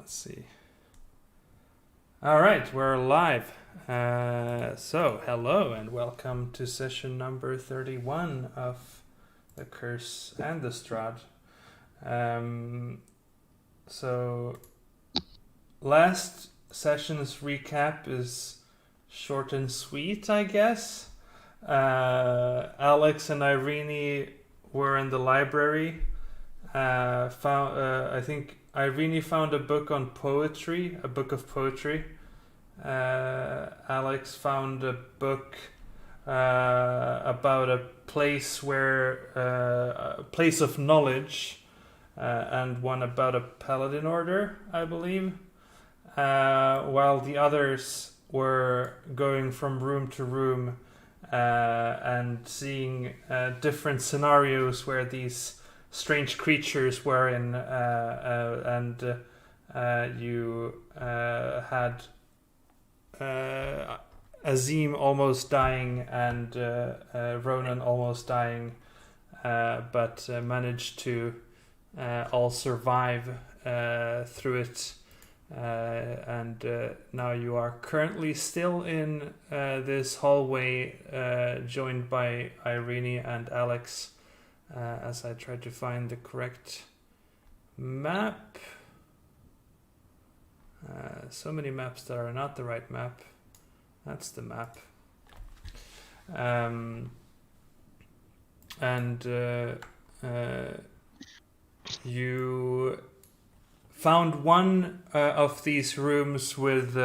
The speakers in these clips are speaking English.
Let's see. All right, we're live. So, hello and welcome to session number 31 of The Curse and the Strahd. So, last session's recap is short and sweet, I guess. Alex and Irene were in the library. I think Irene found a book on poetry, a book of poetry. Alex found a book about a place a place of knowledge, and one about a paladin order, I believe. While the others were going from room to room and seeing different scenarios where these strange creatures were in, and you had Azim almost dying and Ronan almost dying, but managed to all survive through it. And now you are currently still in this hallway, joined by Irene and Alex, as I try to find the correct map. So many maps that are not the right map. That's the map. And you found one of these rooms with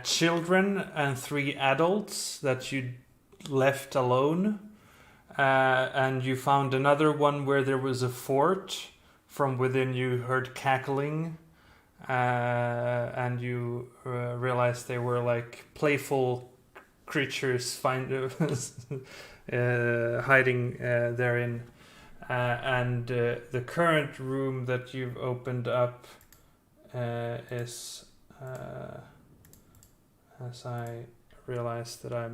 children and 3 adults that you left alone. And you found another one where there was a fort. From within you heard cackling. And you realized they were like playful creatures hiding therein. And the current room that you've opened up is, as I realized that I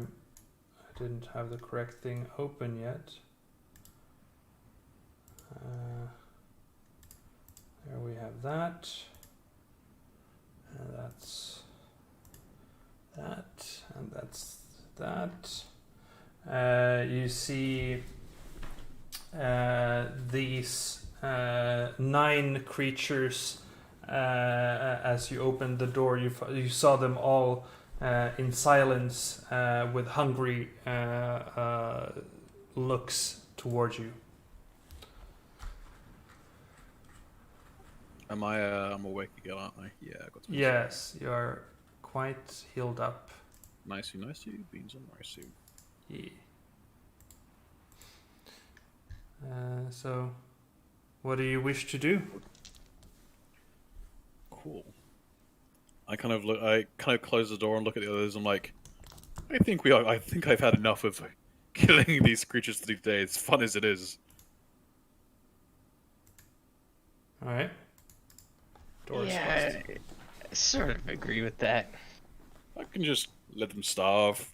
didn't have the correct thing open yet. There we have that. And that's that. And that's that. You see these 9 creatures. As you opened the door, you saw them all in silence, with hungry looks towards you. I'm awake again, aren't I? Yeah, I got to. Yes, you are quite healed up. Nicey, beans and nicey. Yeah. So, what do you wish to do? Cool. I kind of close the door and look at the others. I'm like, I think I've had enough of killing these creatures today. As fun as it is. All right. Yeah, I sort of agree with that. I can just let them starve.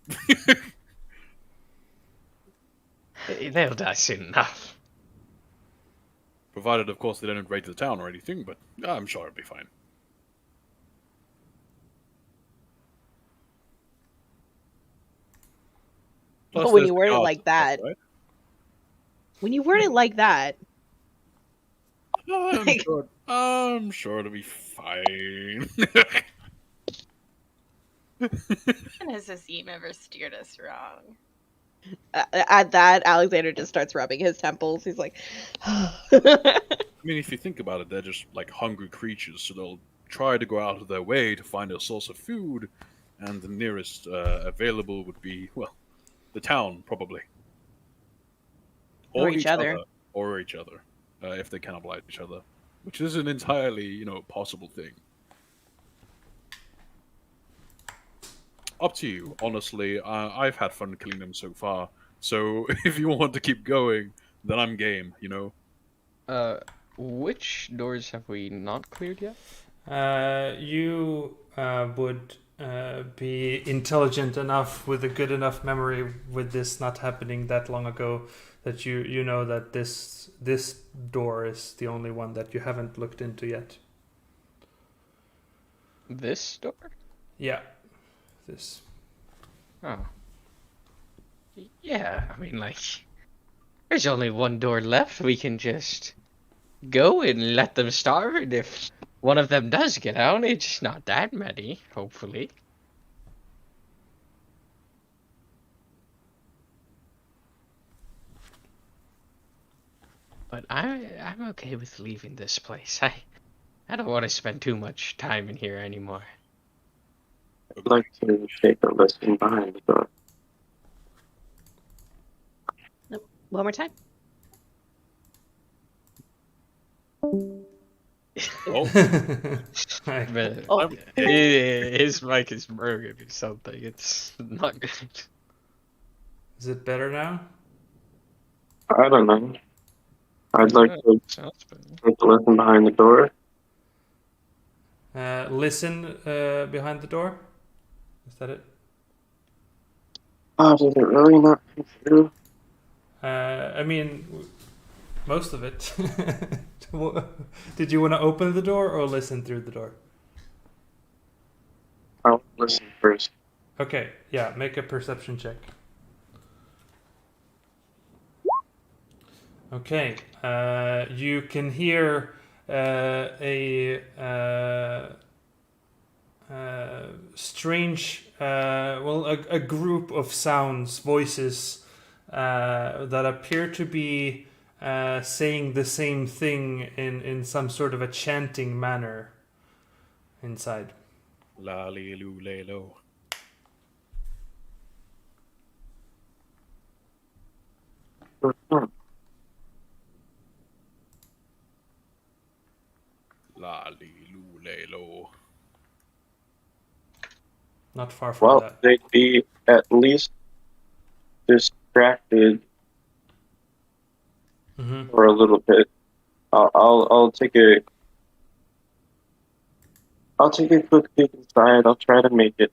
They'll die soon enough. Provided, of course, they don't invade the town or anything, but I'm sure it'll be fine. But Plus, when there's you the word it guards like and stuff, that, right? when you word it like that, I'm sure it'll be fine. When has Azim ever steered us wrong? at that, Alexander just starts rubbing his temples. He's like, I mean, if you think about it, they're just like hungry creatures, so they'll try to go out of their way to find a source of food, and the nearest available would be, well, the town, probably. Or each other. Or each other, if they cannibalize each other, which is an entirely, possible thing. Up to you, honestly. I've had fun killing them so far, so if you want to keep going, then I'm game, Which doors have we not cleared yet? You would be intelligent enough with a good enough memory with this not happening that long ago that you know that this door is the only one that you haven't looked into yet. This door? Yeah. This. Oh. Yeah, I mean, like, there's only one door left. We can just go and let them starve, and if one of them does get out, it's not that many, hopefully. But I'm okay with leaving this place. I don't want to spend too much time in here anymore. I'd like to take a listen behind the door. One more time. Oh, But Oh. his mic is broken or something. It's not good. Is it better now? I don't know. I'd like to Sounds better. take a listen behind the door. Listen behind the door. Is that it? Oh, does it really not come through? I mean, most of it. Did you want to open the door or listen through the door? I'll listen first. Okay, yeah, make a perception check. Okay, you can hear a strange, a group of sounds, voices that appear to be saying the same thing in some sort of a chanting manner inside. la li lu le lo. La li lu le lo. Not far from Well, that. they'd be at least distracted Mm-hmm. for a little bit. I'll take a quick peek inside. I'll try to make it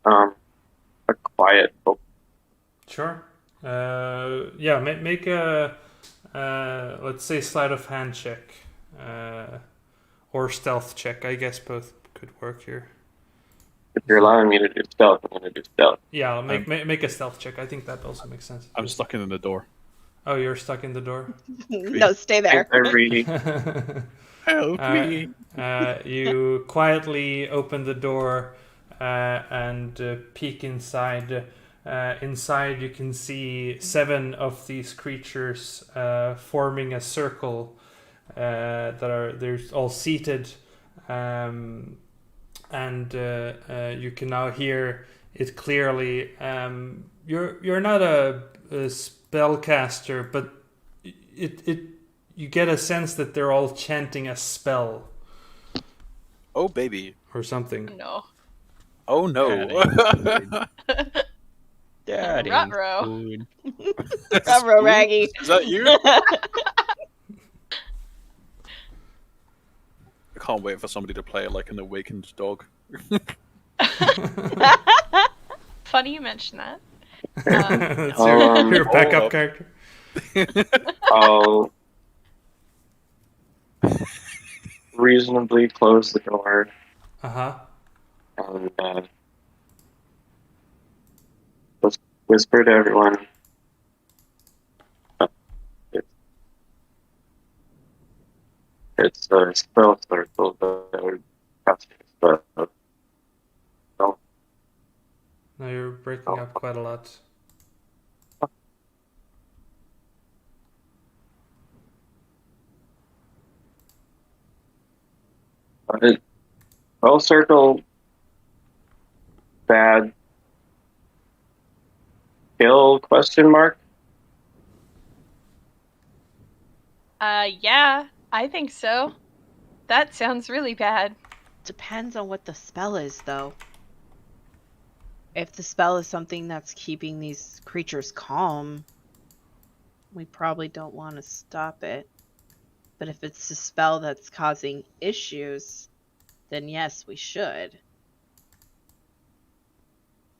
a quiet book. Sure. Yeah, make a let's say sleight of hand check, or stealth check. I guess both could work here. If you're allowing me to do stealth, I'm going to do stealth. Yeah, make a stealth check. I think that also makes sense. I'm stuck in the door. Oh, you're stuck in the door. No, stay there. They're reading. Help me! You quietly open the door and peek inside. Inside, you can see 7 of these creatures forming a circle they're all seated, and you can now hear it clearly. You're not a spellcaster, but you get a sense that they're all chanting a spell Oh, baby. or something. No. Oh, no. That ain't Ruh-roh. good. Ruh-roh, Raggy. Is that you? I can't wait for somebody to play like an awakened dog. Funny you mention that. That's Um, your backup oh. character. I'll reasonably close the door Uh-huh. and just whisper to everyone. It's a spell circle that we're casting a spell. Now you're breaking up quite a lot. Spell circle, bad, kill, question mark? Yeah, I think so. That sounds really bad. Depends on what the spell is, though. If the spell is something that's keeping these creatures calm, we probably don't want to stop it. But if it's a spell that's causing issues, then yes, we should. Should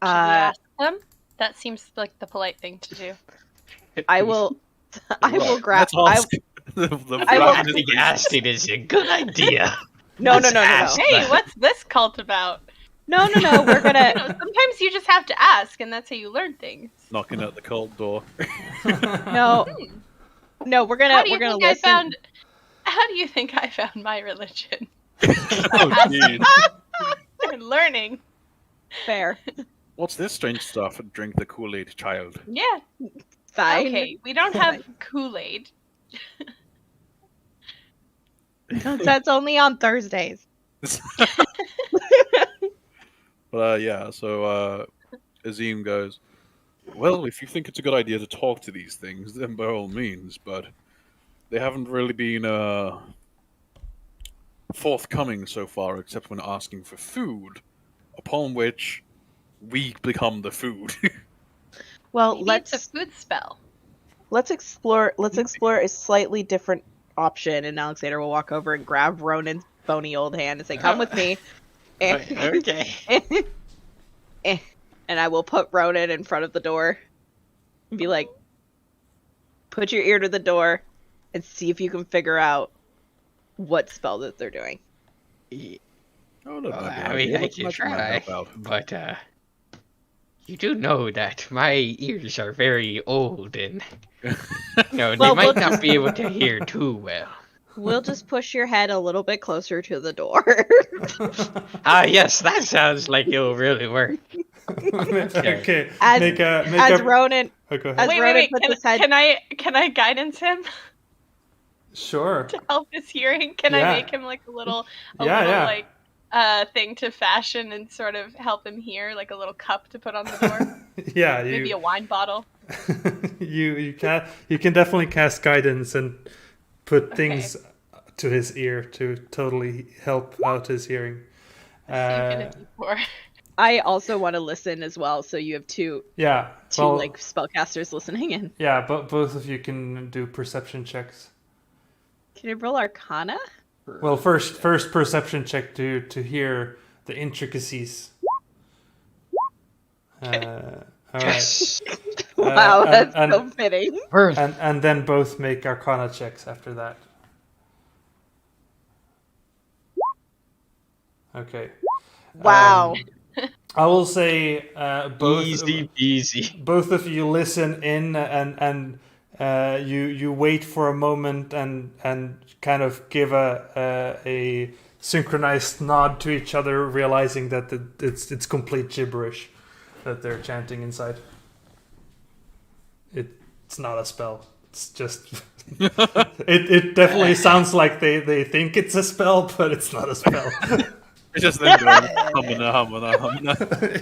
we ask them? That seems like the polite thing to do. I will. I will grab. Let's ask. The I will- rat I think asking is a good idea. No. Hey, what's this cult about? No. We're gonna. Sometimes you just have to ask, and that's how you learn things. Knocking at the cult door. No. No, we're gonna. How do you We're gonna think listen. How do you think I found my religion? Oh, jeez. I'm learning. Fair. What's this strange stuff? Drink the Kool-Aid, child. Yeah. Fine. Okay, we don't have Kool-Aid. That's only on Thursdays. But yeah, so Azim goes, well, if you think it's a good idea to talk to these things, then by all means, but they haven't really been forthcoming so far, except when asking for food, upon which we become the food. Well, Maybe it's a food spell. let's explore a slightly different option, and Alexander will walk over and grab Ronan's bony old hand and say, "Come with me." Okay. And I will put Ronan in front of the door and be like, "Put your ear to the door and see if you can figure out what spell that they're doing." Oh, no, I mean, I can try, but you do know that my ears are very old, and they Well, might we'll not be able to hear too well. We'll just push your head a little bit closer to the door. Yes, that sounds like it'll really work. Okay. As- make As a. Ronan, Oh, go ahead. as Wait, Ronan puts his head. Can I guidance him Sure. to help his hearing? Can Yeah. I make him like a little Yeah. like thing to fashion and sort of help him hear, like a little cup to put on the door? Yeah. Maybe a wine bottle. You can definitely cast guidance and put things to his ear to totally help out his hearing. I also want to listen as well, so you have two Yeah. Well, like spellcasters listening in. yeah, but both of you can do perception checks. Can I roll Arcana? Well, first perception check to hear the intricacies. All right. Yes. Wow, and- that's and- so fitting. And then both make Arcana checks after that. Okay. Wow. I will say both Easy peasy. both of you listen in and you wait for a moment and kind of give a synchronized nod to each other, realizing that it's complete gibberish that they're chanting inside. It's not a spell. It's just it definitely sounds like they think it's a spell, but it's not a spell. It's just them going, humming.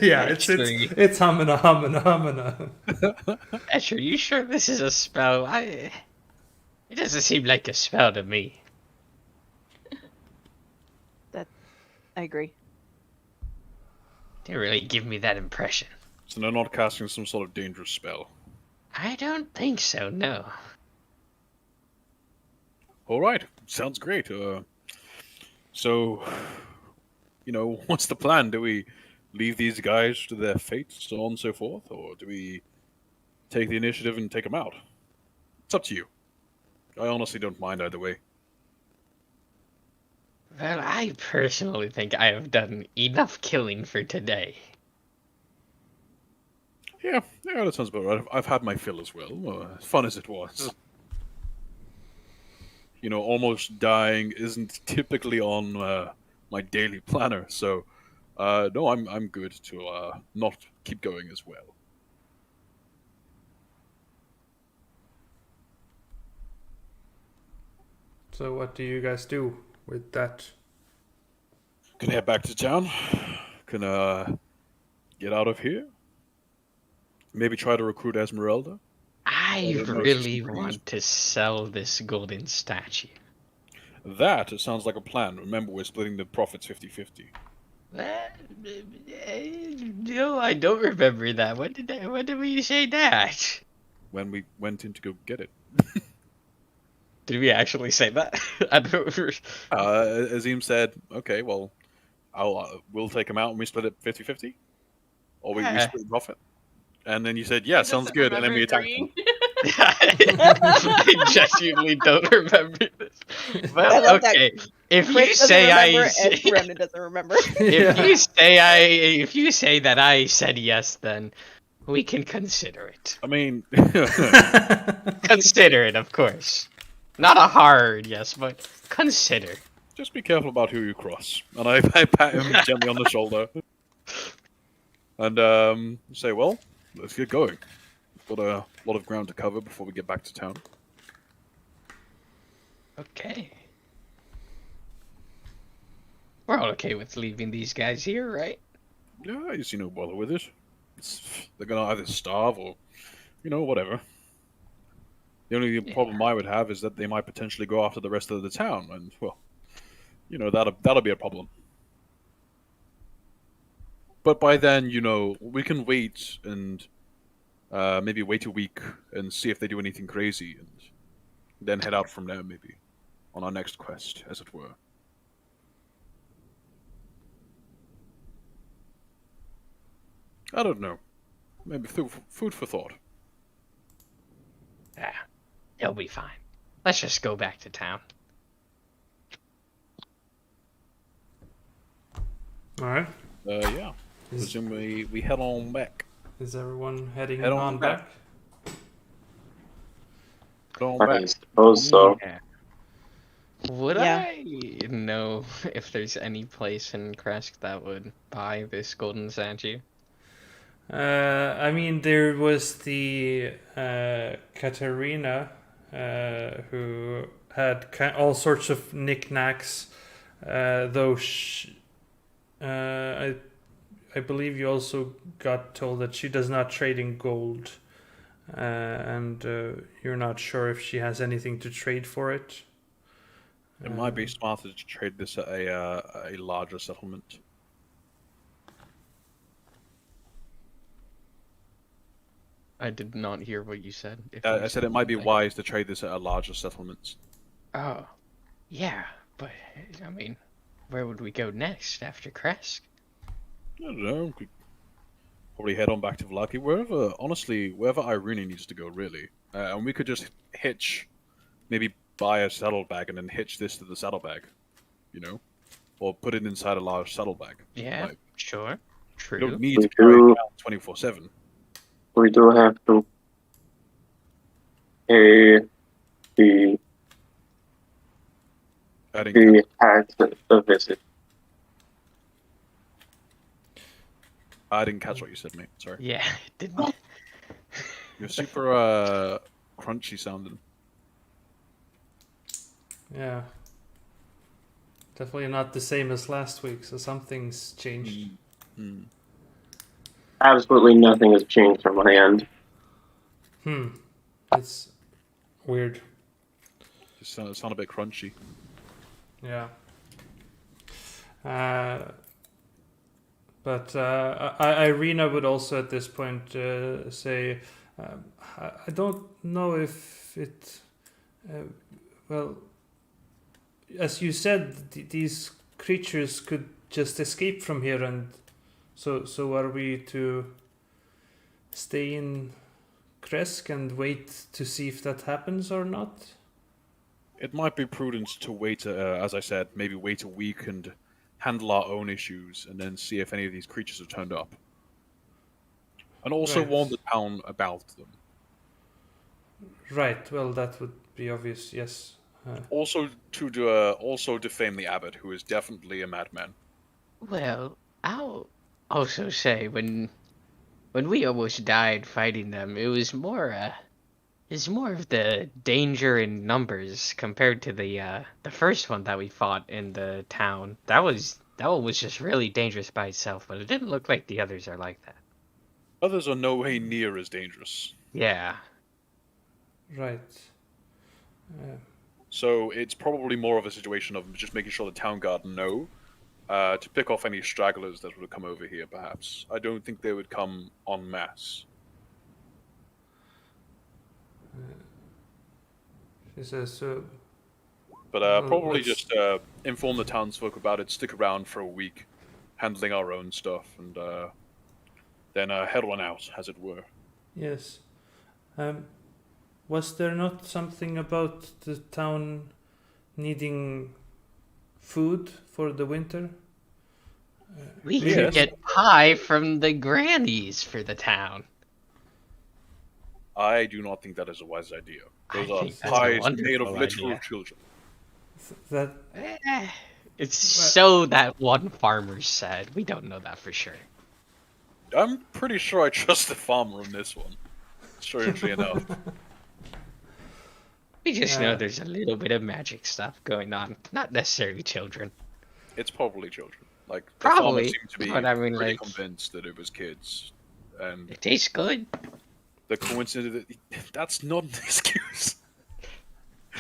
Yeah, it's humming. Asher, you sure this is a spell? It doesn't seem like a spell to me. I agree. Didn't really give me that impression. So they're not casting some sort of dangerous spell. I don't think so, no. All right, sounds great. So, what's the plan? Do we leave these guys to their fate, so on and so forth, or do we take the initiative and take them out? It's up to you. I honestly don't mind either way. Well, I personally think I have done enough killing for today. Yeah, that sounds about right. I've had my fill as well, as fun as it was. Almost dying isn't typically on my daily planner, so no, I'm good to not keep going as well. So what do you guys do with that? Can head back to town. Can get out of here. Maybe try to recruit Esmeralda. I Well, no, really she's pretty want to sell this golden statue. That sounds like a plan. Remember, we're splitting the profits 50-50. No, I don't remember that. When did we say that? When we went in to go get it. Did we actually say that? I don't remember. Azim said, okay, well, we'll take him out and we split it 50-50? Or we Yeah. split the profit? And then you said, yeah, He sounds doesn't good, and then we remember attacked him. agreeing. I genuinely don't remember this. I Well, love that okay. If Chris you doesn't say remember I, and Brendan doesn't remember. if you say that I said yes, then we can consider it. I mean, Consider it, of course. Not a hard yes, but consider. just be careful about who you cross. And I pat him gently on the shoulder. And say, well, let's get going. We've got a lot of ground to cover before we get back to town. Okay. We're all okay with leaving these guys here, right? Yeah, you see no bother with it. They're gonna either starve or, whatever. The only problem I would have is that they might potentially go after the rest of the town, and well, that'll be a problem. But by then, we can wait and maybe wait a week and see if they do anything crazy, and then head out from there, maybe on our next quest, as it were. I don't know. Maybe food for thought. Yeah, he'll be fine. Let's just go back to town. All right. Yeah. Presume we head on back. Is everyone heading Head on on back. back? Head on I back. suppose so. Yeah. Would Yeah. I know if there's any place in Kresk that would buy this golden statue? I mean, there was the Katarina who had all sorts of knickknacks, though I believe you also got told that she does not trade in gold, and you're not sure if she has anything to trade for it. It might be smarter to trade this at a larger settlement. I did not hear what you said. I said it might be wise to trade this at a larger settlement. Oh, yeah, but I mean, where would we go next after Kresk? I don't know. We could probably head on back to Vlaki, wherever Irene needs to go, really. And we could just maybe buy a saddlebag and then hitch this to the saddlebag, or put it inside a large saddlebag. Yeah, sure, You true. don't need to carry it around 24/7. We do have to pay the hag a visit. I didn't catch what you said, mate. Sorry. Yeah, it didn't. You're super crunchy sounding. Yeah. Definitely not the same as last week, so something's changed. Absolutely nothing has changed from my end. It's weird. You sound a bit crunchy. Yeah. But Irina would also at this point say, I don't know if it... well, as you said, these creatures could just escape from here, and so are we to stay in Kresk and wait to see if that happens or not? It might be prudent to wait, as I said, maybe wait a week and handle our own issues, and then see if any of these creatures have turned up. And also Right. warn the town about them. Right, well, that would be obvious, yes. Also also defame the abbot, who is definitely a madman. Well, I'll also say when we almost died fighting them, it was more of the danger in numbers compared to the first one that we fought in the town. That one was just really dangerous by itself, but it didn't look like the others are like that. Others are no way near as dangerous. Yeah. Right. So it's probably more of a situation of just making sure the town guard know to pick off any stragglers that would come over here, perhaps. I don't think they would come en masse. She says, so... But Well, probably let's- just inform the townsfolk about it, stick around for a week, handling our own stuff, and then head on out, as it were. Yes. Was there not something about the town needing food for the winter? We Maybe- could get pie from the grannies for the town. I do not think that is a wise idea. I Those are think that's a pies made wonderful of literal idea. children. That It's so that one farmer said. We don't know that for sure. I'm pretty sure I trust the farmer on this one. Strangely enough. We just Yeah. know there's a little bit of magic stuff going on. Not necessarily children. It's probably children. Like, the Probably, farmer seemed to be but I mean, pretty like- convinced that it was kids. And It tastes good. the coincidence that's not an excuse.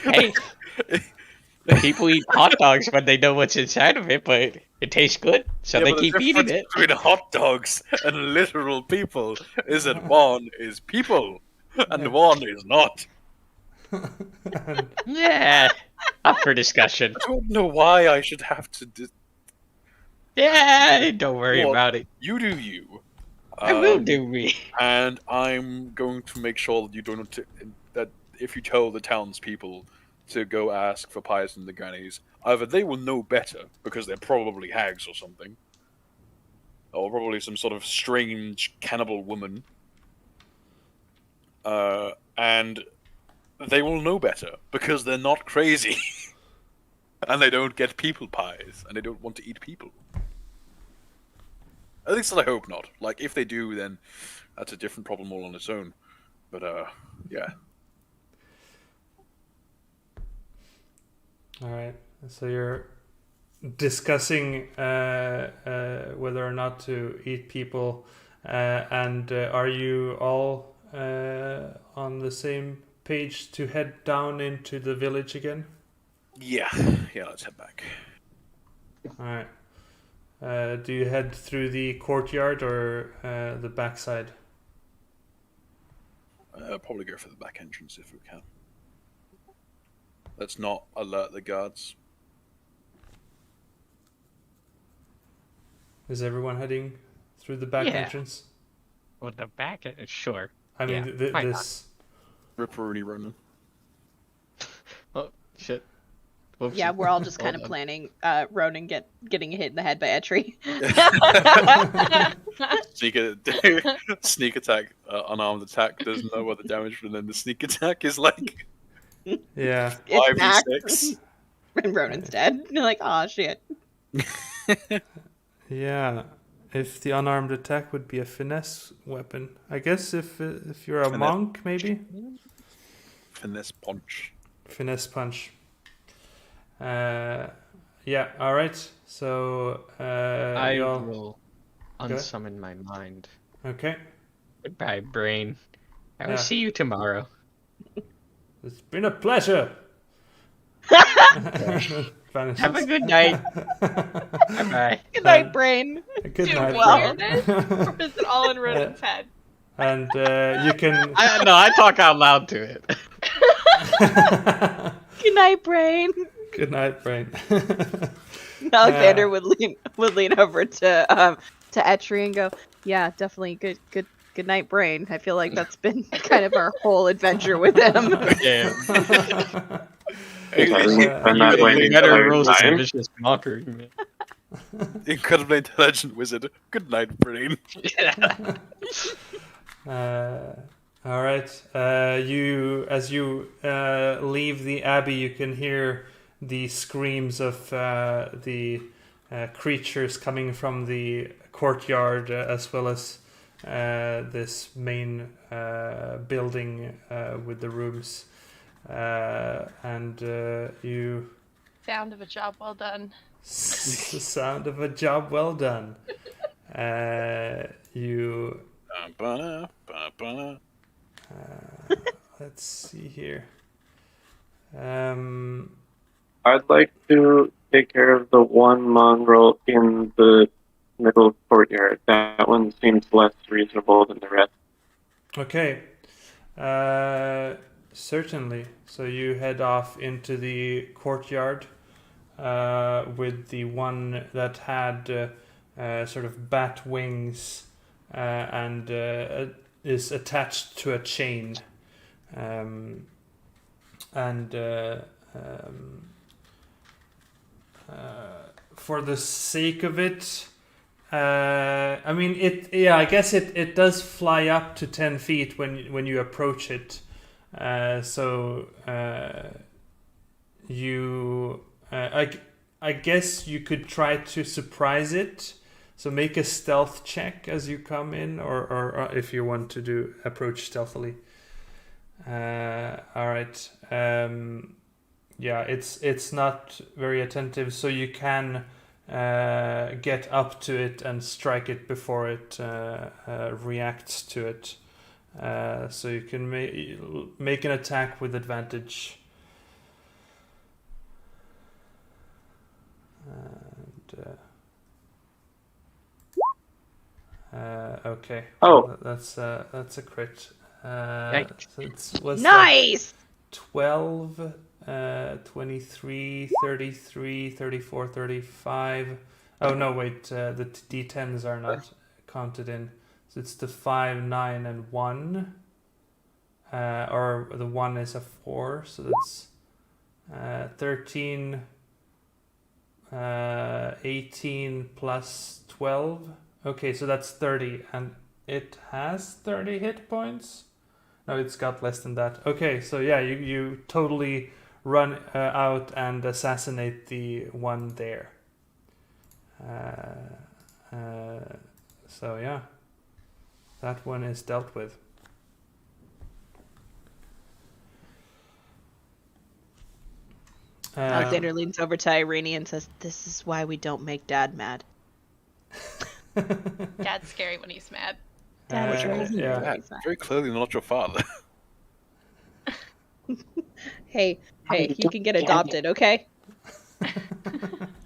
Hey, people eat hot dogs when they know what's inside of it, but it tastes good, so Yeah, they but the keep eating difference it. between hot dogs and literal people is that one is people and one is not. Yeah, up for discussion. I don't know why I should have to. Yeah, don't worry Well, about it. You do you. I will do me. And I'm going to make sure that you don't. That if you tell the townspeople to go ask for pies from the grannies, either they will know better because they're probably hags or something, or probably some sort of strange cannibal woman, and they will know better because they're not crazy, and they don't get people pies, and they don't want to eat people. At least I hope not. Like, if they do, then that's a different problem all on its own. But, yeah. All right. So you're discussing whether or not to eat people, and are you all on the same page to head down into the village again? Yeah, let's head back. All right. Do you head through the courtyard or the backside? Probably go for the back entrance if we can. Let's not alert the guards. Is everyone heading through the back Yeah. entrance? Well, the back, sure. I mean, Yeah, why not? this. Ripperoonie Ronan. Oh shit. Whoopsie. Yeah, we're all just kind of Hold on. planning Ronan getting hit in the head by Etri. Sneak attack, unarmed attack does no other damage, but then the sneak attack is like Yeah. It's 5d6. and Ronan's dead. You're like, oh shit. Yeah. If the unarmed attack would be a finesse weapon, I guess if you're a Finesse. monk, maybe Finesse punch. finesse punch. Yeah. All right. So I y'all- will unsummon my mind. okay. Goodbye, brain. I will Yeah. see you tomorrow. It's been a pleasure. Vanishes. Have a good night. Bye. Good night, brain. Good Do night. we hear this? Or is it all in Ronan's head? And you can. I talk out loud to it. Good night, brain. Good night, brain. Alexander would lean over to Etri and go, yeah, definitely good night, brain. I feel like that's been kind of our whole adventure with him. Yeah. And that way You the better entire roll some time. vicious mockery, man. Incredibly intelligent wizard. Good night, brain. All right. As you leave the abbey, you can hear the screams of the creatures coming from the courtyard, as well as this main building with the rooms. And you Sound of a job well done. the sound of a job well done. You let's see here. I'd like to take care of the one mongrel in the middle courtyard. That one seems less reasonable than the rest. Okay. Certainly. So you head off into the courtyard with the one that had sort of bat wings and is attached to a chain. And for the sake of it, I mean, it. Yeah, I guess it does fly up to 10 feet when you approach it. I guess you could try to surprise it. So make a stealth check as you come in, or if you want to approach stealthily. All right. Yeah, it's not very attentive, so you can get up to it and strike it before it reacts to it. So you can make an attack with advantage. Okay. Oh. That's a crit. Yikes. So what's Nice! that? 12, 23, 33, 34, 35. Oh no, wait. The d10s are not counted in. So it's the 5, 9, and 1. Or the 1 is a 4. So that's 13, 18 plus 12. Okay, so that's 30. And it has 30 hit points? No, it's got less than that. Okay, so yeah, you totally run out and assassinate the one there. So yeah, that one is dealt with. Alexander leans over to Irene and says, "This is why we don't make Dad mad." Dad's scary when he's mad. Dad is very yeah. very That's very clearly not your father. Hey, you can get adopted, okay?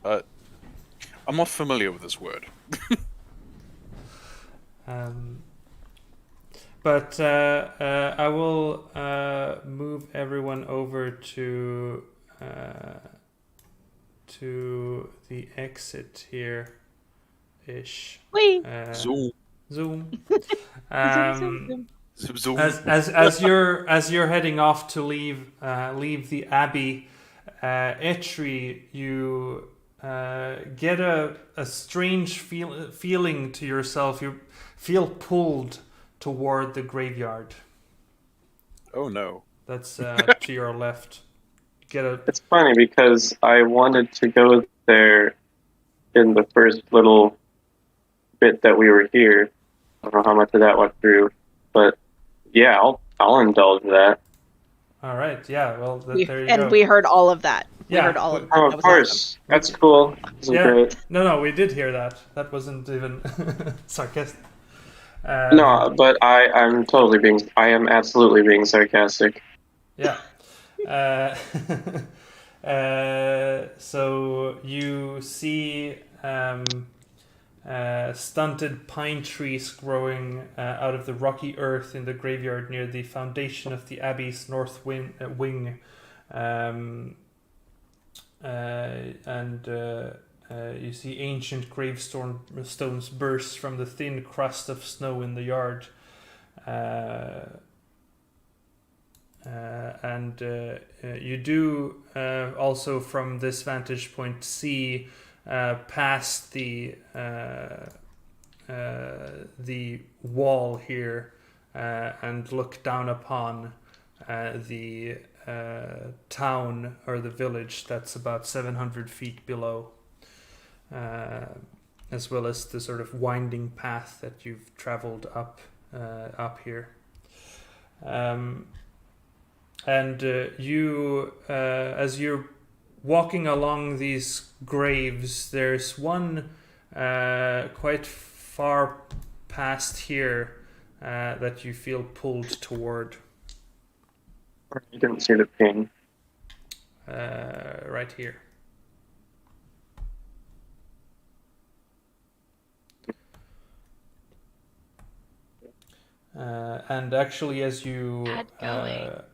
I'm not familiar with this word. But I will move everyone over to the exit here, ish. Whee! Zoom. Zoom. Zoom. As you're heading off to leave the abbey, Etri, you get a strange feeling to yourself. You feel pulled toward the graveyard. Oh no. That's to your left. It's funny because I wanted to go there in the first little bit that we were here. I don't know how much of that went through, but yeah, I'll indulge that. All right. Yeah. Well, there you go. And we heard all of that. We Yeah, heard all of that. Oh, That of was course, awesome. that's cool. This is Yeah. great. No, we did hear that. That wasn't even sarcastic. No, but I am absolutely being sarcastic. Yeah. So you see stunted pine trees growing out of the rocky earth in the graveyard near the foundation of the abbey's north wing. You see ancient gravestones burst from the thin crust of snow in the yard. You do also from this vantage point see past the wall here and look down upon the town or the village that's about 700 feet below, as well as the sort of winding path that you've traveled up here. You, as you're walking along these graves, there's one quite far past here that you feel pulled toward. You didn't see the ping. Right here. And actually, as you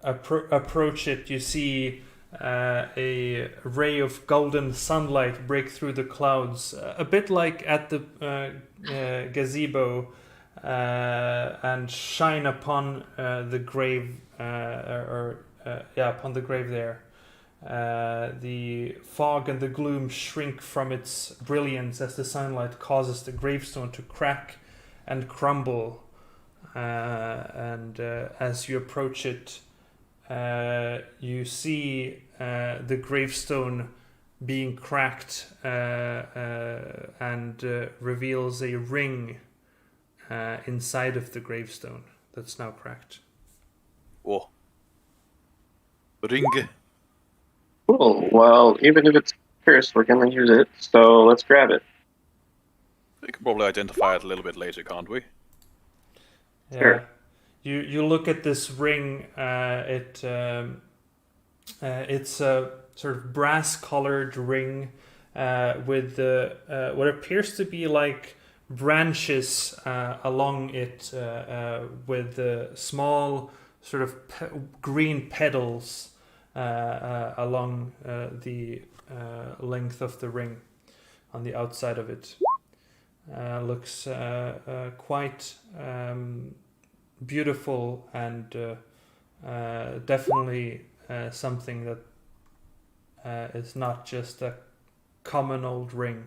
approach it, you see a ray of golden sunlight break through the clouds, a bit like at the gazebo and shine upon the grave, upon the grave there. The fog and the gloom shrink from its brilliance as the sunlight causes the gravestone to crack and crumble. And as you approach it, you see the gravestone being cracked and reveals a ring inside of the gravestone that's now cracked. Oh. Ring. Cool. Well, even if it's cursed, we're gonna use it. So let's grab it. We can probably identify it a little bit later, can't we? Yeah. Sure. You look at this ring. It's a sort of brass-colored ring with what appears to be like branches along it, with small sort of green petals along the length of the ring on the outside of it. Looks quite beautiful and definitely something that is not just a common old ring.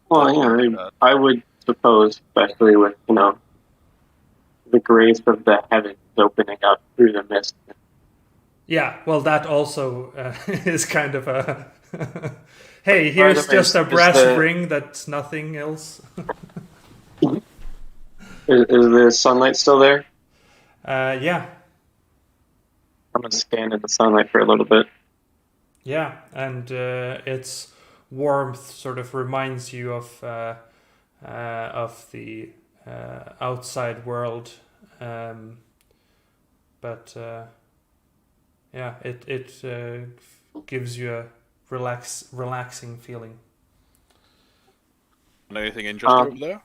Well, yeah, I would suppose, especially with, the grace of the heavens opening up through the mist. Yeah, well, that also is kind of a... hey, By here's the way, just a is brass the- ring that's nothing else. Is the sunlight still there? Yeah, I'm gonna stand in the sunlight for a little bit. yeah, and its warmth sort of reminds you of the outside world, but yeah, it gives you a relaxing feeling. And anything interesting over there?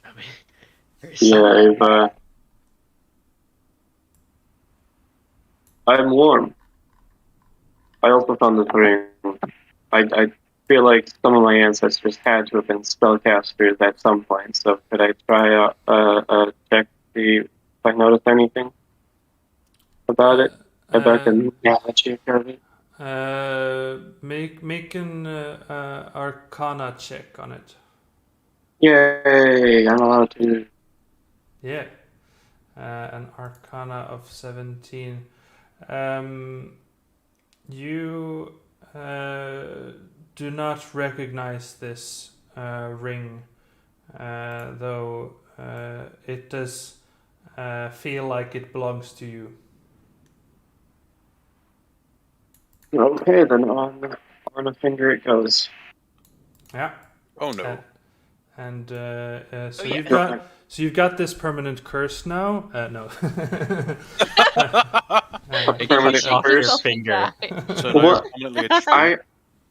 I mean, there's Yeah, I'm warm. I also found this ring. I feel like some of my ancestors had to have been spellcasters at some point. So could I try a check to see if I notice anything about it? About the magic of it? Make an Arcana check on it. Yay! I'm allowed to. Yeah, an Arcana of 17. You do not recognize this ring, though it does feel like it belongs to you. Okay, then on a finger it goes. Yeah. Oh no. And so yeah. you've got this permanent curse now. No. It Permanent cuts off curse. your finger. So What? now it's permanently a tree.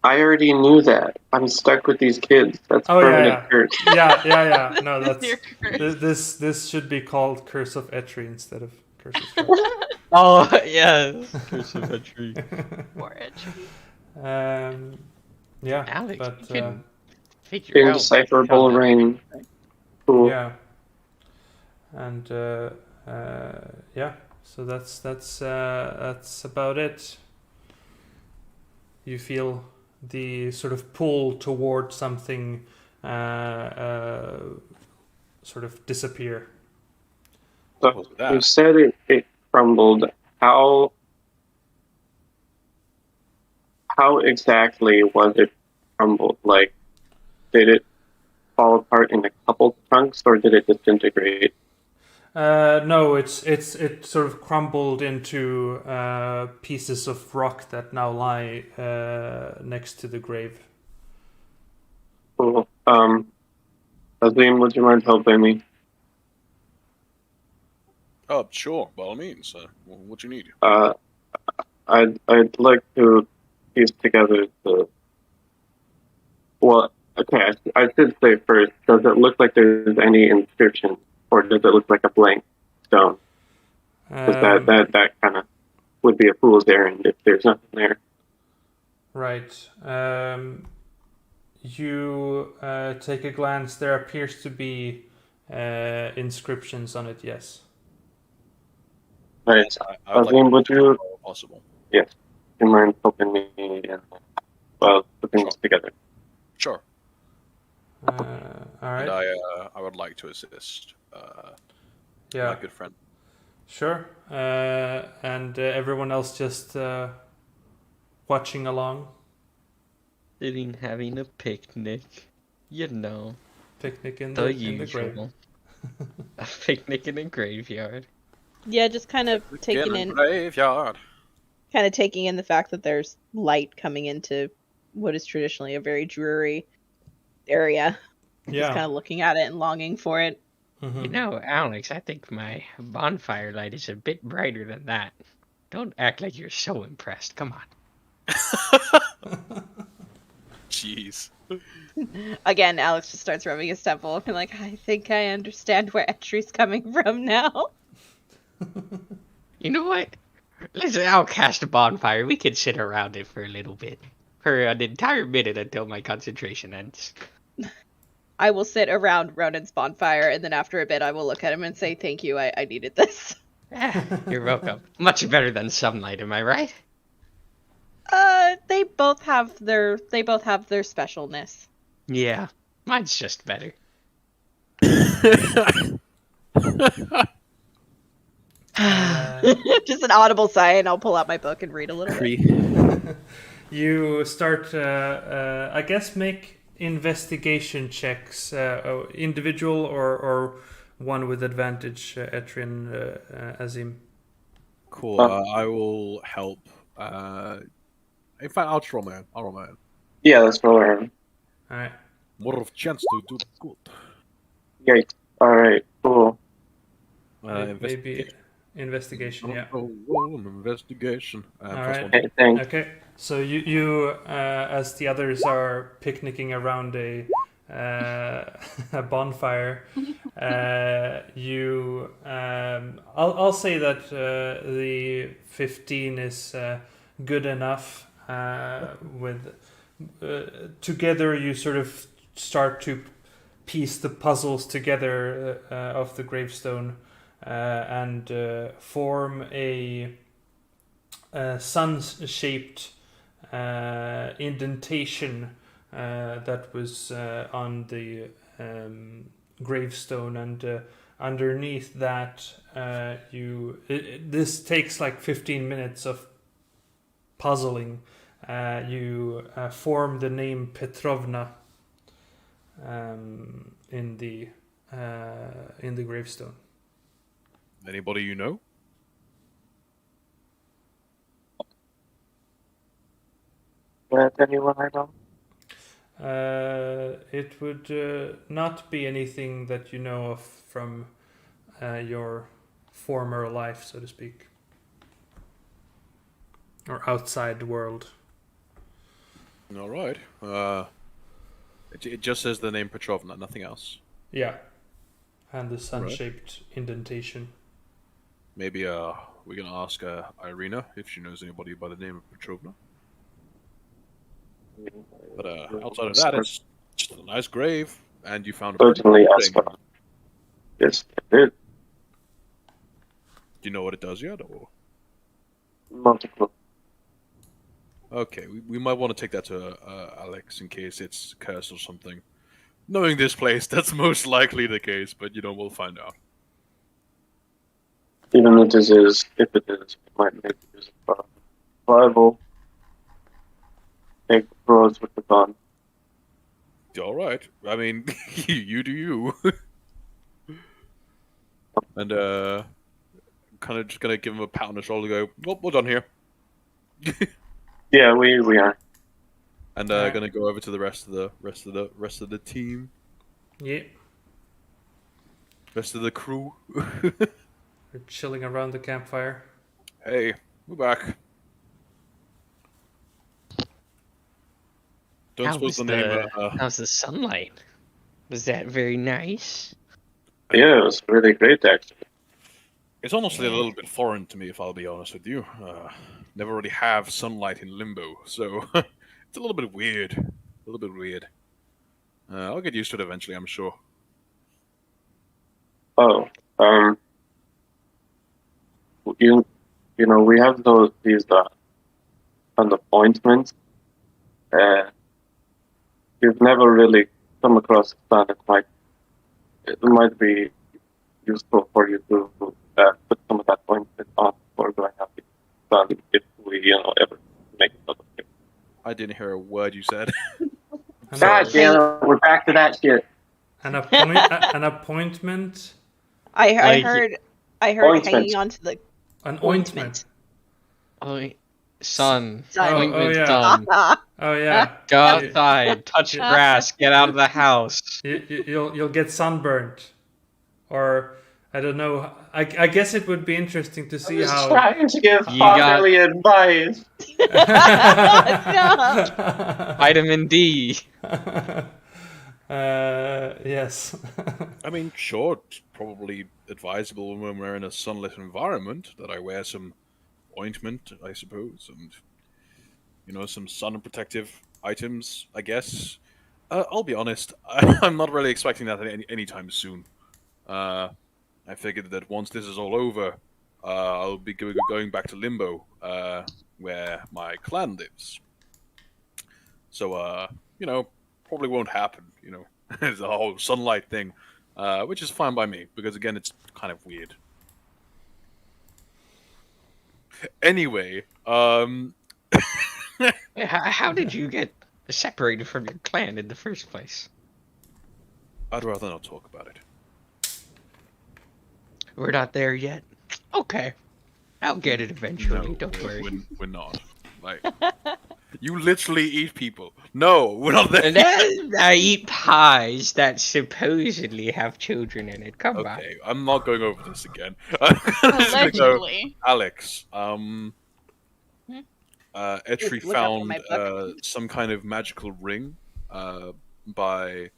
I already knew that. I'm stuck with these kids. That's Oh, permanent yeah. curse. Yeah. No, that's Your curse. this should be called Curse of Etri instead of Curse of Strahd. Oh yes, curse of a tree. Poor Edge. Yeah, Alex, but you can figure out Indecipherable how that- ring. Cool. yeah, and yeah. So that's about it. You feel the sort of pull toward something sort of disappear. So What was that? you said it crumbled. How exactly was it crumbled? Like, did it fall apart in a couple chunks, or did it disintegrate? No, it sort of crumbled into pieces of rock that now lie next to the grave. Cool. Azim, would you mind helping me? Oh, sure, by all means. What do you need? I'd like to piece together the. Well, okay. I should say first. Does it look like there's any inscription, or does it look like a blank stone? Because that kind of would be a fool's errand if there's nothing there. Right. you take a glance. There appears to be inscriptions on it. Yes. Nice. I would Azim, like would to you, if possible. do you mind helping me and putting this together? Sure. All And right. I would like to assist. Yeah. My good friend. Sure. And everyone else just watching along. Sitting having a picnic. You know, Picnic in the the grave. usual. A picnic in a graveyard. Yeah, just kind of taking in Graveyard. the fact that there's light coming into what is traditionally a very dreary area. Just kind Yeah. of looking at it and longing for it. You know, Alex, I think my bonfire light is a bit brighter than that. Don't act like you're so impressed. Come on. Jeez. Again, Alex just starts rubbing his temple and like, I think I understand where Etry's coming from now. You know what? I'll cast a bonfire. We can sit around it for a little bit. For an entire minute until my concentration ends. I will sit around Ronan's bonfire, and then after a bit, I will look at him and say, "Thank you. I needed this." You're welcome. Much better than sunlight, am I right? They both have their specialness. Yeah, mine's just better. Just an audible sigh, and I'll pull out my book and read a little bit. You start, I guess, make investigation checks, individual or one with advantage, Etrin, Azim. Cool. I will help. In fact, I'll roll my own. Yeah, let's roll around. All right. More of chance to do good. Yikes. Alright, cool. Maybe investigation, yeah. Roll an investigation. All Plus right. one. Okay, thanks. Okay, so you as the others are picnicking around a bonfire, I'll say that the 15 is good enough. With together, you sort of start to piece the puzzles together of the gravestone and form a sun-shaped indentation that was on the gravestone, and underneath that this takes like 15 minutes of puzzling. You form the name Petrovna in the gravestone. Anybody you know? Anyone I know? It would not be anything that you know of from your former life, so to speak, or outside world. All right. It just says the name Petrovna, nothing else. Yeah, and the sun-shaped indentation. Maybe we're gonna ask Irina if she knows anybody by the name of Petrovna. But outside of that, it's just a nice grave, and you found a pretty Certainly cool ask thing. her. Yes, I did. Do you know what it does yet? Or Multiple. okay, we might want to take that to Alex in case it's cursed or something. Knowing this place, that's most likely the case, but we'll find out. Even if it is, it might make it survival. Take pros with the gun. All right. I mean, you do you. And kind of just gonna give him a pat on the shoulder. Go, well, we're done here. Yeah, we are. And Alright. gonna go over to the rest of the team, Yeah, rest of the crew. we're chilling around the campfire. Hey, we're back. Don't suppose the name. How's the sunlight? Was that very nice? Yeah, it was really great actually. It's honestly a little bit foreign to me, if I'll be honest with you. Never really have sunlight in Limbo, so it's a little bit weird. A little bit weird. I'll get used to it eventually, I'm sure. Oh, you know, we have these kind of ointments. You've never really come across that. It might be useful for you to put some of that ointment on before going out to sun if we, ever make it. I didn't hear a word you said. An, God damn it, we're back to that shit. an appointment, I Like- heard Ointment. hanging on to the an ointment. ointment. Sun. Sun. Ointment yeah. sun. Oh yeah. Go You- outside, touch grass, get out of the house. You'll get sunburnt, or I don't know. I guess it would be interesting to see how. Trying to give You got- fatherly advice. Vitamin D. Yes. I mean, sure, it's probably advisable when we're in a sunlit environment that I wear some ointment, I suppose, and some sun protective items, I guess. I'll be honest, I'm not really expecting that anytime soon. I figured that once this is all over, I'll be going back to Limbo, where my clan lives. So, probably won't happen, It's a whole sunlight thing, which is fine by me, because again, it's kind of weird. Anyway, How did you get separated from your clan in the first place? I'd rather not talk about it. We're not there yet. Okay. I'll get it eventually, No, don't worry. we're not. Like, you literally eat people. No, we're not there. And then I eat pies that supposedly have children in it. Come on. Okay, I'm not going over this again. I'm just gonna go, Allegedly. Alex, Etri Look up in found my book. some kind of magical ring by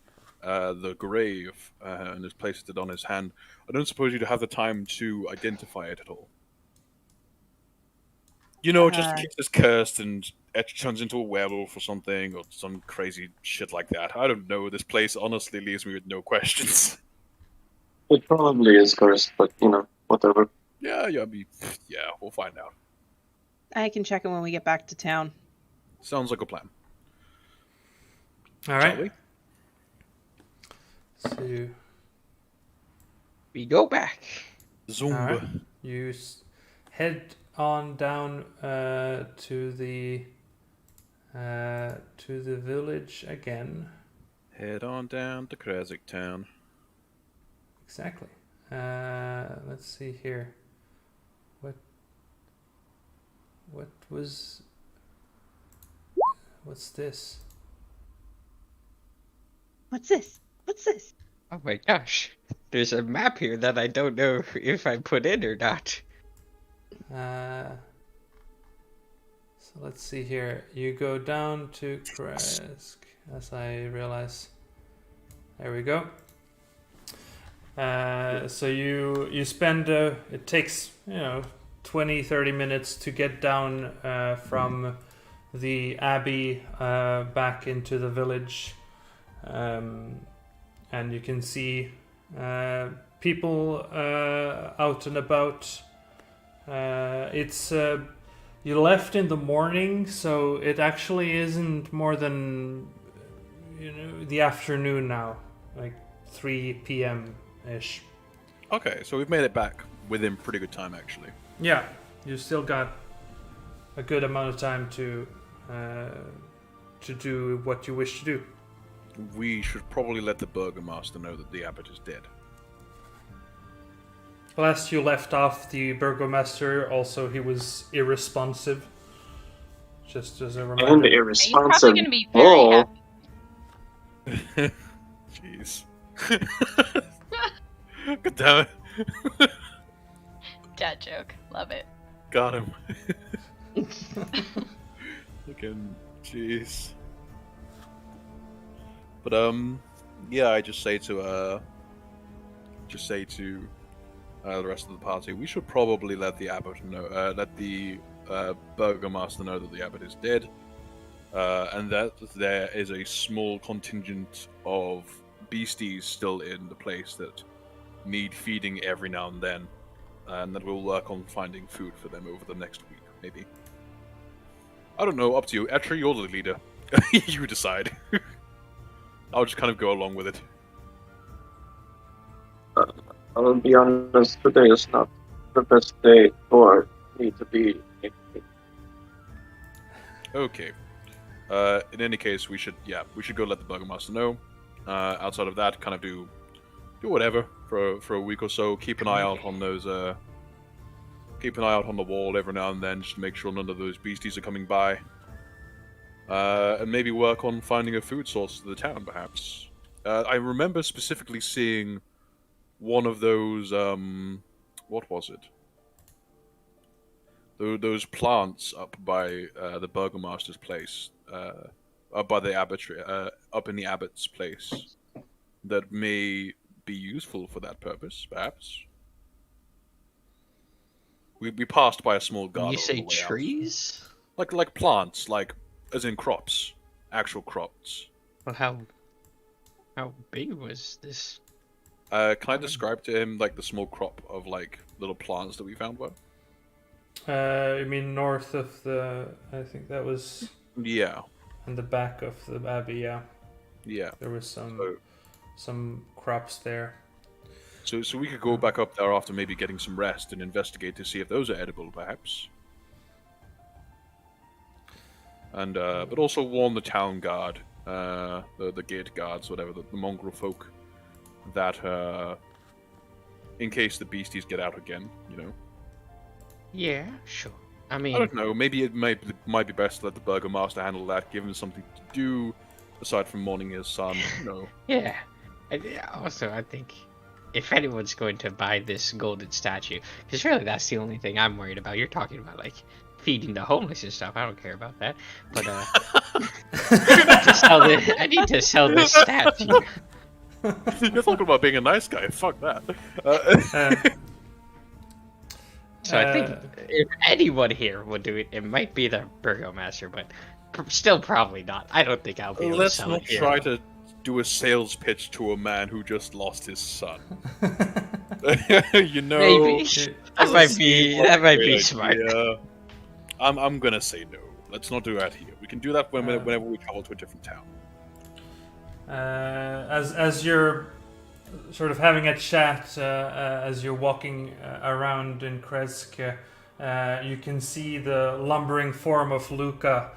the grave and has placed it on his hand. I don't suppose you'd have the time to identify it at all. Just in case it's cursed and Etri turns into a werewolf or something, or some crazy shit like that. I don't know. This place honestly leaves me with no questions. It probably is cursed, but whatever. Yeah, we'll find out. I can check it when we get back to town. Sounds like a plan. All Shall right. we? So We go back. Zumba. all right. You head on down to the village again. Head on down to Krasik Town. Exactly. Let's see here. What's this? What's this? What's this? Oh my gosh. There's a map here that I don't know if I put in or not. So let's see here. You go down to Kresk, as I realize. There we go. So you spend it takes 20-30 minutes to get down from the abbey back into the village, and you can see people out and about. It's you left in the morning, so it actually isn't more than the afternoon now, like 3 p.m. ish. Okay, so we've made it back within pretty good time, actually. Yeah, you still got a good amount of time to do what you wish to do. We should probably let the Burgomaster know that the abbot is dead. Last you left off the burgomaster, also he was irresponsive. Just as a And reminder. He's probably irresponsible. going to be very happy. Jeez. God damn it. Dad joke. Love it. Got him. Fucking jeez. But yeah, I just say to the rest of the party, we should probably let the abbot know, let the burgomaster know that the abbot is dead. and that there is a small contingent of beasties still in the place that need feeding every now and then, and that we'll work on finding food for them over the next week, maybe. I don't know, up to you. Etcher, you're the leader. You decide. I'll just kind of go along with it. I'll be honest, today is not the best day for me to be. Okay. In any case, we should go let the Burgomaster know. Outside of that, kind of do whatever for a week or so. Keep an eye out on those. Keep an eye out on the wall every now and then, just to make sure none of those beasties are coming by. And maybe work on finding a food source to the town, perhaps. I remember specifically seeing one of those. What was it? Those plants up by the Burgomaster's place, up by the abbotry, up in the abbot's place, that may be useful for that purpose, perhaps. We passed by a small garden. You say trees? Like plants, as in crops, actual crops. Well, how big was this? Can I describe to him the small crop of little plants that we found were? You mean north of the? I think that was. Yeah. In the back of the abbey, yeah. Yeah. There was some crops there. So we could go back up there after maybe getting some rest and investigate to see if those are edible, perhaps. And but also warn the town guard, the gate guards, whatever, the mongrel folk, that in case the beasties get out again, you know. Yeah, sure. I mean, I don't know. Maybe it might be best to let the Burgomaster handle that, give him something to do aside from mourning his son. You know. Yeah. Also, I think if anyone's going to buy this golden statue, because really that's the only thing I'm worried about. You're talking about feeding the homeless and stuff. I don't care about that. But I need to sell this statue. You're talking about being a nice guy. Fuck that. So I think if anyone here would do it, it might be the Burgomaster, but still probably not. I don't think I'll be able to sell Let's it here. not try to do a sales pitch to a man who just lost his son. You know, Maybe that might be smart. Yeah. I'm gonna say no. Let's not do that here. We can do that whenever we travel to a different town. As you're sort of having a chat, as you're walking around in Kresk, you can see the lumbering form of Luca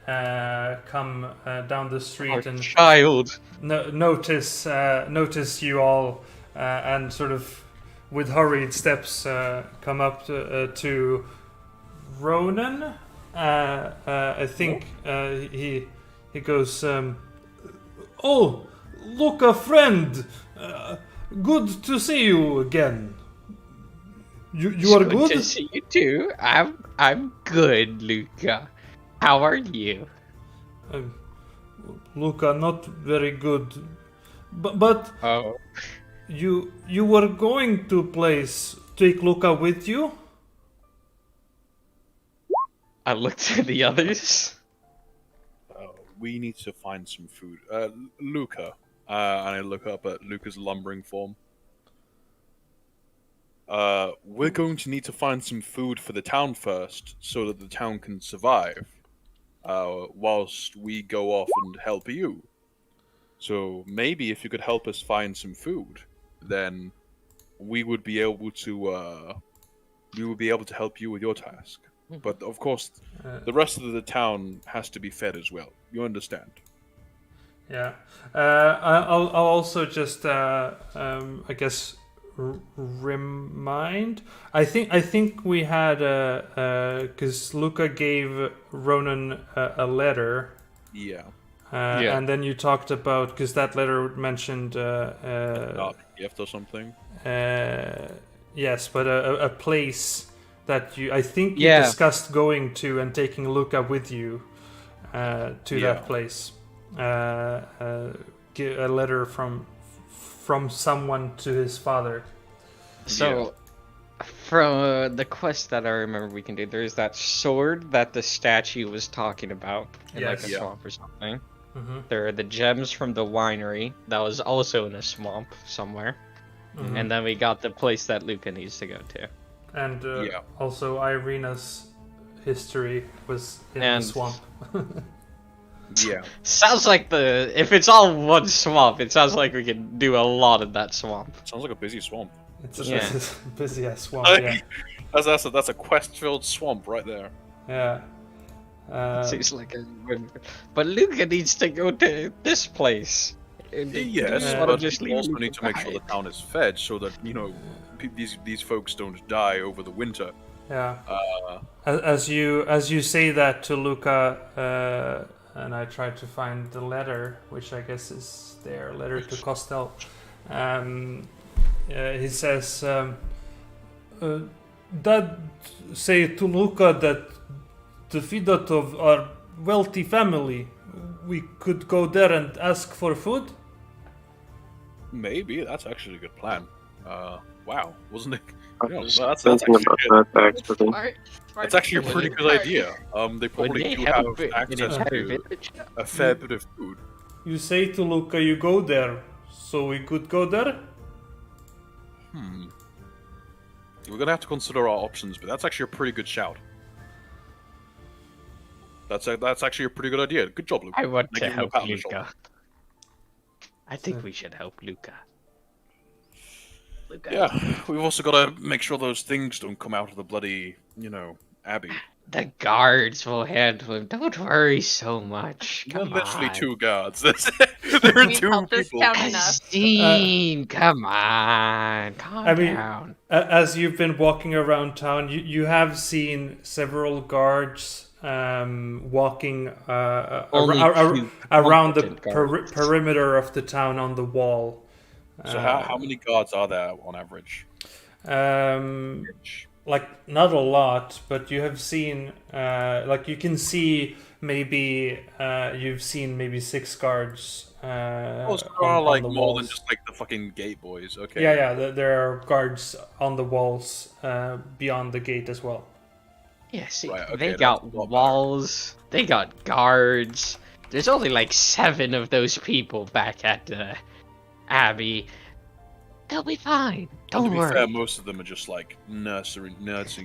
come down the street and child. Notice you all, and sort of with hurried steps come up to Ronan. I think he goes, "Oh, Luca, friend, good to see you again. You are good? Good to see you too. I'm good, Luca. How are you? Luca, not very good. But Oh, you were going to take Luca with you? I looked at the others. We need to find some food. Luca. And I look up at Luca's lumbering form. We're going to need to find some food for the town first, so that the town can survive, whilst we go off and help you. So maybe if you could help us find some food, then we would be able to help you with your task. But of course, the rest of the town has to be fed as well. You understand? Yeah. I'll also just I guess remind. I think we had because Luca gave Ronan a letter. Yeah. Yeah. And then you talked about, because that letter mentioned Gift or something. yes, but a place that you Yeah. discussed going to and taking Luca with you to that place. A letter from someone to his father. So, From the quest that I remember we can do, there's that sword that the statue was talking about in like a Yes. swamp or something. Mm-hmm. There are the gems from the winery that was also in a swamp somewhere. Mm-hmm. And then we got the place that Luca needs to go to. And Yeah. also Irina's history was in And- the swamp. Yeah. Sounds like if it's all one swamp, it sounds like we can do a lot in that swamp. Sounds like a busy swamp. It's a Yeah. busy ass swamp. Yeah. That's a quest-filled swamp right there. Yeah. Seems like but Luca needs to go to this place. Yes, Yeah. but just we leave also Luca need to make sure the behind. town is fed, so that these folks don't die over the winter. Yeah. Uh, As you say that to Luca, and I try to find the letter, which I guess is their letter to Costel. He says, "Dad say to Luca that the feedat of our wealthy family, we could go there and ask for food." maybe that's actually a good plan. Wow, wasn't it? I Yeah, was well, that's thinking actually about good. that actually. Smart. That's actually a pretty good idea. They probably do have access to a fair bit of food. You say to Luca, you go there, so we could go there. We're gonna have to consider our options, but that's actually a pretty good shout. That's actually a pretty good idea. Good job, Luke. I want Like to giving him a help pat on the shoulder. Luca. I think we should help Luca. Luca. Yeah, we've also got to make sure those things don't come out of the bloody, abbey. The guards will handle him. Don't worry so much. There are Come literally on. 2 guards. There are We 2 helped this people. town enough. Christine, come on. Calm I mean, down. As you've been walking around town, you have seen several guards walking Only two around the competent guards. perimeter of the town on the wall. So how many guards are there on average? Like not a lot, but you have seen like you can see maybe you've seen maybe 6 guards. Oh, so there on are like the more than walls. just like the fucking gate boys. Okay. Yeah, there are guards on the walls beyond the gate as well. Yeah, see, Right, okay, they that's got a lot better. walls, they got guards. There's only like 7 of those people back at the Abbey. They'll be fine. And Don't to be worry. fair, most of them are just like nursing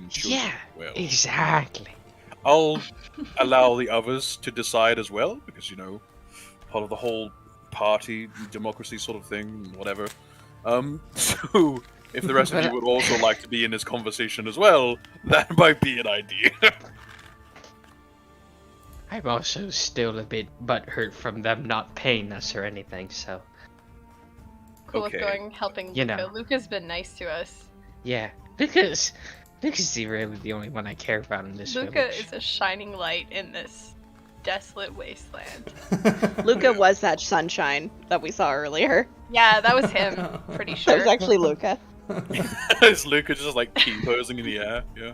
children. Yeah, Well, exactly. I'll allow the others to decide as well, because part of the whole party democracy sort of thing, whatever. So if the rest of you would also like to be in this conversation as well, that might be an idea. I'm also still a bit butthurt from them not paying us or anything, so Cool Okay. with going helping Luca. You know. Luca's been nice to us. yeah. Lucas really the only one I care about in this Luca village. is a shining light in this desolate wasteland. Luca was that sunshine that we saw earlier. Yeah, that was him. Pretty That sure. was actually Luca. Is Luca just like T-posing in the air? Yeah.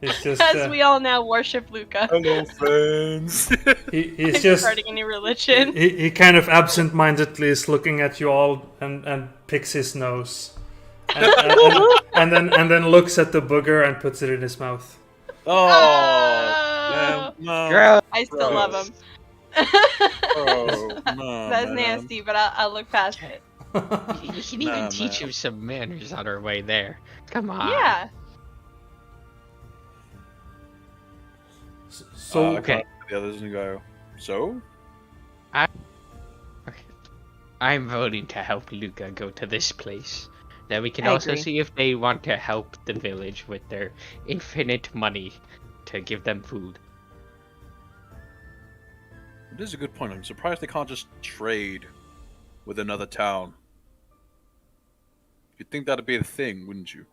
It's just As we all now worship Luca. Hello, friends. he's just Starting a new religion. he kind of absent-mindedly is looking at you all and picks his nose, and then looks at the booger and puts it in his mouth. Oh, Oh. no. Gross. I still love him. Oh, no, That's man. nasty, but I'll look past it. You can even Nah, teach man. him some manners on our way there. Come on. Yeah. So okay. The others and go. So I'm voting to help Luca go to this place. Then we can I also agree. see if they want to help the village with their infinite money to give them food. it is a good point. I'm surprised they can't just trade with another town. You'd think that'd be a thing, wouldn't you?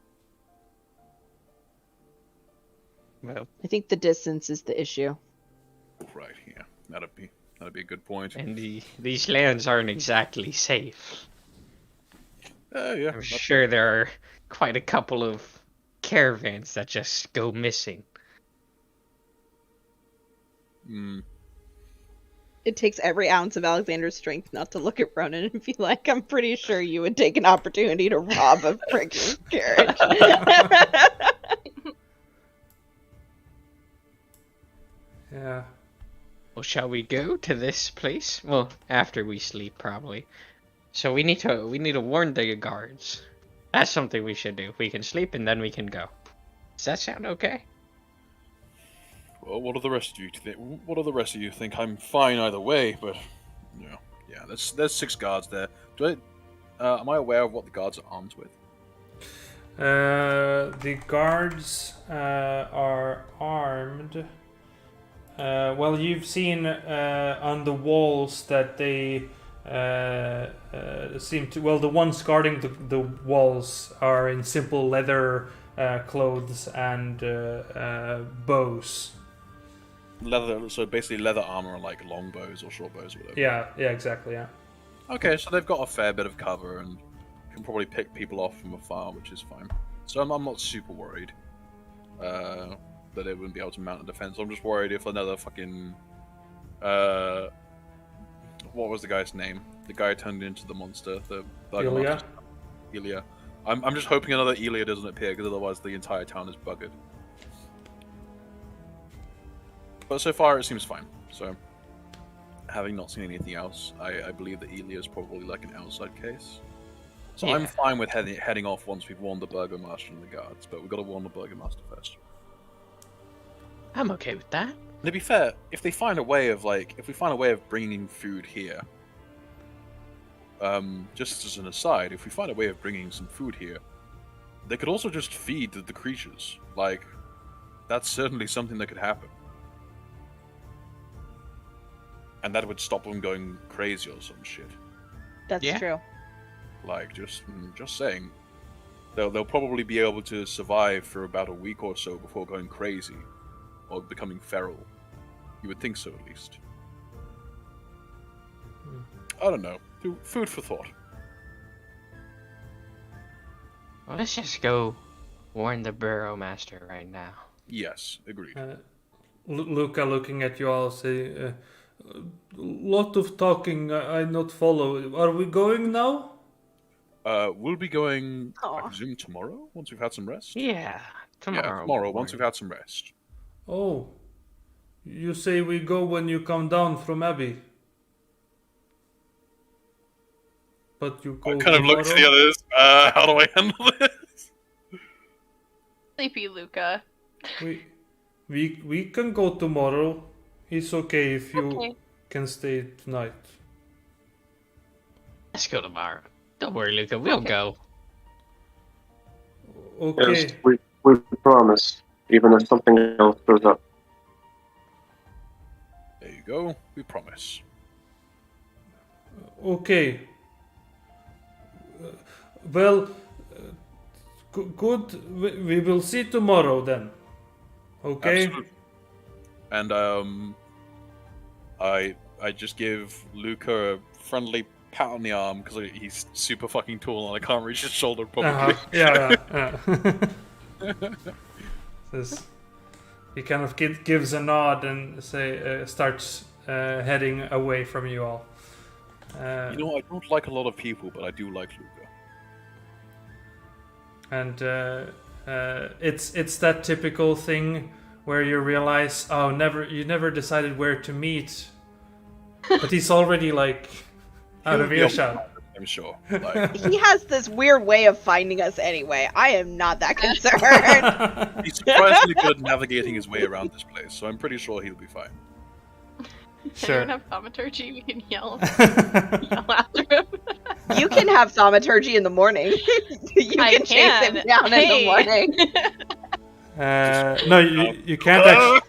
Well, I think the distance is the issue. Right. Yeah. That'd be a good point. and these lands aren't exactly safe. Yeah. I'm sure there are quite a couple of caravans that just go missing. Mm. It takes every ounce of Alexander's strength not to look at Ronan and be like, I'm pretty sure you would take an opportunity to rob a freaking carriage. Yeah. Well, shall we go to this place? Well, after we sleep, probably. So we need to warn the guards. That's something we should do. We can sleep and then we can go. Does that sound okay? Well, what do the rest of you think? What do the rest of you think? I'm fine either way, but yeah. There's 6 guards there. Am I aware of what the guards are armed with? The guards are armed. Well, you've seen on the walls that they seem to. Well, the ones guarding the walls are in simple leather clothes and bows. Leather, so basically leather armor, like long bows or short bows, or whatever. Yeah, exactly. Yeah. Okay, so they've got a fair bit of cover and can probably pick people off from afar, which is fine. So I'm not super worried that they wouldn't be able to mount a defense. I'm just worried if another fucking what was the guy's name? The guy turned into the monster, the Ilya? Ilya. I'm just hoping another Ilya doesn't appear, because otherwise the entire town is buggered. But so far it seems fine. So, having not seen anything else, I believe that Ilya is probably like an outside case. So Yeah. I'm fine with heading off once we've warned the Burgomaster and the guards, but we've got to warn the Burgomaster first. I'm okay with that. And to be fair, if we find a way of bringing food here, just as an aside, if we find a way of bringing some food here, they could also just feed the creatures. Like, that's certainly something that could happen. And that would stop them going crazy or some shit. That's Yeah. true. Like, just saying. They'll probably be able to survive for about a week or so before going crazy. Or becoming feral. You would think so, at least. I don't know. Food for thought. Well, let's just go warn the Burrowmaster right now. Yes, agreed. Luca looking at you all say, lot of talking I not follow. Are we going now? We'll be going, I Aw. presume, tomorrow, once we've had some rest? Yeah, tomorrow. Yeah, tomorrow, once we've had some rest. Oh, you say we go when you come down from Abbey. But you go I kind of look to the tomorrow? others. How do I handle this? Sleepy Luca. We can go tomorrow. It's okay if you Okay. can stay tonight. Let's go tomorrow. Don't worry, Luca. We'll Okay. go. Okay. Yes, we promise, even if something else shows up. There you go. We promise. Okay. Well, good. We will see tomorrow then. Okay. Absolutely. And I just give Luca a friendly pat on the arm because he's super fucking tall and I can't reach his shoulder probably. Yeah. Says- he kind of gives a nod and starts heading away from you all. You know, I don't like a lot of people, but I do like Luca. And it's that typical thing where you realize, you never decided where to meet, but he's already like out of earshot. I'm sure. Like, He has this weird way of finding us anyway. I am not that concerned. he's surprisingly good at navigating his way around this place, so I'm pretty sure he'll be fine. Sure. Anyone have thaumaturgy? We can yell after him. You can have thaumaturgy in the morning. You I can chase him can. down in the Hey. morning. No, you can't actually.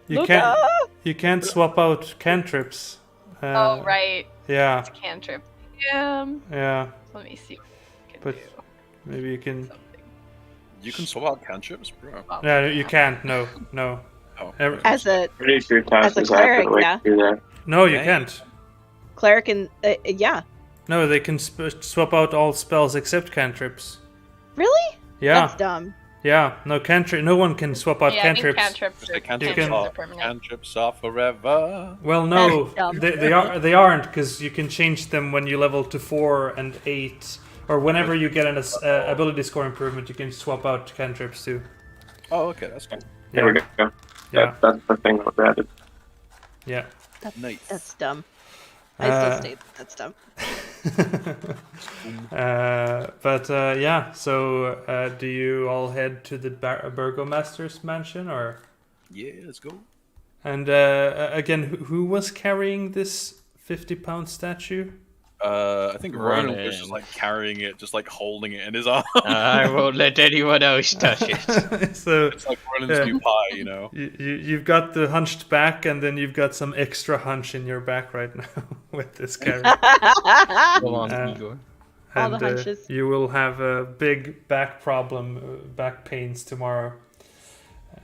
Luca! You can't swap out cantrips. Oh, right. Yeah, It's a cantrip. yeah. Let me see what I can But do. maybe you can. Something. You can swap out cantrips, bro. Oh, No, you can't. No. Oh, Every- As a Pretty sure Tash As a is cleric, active way yeah. to do that. No, you Okay. can't. cleric and yeah. No, they can swap out all spells except cantrips. Really? Yeah. That's dumb. Yeah, no cantrip. No one can swap out Yeah, I think cantrips. cantrips Just are, the cantrips can- are permanent. cantrips are forever. Well, no, That's dumb. they aren't because you can change them when you level to 4 and 8, or whenever you get an ability score improvement, you can swap out cantrips too. Oh, okay, that's good. There we go. Yeah, That's the thing that was added. yeah. Nice. That's dumb. I still Uh, state that's dumb. Yeah. So, do you all head to the Burgomaster's mansion, or? Yeah, let's go. And again, who was carrying this 50-pound statue? I think Ronan was Ronan. just like carrying it, just like holding it in his arm. I won't let anyone else touch it. So It's like Ronan's new pie, you know. you've got the hunched back, and then you've got some extra hunch in your back right now with this character. Go on, Uh, Igor. All the And hunches. you will have a big back problem, back pains tomorrow.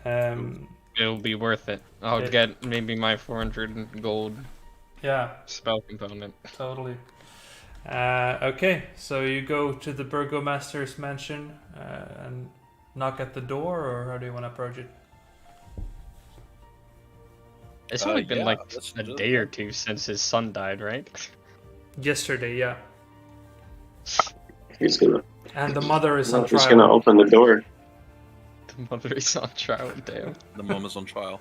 It'll be worth it. I'll Yeah. get maybe my 400 gold Yeah, spell component. totally. Okay, so you go to the Burgomaster's mansion and knock at the door, or how do you want to approach it? It's only been yeah, like let's a do day or that. two since his son died, right? Yesterday, yeah. He's gonna, And the mother is on he's trial. gonna open the door. The mother is on trial, damn. The mom is on trial.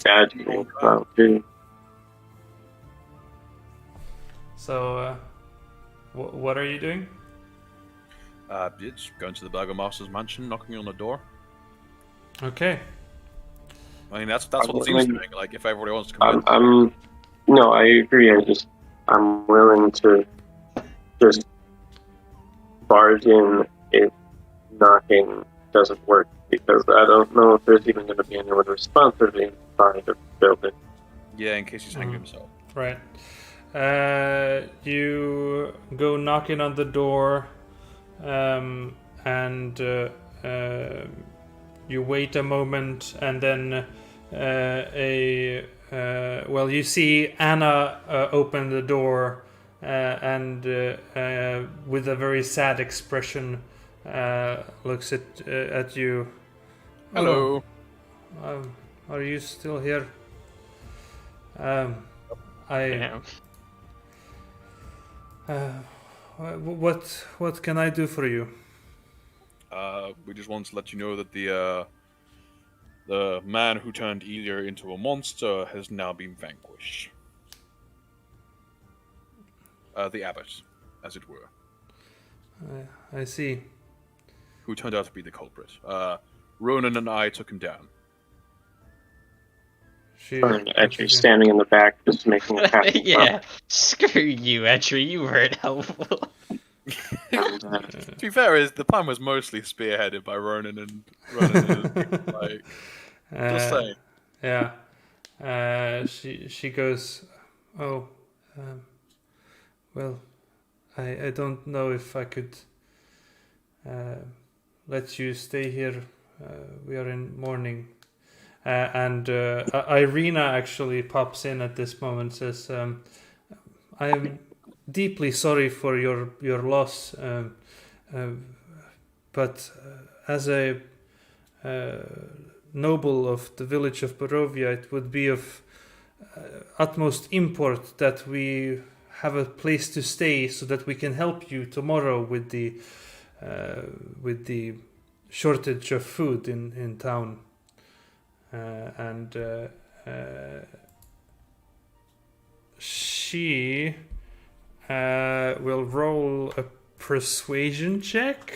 Dad, wow, dude. So, what are you doing? It's going to the Burgomaster's mansion, knocking on the door. Okay. I mean, that's what it seems to me. Like, if everybody wants to come No, I agree. I'm willing to just barge in if knocking doesn't work, because I don't know if there's even going to be anyone responsible inside the building. in, yeah, in case he's hanging himself. Right. You go knocking on the door, and you wait a moment, and then you see Anna open the door, and with a very sad expression, looks at you. Hello. Oh, are you still here? Damn. What can I do for you? We just want to let you know that the man who turned Elia into a monster has now been vanquished. The abbot, as it were, I see. who turned out to be the culprit. Ronan and I took him down. Actually, standing in the back, just making a pass. Yeah, screw you, Etri, you weren't helpful. To be fair, the plan was mostly spearheaded by Ronan and like, just saying. Yeah. She goes, oh, well, I don't know if I could let you stay here. We are in mourning. And Irina actually pops in at this moment, says, I am deeply sorry for your loss, but as a noble of the village of Barovia, it would be of utmost import that we have a place to stay so that we can help you tomorrow with the shortage of food in town. She will roll a persuasion check.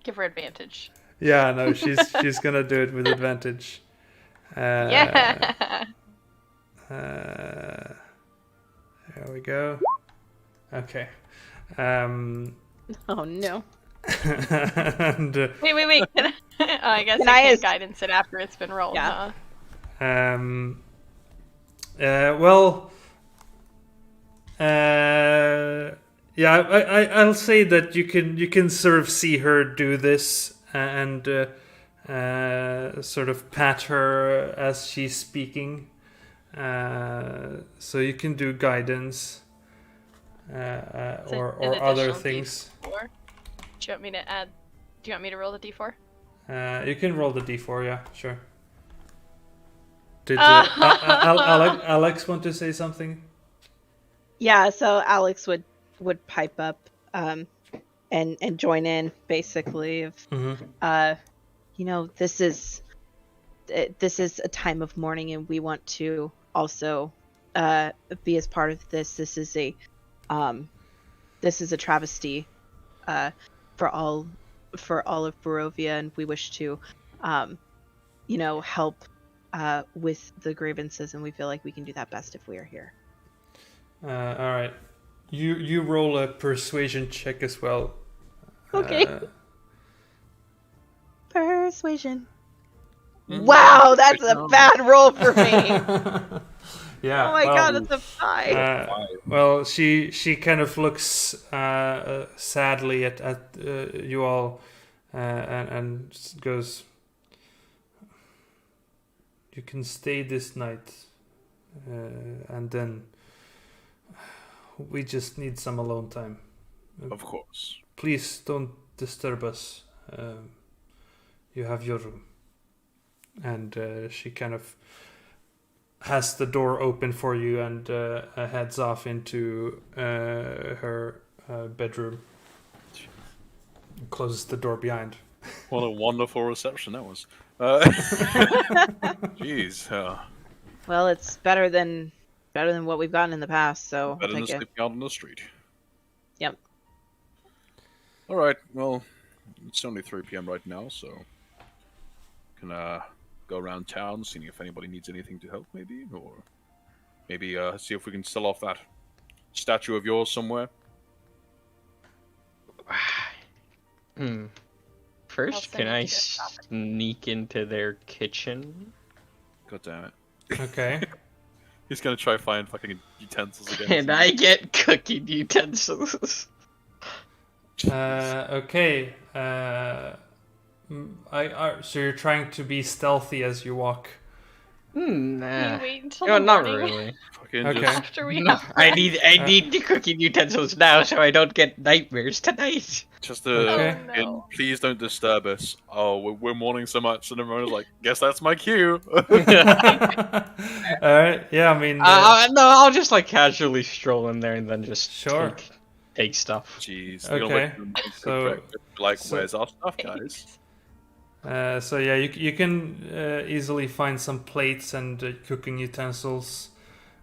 Give her advantage. Yeah, no, she's gonna do it with advantage. Yeah. There we go. Okay. Oh no. And Wait. I guess Can I I can't as- guidance it after it's been rolled, Yeah. huh? Yeah, I'll say that you can sort of see her do this and sort of pat her as she's speaking. So you can do guidance. It's or an other additional things. D4. Do you want me to add? Do you want me to roll the D4? You can roll the d4, yeah, sure. Did Oh. Alex want to say something? Yeah, so Alex would pipe up and join in basically of Mm-hmm. you know, this is a time of mourning and we want to also be as part of this. This is a travesty for all of Barovia, and we wish to you know, help with the grievances, and we feel like we can do that best if we are here. All right. You roll a persuasion check as well. Okay. Persuasion. Mm. Wow, that's a No. bad roll for me. Yeah. Oh my well, god, it's a 5. Well, she kind of looks sadly at you all and goes, "You can stay this night, and then we just need some alone time. Of course. Please don't disturb us. You have your room." And she kind of has the door open for you and heads off into her bedroom. Closes the door behind. What a wonderful reception that was. Jeez. Well, it's better than what we've gotten in the past, so I'll Better than take it. sleeping out on the street. Yep. Alright, well, it's only 3 p.m. right now, so can go around town, seeing if anybody needs anything to help, maybe? Or maybe see if we can sell off that statue of yours somewhere. First, send can you I to go shop it. sneak into their kitchen? God damn it. Okay. He's gonna try find fucking utensils again. And I get cooking utensils. Okay. So you're trying to be stealthy as you walk. Nah. You wait until No, the not morning really. Fucking Okay. just after we No, have I need the cooking utensils now so I don't get nightmares tonight. Okay. Oh, no. please don't disturb us. Oh, we're mourning so much, and everyone's like, guess that's my cue. All right. Yeah. I mean. No, I'll just like casually stroll in there and then just Sure. take stuff. Jeez. Okay, They're gonna wait for them to cook so- breakfast. Like, so- where's our stuff, guys? So yeah, you can easily find some plates and cooking utensils,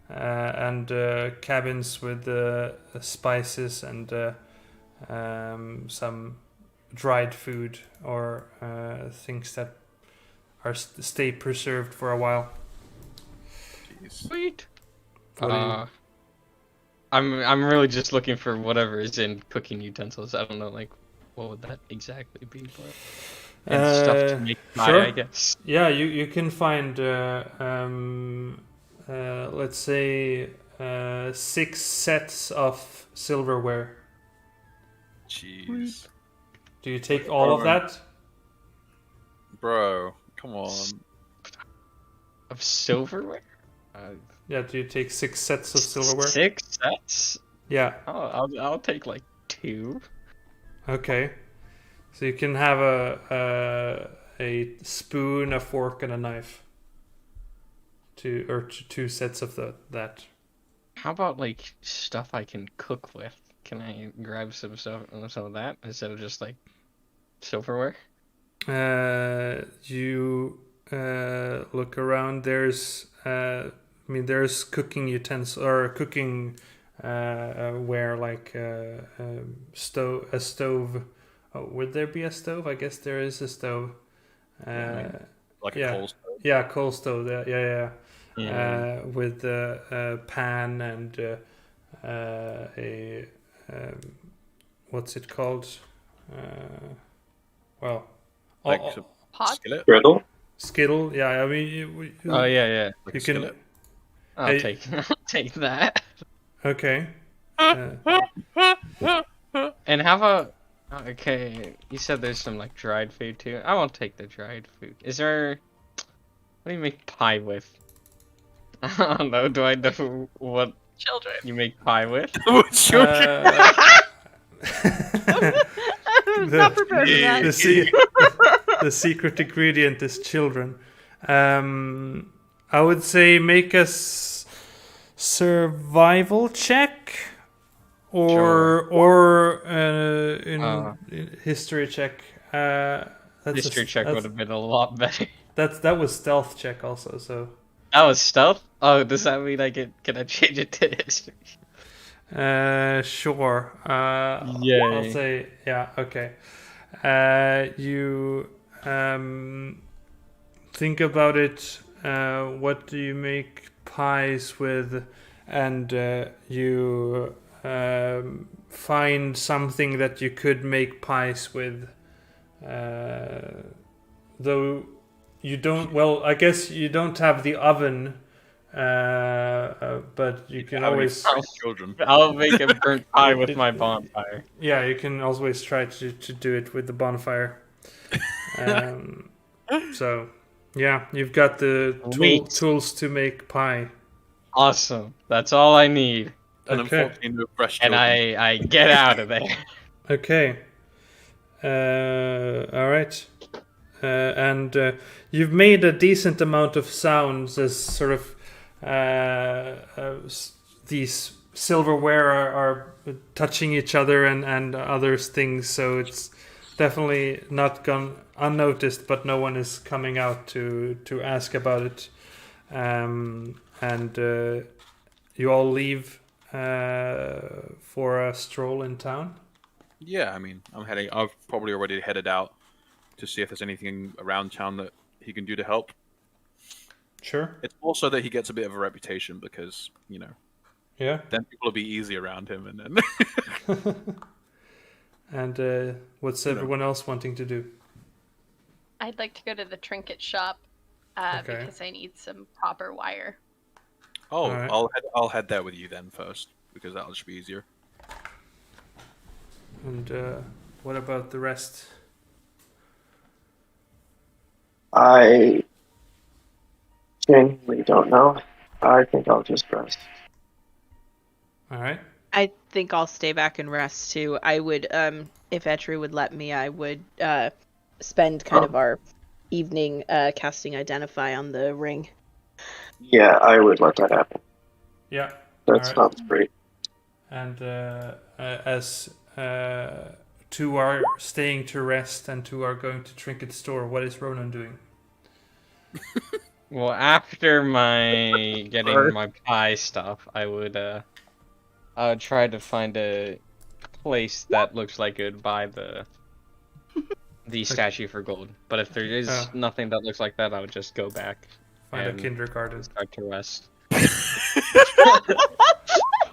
and cabins with spices and some dried food or things that are stay preserved for a while. Jeez. Sweet. What do you- I'm really just looking for whatever is in cooking utensils. I don't know, like, what would that exactly be for? And stuff to make pie, sure. I guess. Yeah, you can find let's say 6 sets of silverware. Jeez. Do you take all of that? Bro, come on. Of silverware? Yeah, do you take 6 sets of silverware? 6 sets? Yeah. Oh, I'll take like 2. Okay. So you can have a spoon, a fork, and a knife. 2 sets of that. How about like stuff I can cook with? Can I grab some of that instead of just like silverware? You look around. There's cooking utensils or cooking ware like a stove. Oh, would there be a stove? I guess there is a stove. Like yeah. a coal stove. Yeah, coal stove. Yeah. Yeah. With a pan and a what's it called? Well, Like oh, a Pot? skillet? Griddle? skittle. Yeah, I mean, Oh yeah. Like you a can. skillet? I'll Hey. take that. Okay. And how about okay, you said there's some like dried food too. I won't take the dried food. Is there what do you make pie with? I don't know, do I know what children. You make pie with? With children. I was not prepared for that. The secret ingredient is children. I would say make a survival check, or history check. History check would have been a lot better. That was stealth check also. So That was stealth? Oh, does that mean can I change it to history? sure. Yay. I'll say yeah. Okay. You think about it. What do you make pies with? And you find something that you could make pies with. Though you don't. Well, I guess you don't have the oven. But you can always. Children. I'll make a burnt pie with my bonfire. Yeah, you can always try to do it with the bonfire. So, yeah, you've got the tools to make pie. Awesome. That's all I need. And Okay. unfortunately, no fresh And children. I get out of there. Okay. All right. And you've made a decent amount of sounds as sort of these silverware are touching each other and other things, so it's definitely not gone unnoticed, but no one is coming out to ask about it. And you all leave for a stroll in town. Yeah, I mean, I've probably already headed out to see if there's anything around town that he can do to help. Sure. It's also that he gets a bit of a reputation because, Yeah. then people will be easy around him, and then And what's everyone else wanting to do? I'd like to go to the trinket shop Okay. because I need some copper wire. oh, Alright. I'll head there with you then first because that'll just be easier. And what about the rest? I genuinely don't know. I think I'll just rest. All right. I think I'll stay back and rest too. I would, if Etri would let me, I would spend kind of our evening casting Identify on the ring. Yeah, I would let that happen. Yeah. That Alright. sounds great. And as two are staying to rest and two are going to Trinket Store, what is Ronan doing? Well, after getting my pie stuff, I would try to find a place that looks like it would buy the statue for gold. But if there is nothing that looks like that, I would just go back Find a and kindergarten. start to rest.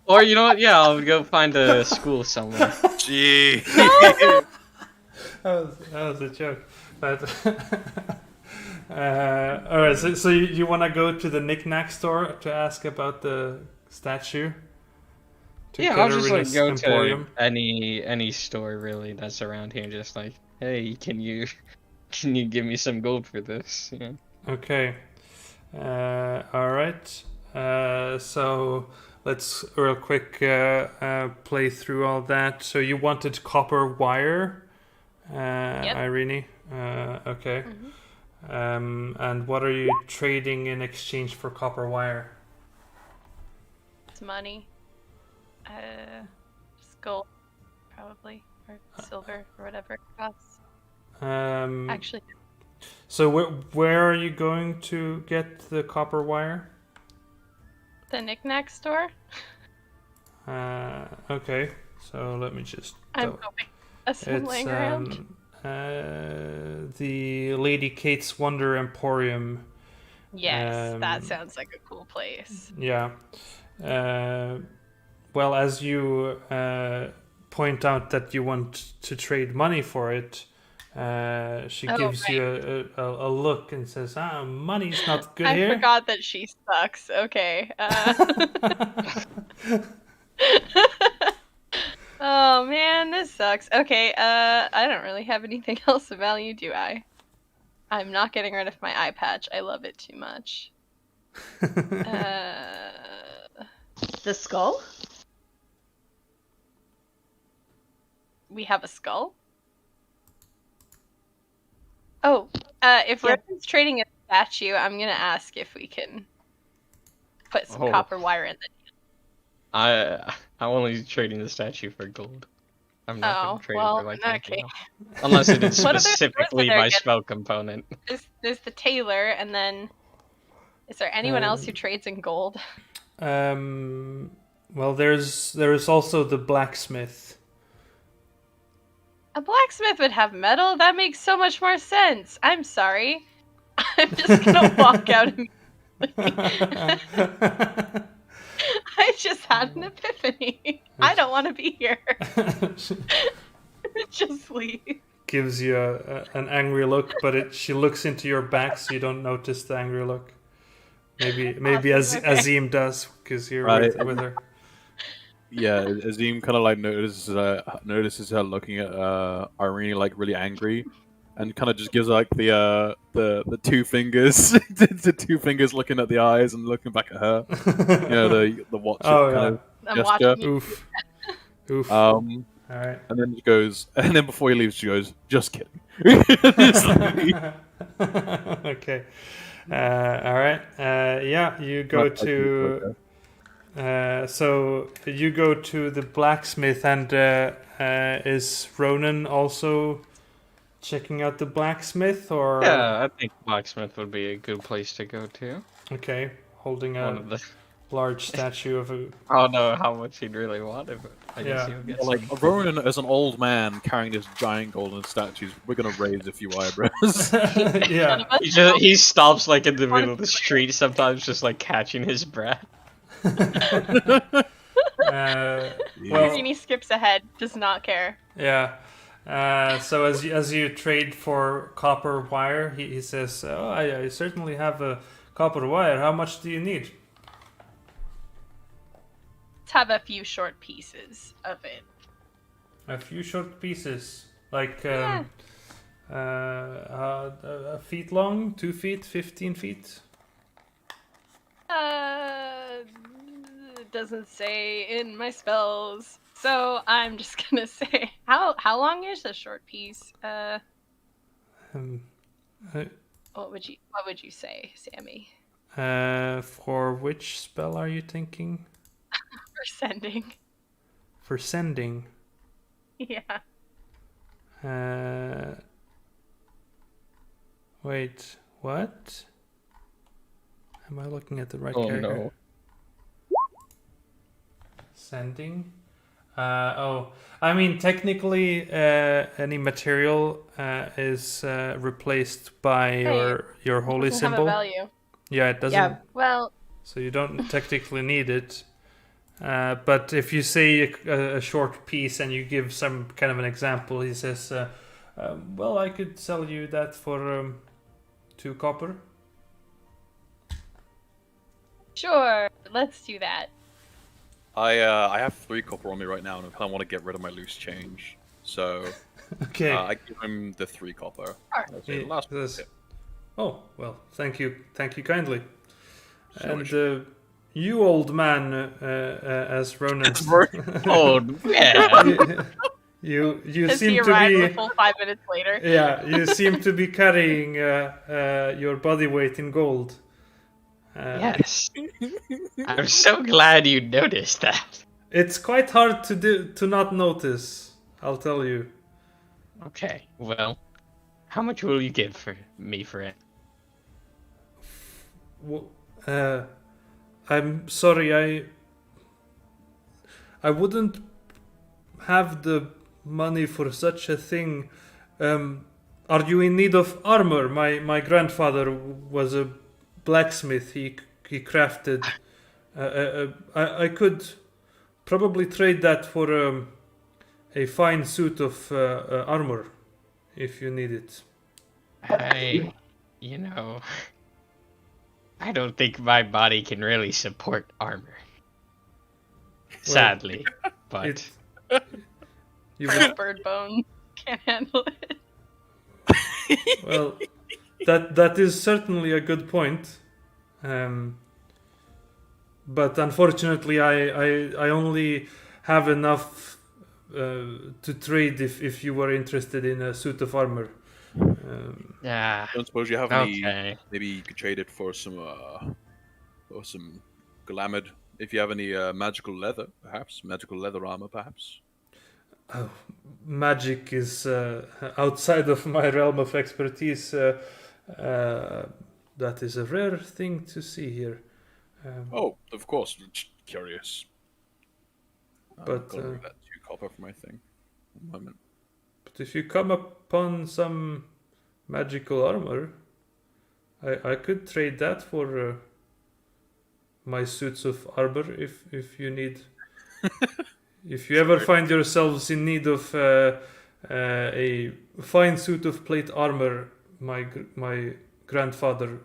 Or you know what? Yeah, I'll go find a school somewhere. Gee. that was a joke. But all right. So you want to go to the knick-knack store to ask about the statue? Yeah, I'll just Katarina's go Emporium? to any store really that's around here, and just like, hey, can you give me some gold for this? Yeah. Okay. All right. So let's real quick play through all that. So you wanted copper wire, Irene? Okay. And what are you trading in exchange for copper wire? It's money. Just gold, probably, or silver, or whatever it costs. Actually, So where are you going to get the copper wire? the knick-knack store. Okay. So let me just. I'm hoping that's some laying around. The Lady Kate's Wonder Emporium. Yes, that sounds like a cool place. Yeah. Well, as you point out that you want to trade money for it, she gives you a look and says, money's not good here. I forgot that she sucks. Okay. Oh man, this sucks. Okay, I don't really have anything else of value, do I? I'm not getting rid of my eye patch. I love it too much. The skull? We have a skull? Oh, if Yeah. Rowan's trading a statue, I'm gonna ask if we can put some Oh. copper wire in the. I'm only trading the statue for gold. I'm not Oh, going to trade it well, for like in that anything case. else. Unless it is What other stores are specifically there my again? spell component. There's the tailor, and then is there anyone else who trades in gold? Well, there is also the blacksmith. A blacksmith would have metal. That makes so much more sense. I'm sorry. I'm just gonna walk out immediately. I just had an epiphany. I don't want to be here. Just leave. Gives you an angry look, but she looks into your back, so you don't notice the angry look. Maybe Awesome, okay. Azim does, because you're Right. with her. Yeah, Azim kind of like notices her looking at Irene like really angry, and kind of just gives like the two fingers, the two fingers looking at the eyes and looking back at her. You know, the watch it Oh, kind I'm of watching gesture. you. Oof. All Right. And then she goes, and then before he leaves, she goes, "Just kidding." Just like- Okay. All right. Yeah, you go to. So you go to the blacksmith, and is Ronan also checking out the blacksmith, or? Yeah, I think blacksmith would be a good place to go to. Okay, holding One a of the. large statue of a. I don't know how much he'd really want it, but I guess Yeah. he'll get like some. Ronan as an old man carrying this giant golden statues, we're gonna raise a few eyebrows. Yeah. He stops like in the middle of the street, sometimes just like catching his breath. Well, Irene skips ahead, does not care. yeah. So as you trade for copper wire, he says, "Oh, I certainly have a copper wire. How much do you need?" Let's have a few short pieces of it. A few short pieces, like Yeah. a feet long, 2 feet, 15 feet. It doesn't say in my spells, so I'm just gonna say how long is a short piece? Um, What would you say, Sammy? for which spell are you thinking? For sending. For sending. Yeah. Wait, what? Am I looking at the right Oh character? no. Sending? I mean, technically, any material is replaced by your holy Doesn't have a symbol. value. Yeah, it doesn't. Yeah. Well, So you don't technically need it. But if you say a short piece and you give some kind of an example, he says, "Well, I could sell you that for 2 copper." sure. Let's do that. I have 3 copper on me right now, and I kind of want to get rid of my loose change. So Okay. I give him the 3 copper. That's He it. Last says, bit. "Oh, well, thank you kindly." So And much. you, old man, as Ronan, Oh yeah. you Does he seem to arrive a be, full 5 minutes later? yeah, you seem to be carrying your body weight in gold. Yes. I'm so glad you noticed that. It's quite hard to not notice. I'll tell you. Okay, well, how much will you give for me for it? I'm sorry, I wouldn't have the money for such a thing. Are you in need of armor? My grandfather was a blacksmith. He crafted. I could probably trade that for a fine suit of armor, if you need it. I don't think my body can really support armor. Sadly, but You would, Bird bone can't handle it. well, that is certainly a good point. but unfortunately, I only have enough to trade if you were interested in a suit of armor. Ah, Don't suppose you have any. okay. Maybe you could trade it for some glamored. If you have any magical leather, perhaps magical leather armor, perhaps. Oh, magic is outside of my realm of expertise. That is a rare thing to see here. Oh, of course. Curious. But, Gotta remove that 2 copper for my thing. 1 moment. But if you come upon some magical armor, I could trade that for my suits of armor if you need. If you ever find yourselves in need of a fine suit of plate armor, my grandfather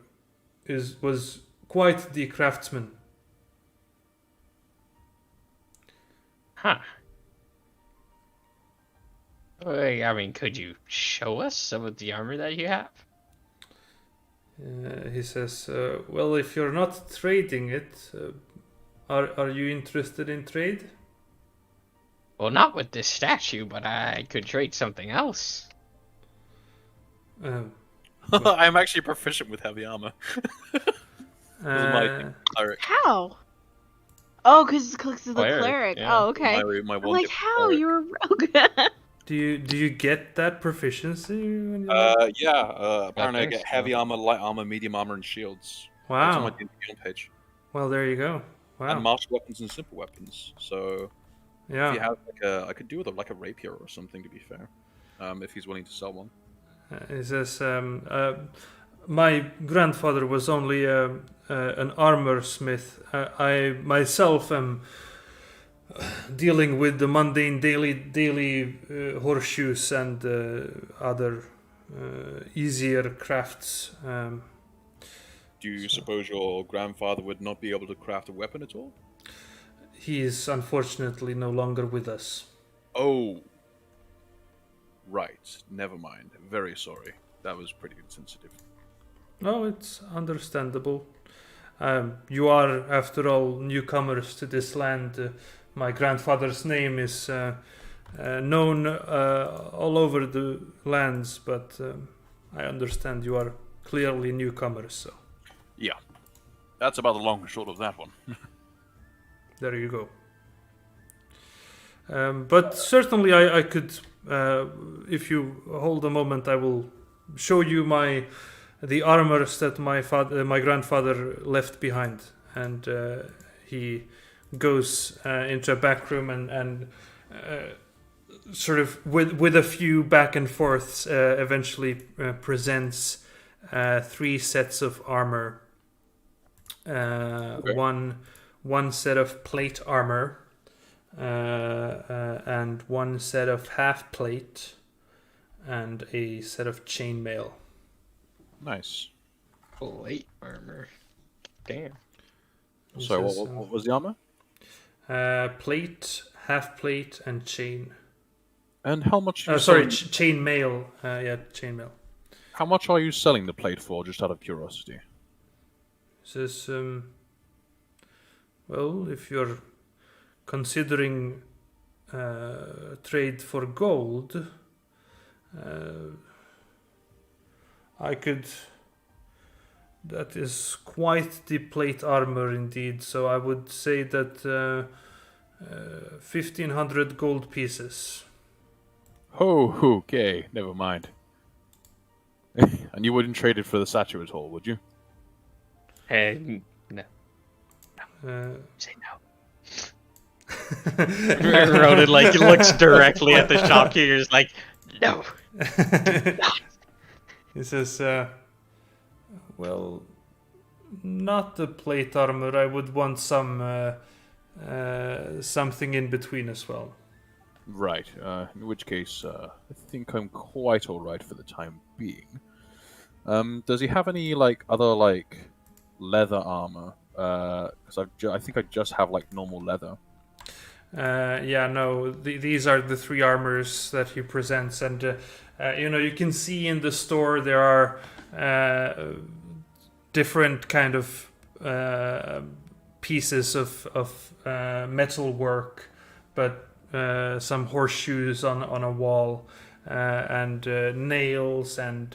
was quite the craftsman. Huh. I mean, could you show us some of the armor that you have? He says, "Well, if you're not trading it, are you interested in trade?" Well, not with this statue, but I could trade something else. I'm actually proficient with heavy armor. Uh, Cleric. How? Oh, because of the Cleric, cleric. yeah. Oh, okay. My I'm one like, different how? cleric. You're a rogue. do you get that proficiency? When Apparently I think get so. heavy armor, light armor, medium armor, and shields. It's on my Wow. D&D page. Well, there you go. And Wow. martial weapons and simple weapons. So if you Yeah. have I could do with like a rapier or something. To be fair, if he's willing to sell one. He says, my grandfather was only an armor smith. I myself am dealing with the mundane daily horseshoes and other easier crafts. Do you suppose your grandfather would not be able to craft a weapon at all? He is unfortunately no longer with us. Oh, right. Never mind. Very sorry. That was pretty insensitive. No, it's understandable. You are, after all, newcomers to this land. My grandfather's name is known all over the lands, but I understand you are clearly newcomers, so Yeah. That's about the long and short of that one. there you go. But certainly I could, if you hold a moment, I will show you the armors that my grandfather left behind, and he goes into a back room and sort of with a few back and forths eventually presents 3 sets of armor. Okay. One set of plate armor, and 1 set of half plate, and a set of chainmail. Nice. Plate armor. Damn. He So says, what was the armor? plate, half plate, and chain. And how much? Are you Sorry, selling- chainmail. Yeah, chainmail. How much are you selling the plate for? Just out of curiosity. Says, well, if you're considering trade for gold, I could. That is quite the plate armor indeed. So I would say that 1,500 gold pieces. Oh, okay. Never mind. And you wouldn't trade it for the statue at all, would you? No. Uh, Say no. Ronan like looks directly at the shopkeepers like, no. He says, well, not the plate armor. I would want something in between as well. Right. In which case, I think I'm quite all right for the time being. Does he have any other leather armor? Because I think I just have normal leather. Yeah, no. These are the 3 armors that he presents, and you can see in the store there are different kind of pieces of metal work, but some horseshoes on a wall, and nails and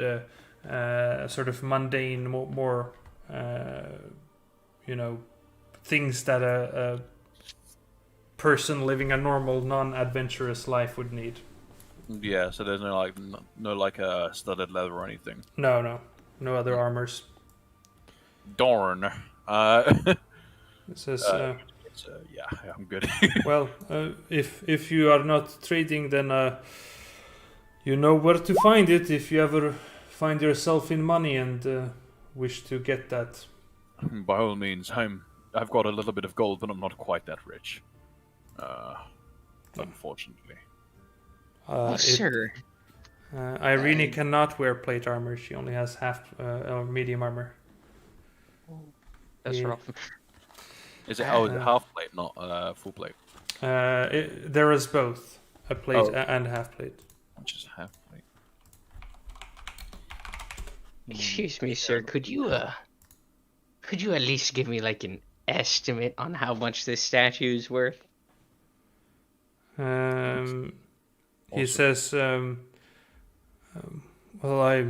sort of mundane, more things that a person living a normal, non-adventurous life would need. Yeah, so there's no studded leather or anything. No other armors. Darn. It says, yeah, I'm good. well, if you are not trading, then you know where to find it if you ever find yourself in money and wish to get that. By all means, I've got a little bit of gold, but I'm not quite that rich. Unfortunately. Sir. Irene cannot wear plate armor. She only has half or medium armor. That's Yeah. rough. Is it half plate, not full plate? There is both a plate and a half plate. Which is half plate. Excuse me, sir. Could you at least give me like an estimate on how much this statue is worth? He says, well, I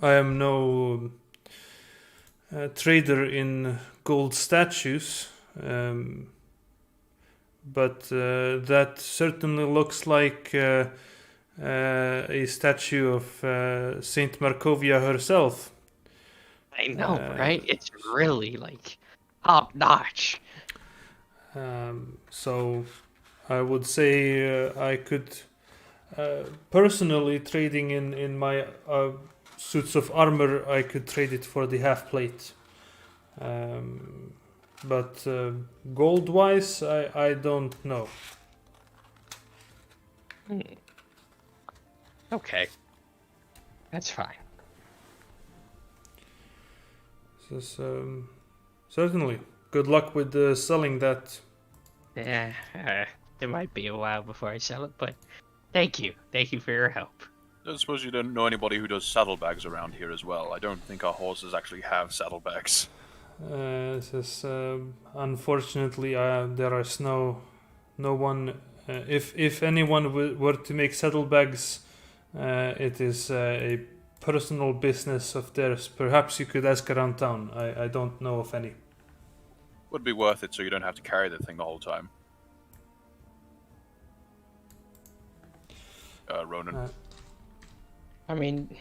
am no trader in gold statues, but that certainly looks like a statue of Saint Markovia herself. I know, right? It's really like top notch. So I would say I could personally, trading in my suits of armor, I could trade it for the half plate. But gold wise, I don't know. Okay. That's fine. Says, certainly. Good luck with selling that. Yeah, it might be a while before I sell it, but thank you. Thank you for your help. I suppose you don't know anybody who does saddlebags around here as well. I don't think our horses actually have saddlebags. Says, unfortunately, there is no one. If anyone were to make saddlebags, it is a personal business of theirs. Perhaps you could ask around town. I don't know of any. Would be worth it so you don't have to carry the thing the whole time. Ronan. I mean,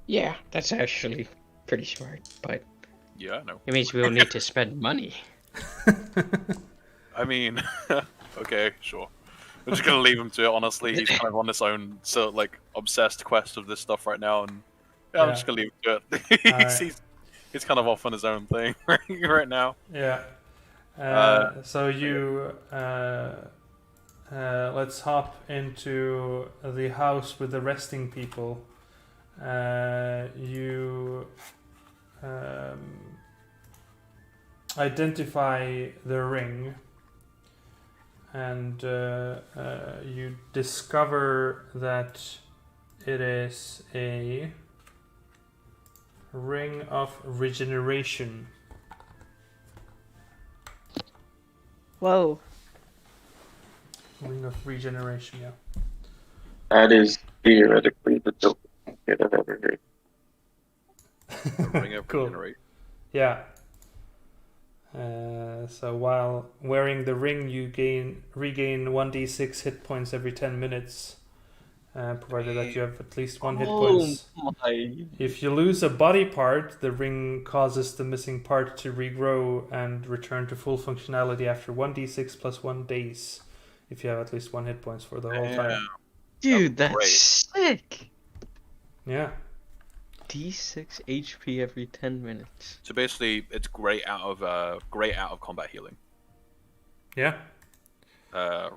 yeah, that's actually pretty smart, but Yeah, I know. it means we'll need to spend money. I mean, okay, sure. I'm just gonna leave him to it. Honestly, he's kind of on his own, obsessed quest of this stuff right now, and I'm just gonna leave him to it. He's kind of off on his own thing right now. Yeah. So you let's hop into the house with the resting people. You identify the ring, and you discover that it is a ring of regeneration. Whoa. Ring of regeneration, yeah. That is theoretically the dopest shit I've ever heard. Ring of Cool. regenerate. Yeah. So while wearing the ring, you regain 1d6 hit points every 10 minutes, provided that you have at least one hit points. My. If you lose a body part, the ring causes the missing part to regrow and return to full functionality after 1d6 plus 1 days, if you have at least one hit points for the whole time. Dude, That's that's great. sick! Yeah. D6 HP every 10 minutes. So basically, it's great out of combat healing. Yeah.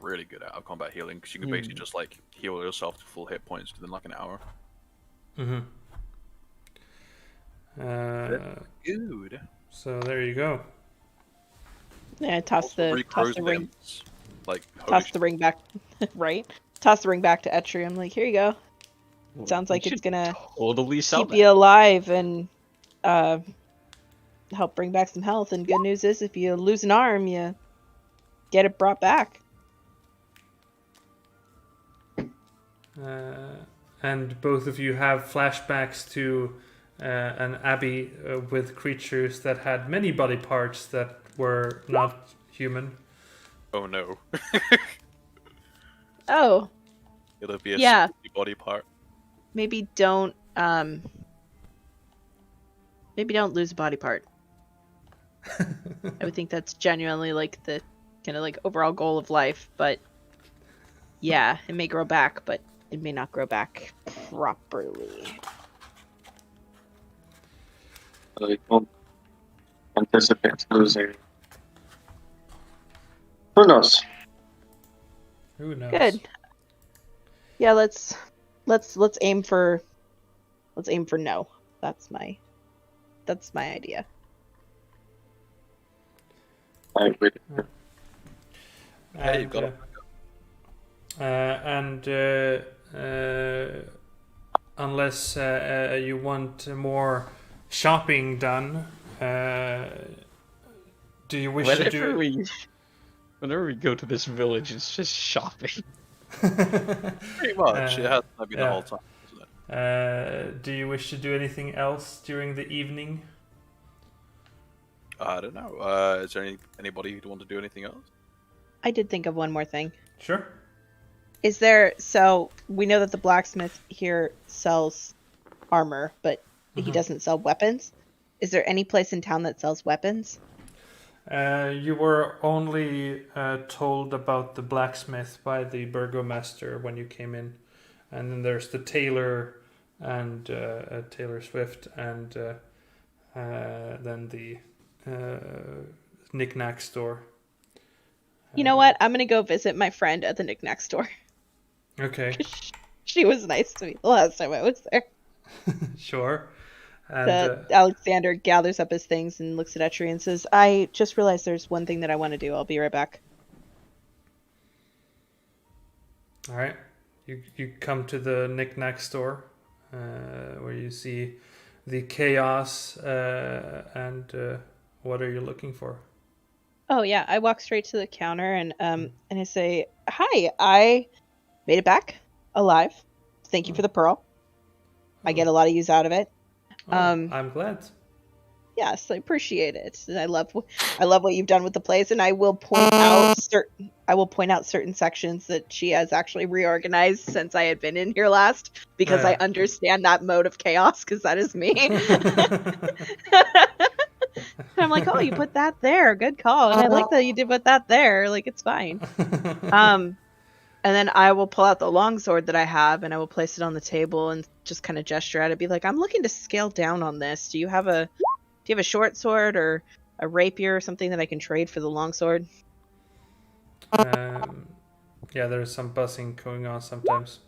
Really good out of combat healing because you can basically just like heal yourself to full hit points within like an hour. Good. So there you go. Yeah, toss the ring. Limbs. Like Toss the ring back. Right. Toss the ring back to Etrium. Like, here you go. Sounds like You it's should gonna totally sell keep that. you alive and help bring back some health. And good news is, if you lose an arm, you get it brought back. And both of you have flashbacks to an abbey with creatures that had many body parts that were not human. Oh no. Oh, It'll be a Yeah. spooky body part. maybe don't lose a body part. I would think that's genuinely like the kind of like overall goal of life, but yeah, it may grow back, but it may not grow back properly. I don't anticipate losing. Who knows? Who knows? Good. Yeah, let's aim for no. That's my idea. I agree. Hey, you've got Unless you want more shopping done, do you wish to do? Whenever we go to this village, it's just shopping. pretty much. It has been the yeah. whole time, isn't it? Do you wish to do anything else during the evening? I don't know. Is there anybody who'd want to do anything else? I did think of one more thing. Sure. Is there, so we know that the blacksmith here sells armor, but he doesn't sell weapons. Is there any place in town that sells weapons? You were only told about the blacksmith by the burgomaster when you came in, and then there's the tailor and Taylor Swift, and then the knick-knack store. You know what? I'm gonna go visit my friend at the knick-knack store. Okay, She was nice to me the last time I was there. sure. And Alexander gathers up his things and looks at Etri and says, I just realized there's one thing that I want to do. I'll be right back. all right, you come to the knick-knack store, where you see the chaos, and what are you looking for? Oh yeah, I walk straight to the counter and I say, "Hi, I made it back alive. Thank you for the pearl. I get a lot of use out of it. Oh, I'm glad. Yes, I appreciate it. And I love what you've done with the place, and I will point out certain sections that she has actually reorganized since I had been in here last, because I Yeah. understand that mode of chaos, because that is me. And I'm like, oh, you put that there. Good call. And I like that you did put that there. Like, it's fine. And then I will pull out the longsword that I have, and I will place it on the table and just kind of gesture at it, be like, I'm looking to scale down on this. Do you have a short sword or a rapier or something that I can trade for the longsword? Yeah, there's some buzzing going on sometimes.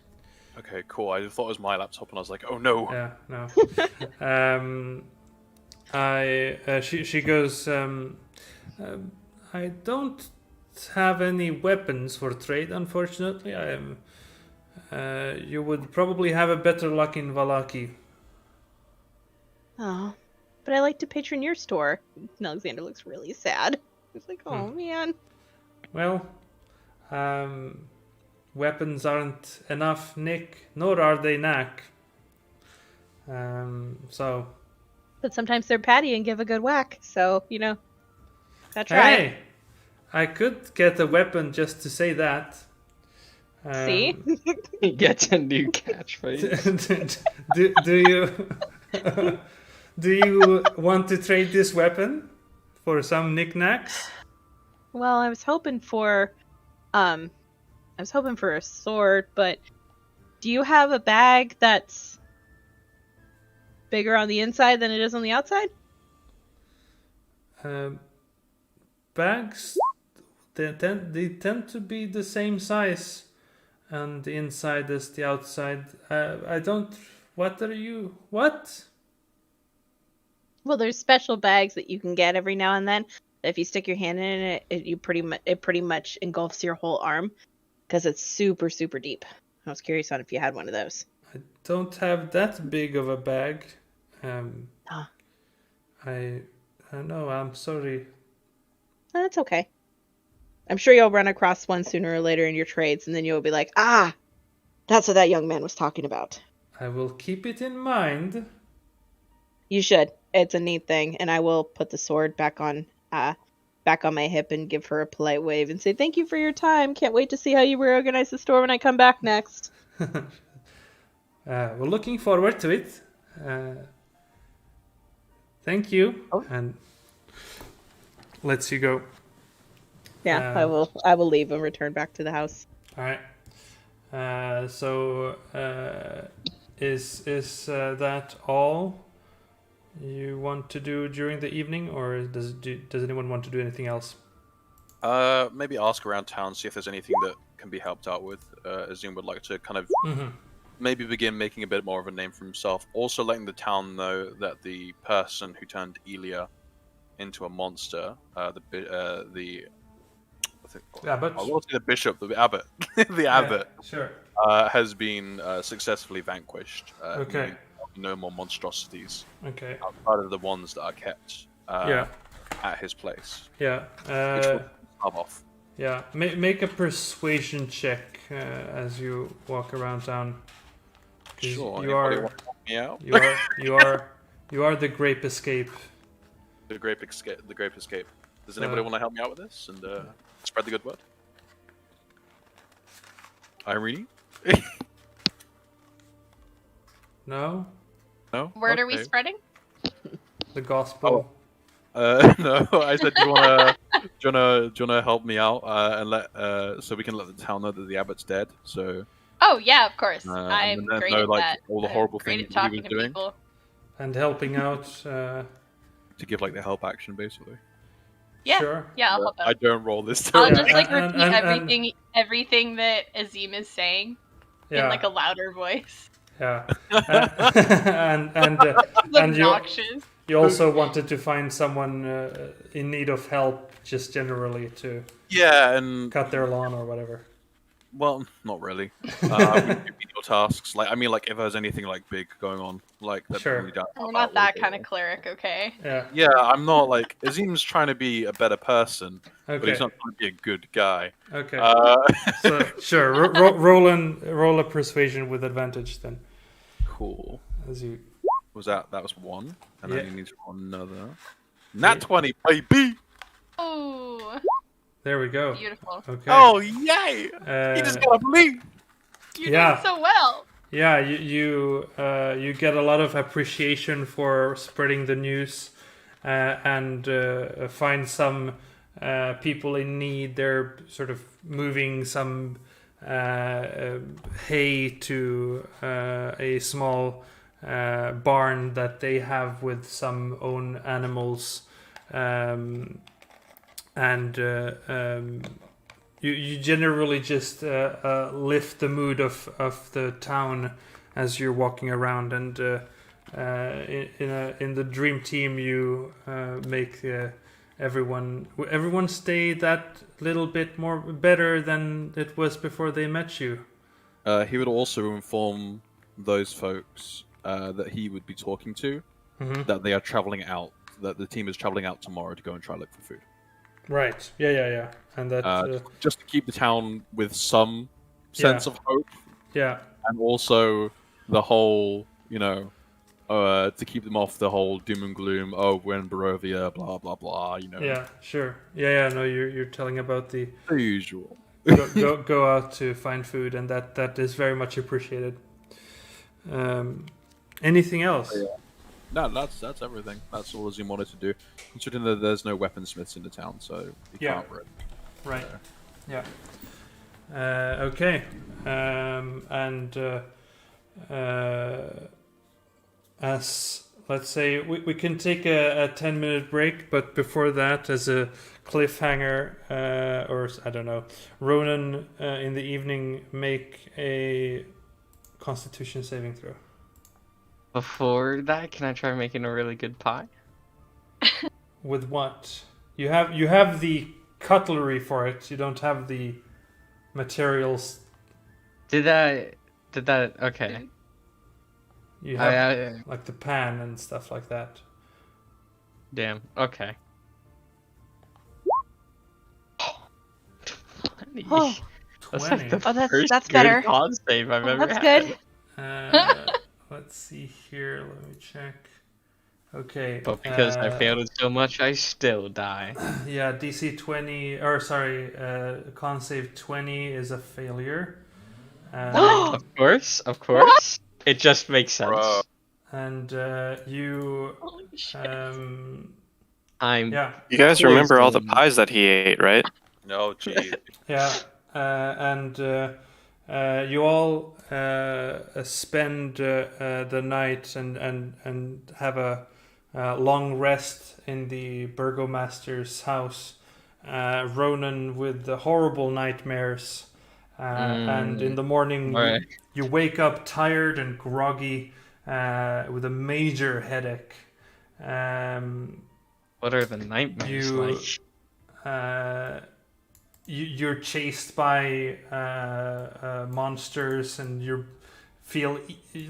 Okay, cool. I thought it was my laptop, and I was like, oh no. Yeah, no. She goes, I don't have any weapons for trade, unfortunately. You would probably have a better luck in Valaki. Oh, but I like to patron your store. And Alexander looks really sad. He's like, oh man. Well, weapons aren't enough, Nick, nor are they knack. So. But sometimes they're patty and give a good whack. So, that's right. Hey, I could get a weapon just to say that. See? He gets a new catchphrase. Do you want to trade this weapon for some knickknacks? Well, I was hoping for a sword, but do you have a bag that's bigger on the inside than it is on the outside? Bags, they tend to be the same size on the inside as the outside. What? Well, there's special bags that you can get every now and then. If you stick your hand in it, it pretty much engulfs your whole arm because it's super, super deep. I was curious on if you had one of those. I don't have that big of a bag. No, I'm sorry. That's okay. I'm sure you'll run across one sooner or later in your trades, and then you'll be like, ah, that's what that young man was talking about. I will keep it in mind. You should. It's a neat thing, and I will put the sword back on my hip and give her a polite wave and say, thank you for your time. Can't wait to see how you reorganize the store when I come back next. We're looking forward to it. Thank you. Oh. And lets you go. Yeah, I will leave and return back to the house. All right. So is that all you want to do during the evening, or does anyone want to do anything else? Maybe ask around town, see if there's anything that can be helped out with. Azim would like to kind of maybe begin making a bit more of a name for himself. Also letting the town know that the person who turned Elia into a monster, the Abbot. I will say the bishop, the abbot, the abbot, Sure. has been successfully vanquished. Okay. No more monstrosities Okay. outside of the ones that are kept at his place. Yeah. Which will come off. Yeah. Make a persuasion check as you walk around town. 'Cause Sure. You are. Want to help me out? You are the grape escape. The grape escape. Does anybody want to help me out with this and spread the good word? Irene? No. No. Word are we Okay. spreading? The gospel. No. I said, do you wanna help me out and let so we can let the town know that the abbot's dead? So. Oh yeah, of course. And I'm then great know, at like, that. all the I'm horrible great things at that he talking was to doing. people. And helping out. To give like the help action, basically. Yeah, Sure. yeah, I'll help I out. don't roll this I'll time. just like and- repeat and- everything that Azim is saying in Yeah. like a louder voice. Yeah. And you Obnoxious. you also wanted to find someone in need of help, just generally to Yeah, and cut their lawn or whatever. well, not really. I wouldn't give me your tasks. Like, I mean, like if there's anything like big going on, like that. Sure. Really don't We're help not out that with, kind of cleric, okay? Yeah. Yeah, I'm not like Azim's trying to be a better person, but Okay. he's not trying to be a good guy. Okay. Uh, So sure, roll a persuasion with advantage then, cool. as you. That was one, and Yeah. then you need to roll another. Nat 20, baby. Oh, There we go. beautiful. Okay. Oh yay! You just gotta believe. You Yeah. did so well. Yeah, you get a lot of appreciation for spreading the news, and find some people in need. They're sort of moving some hay to a small barn that they have with some own animals, and you generally just lift the mood of the town as you're walking around, and in the dream team you make everyone stay that little bit more better than it was before they met you. He would also inform those folks that he would be talking to that they are traveling out. That the team is traveling out tomorrow to go and try to look for food. Right. Yeah. And that. Just to keep the town with some sense of hope, Yeah. and also the whole, to keep them off the whole doom and gloom. Oh, we're in Barovia, blah blah blah. Yeah. Sure. Yeah. No, you're telling about the The usual. go out to find food, and that is very much appreciated. Anything else? Yeah. No, that's everything. That's all Azim wanted to do. Considering that there's no weaponsmiths in the town, so he Yeah. can't really. Right. Yeah. Okay. And as let's say we can take a 10-minute break, but before that, as a cliffhanger, or I don't know, Ronan in the evening make a Constitution saving throw. Before that, can I try making a really good pie? With what? You have the cutlery for it. You don't have the materials. Did that? Okay. You have I like the pan and stuff like that. Damn. Okay. 20. Oh, That's like the 20. Oh, first that's good better. con save I've ever that's had. good. Let's see here. Let me check. Okay. But because I failed it so much, I still die. Yeah, DC 20, or sorry, con save 20 is a failure. Of course, of course. It just makes sense. Bruh. And you, Holy shit. I'm yeah, You guys remember all the poisoned. pies that he ate, right? No, geez. yeah, and you all spend the night and have a long rest in the burgomaster's house. Ronan with the horrible nightmares, and in the morning Right. you wake up tired and groggy with a major headache. What are the nightmares You like? you're chased by monsters, and you feel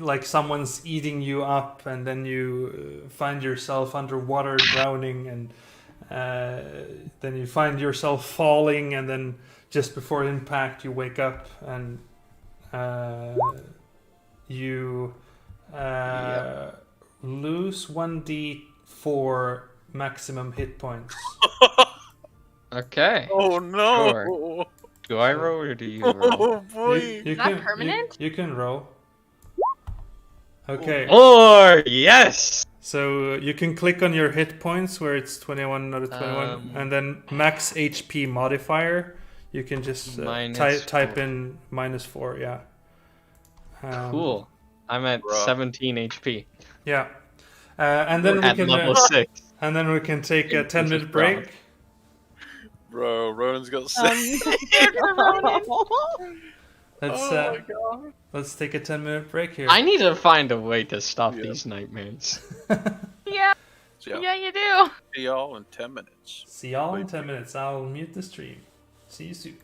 like someone's eating you up, and then you find yourself underwater drowning, and then you find yourself falling, and then just before impact you wake up, and you lose 1d4 maximum hit points. Okay. Oh no! Sure. Do I roll or do you roll? Oh boy! Is that permanent? You can roll. Okay. Or yes. So you can click on your hit points where it's 21 out of 21, and then max HP modifier. You can just Minus type 4. in -4. Yeah. Cool. I'm at Bruh. 17 HP Yeah. And then we at can level 6. and then we can take a This is 10-minute break. Bro, Ronan's got sick. Scared for Ronan. Let's Oh my god. let's take a 10-minute break here. I need to find a way to stop Yeah. these nightmares. Yeah, So, yeah, you do. see y'all in 10 minutes. See y'all in 10 minutes. I'll mute the stream. See you soon.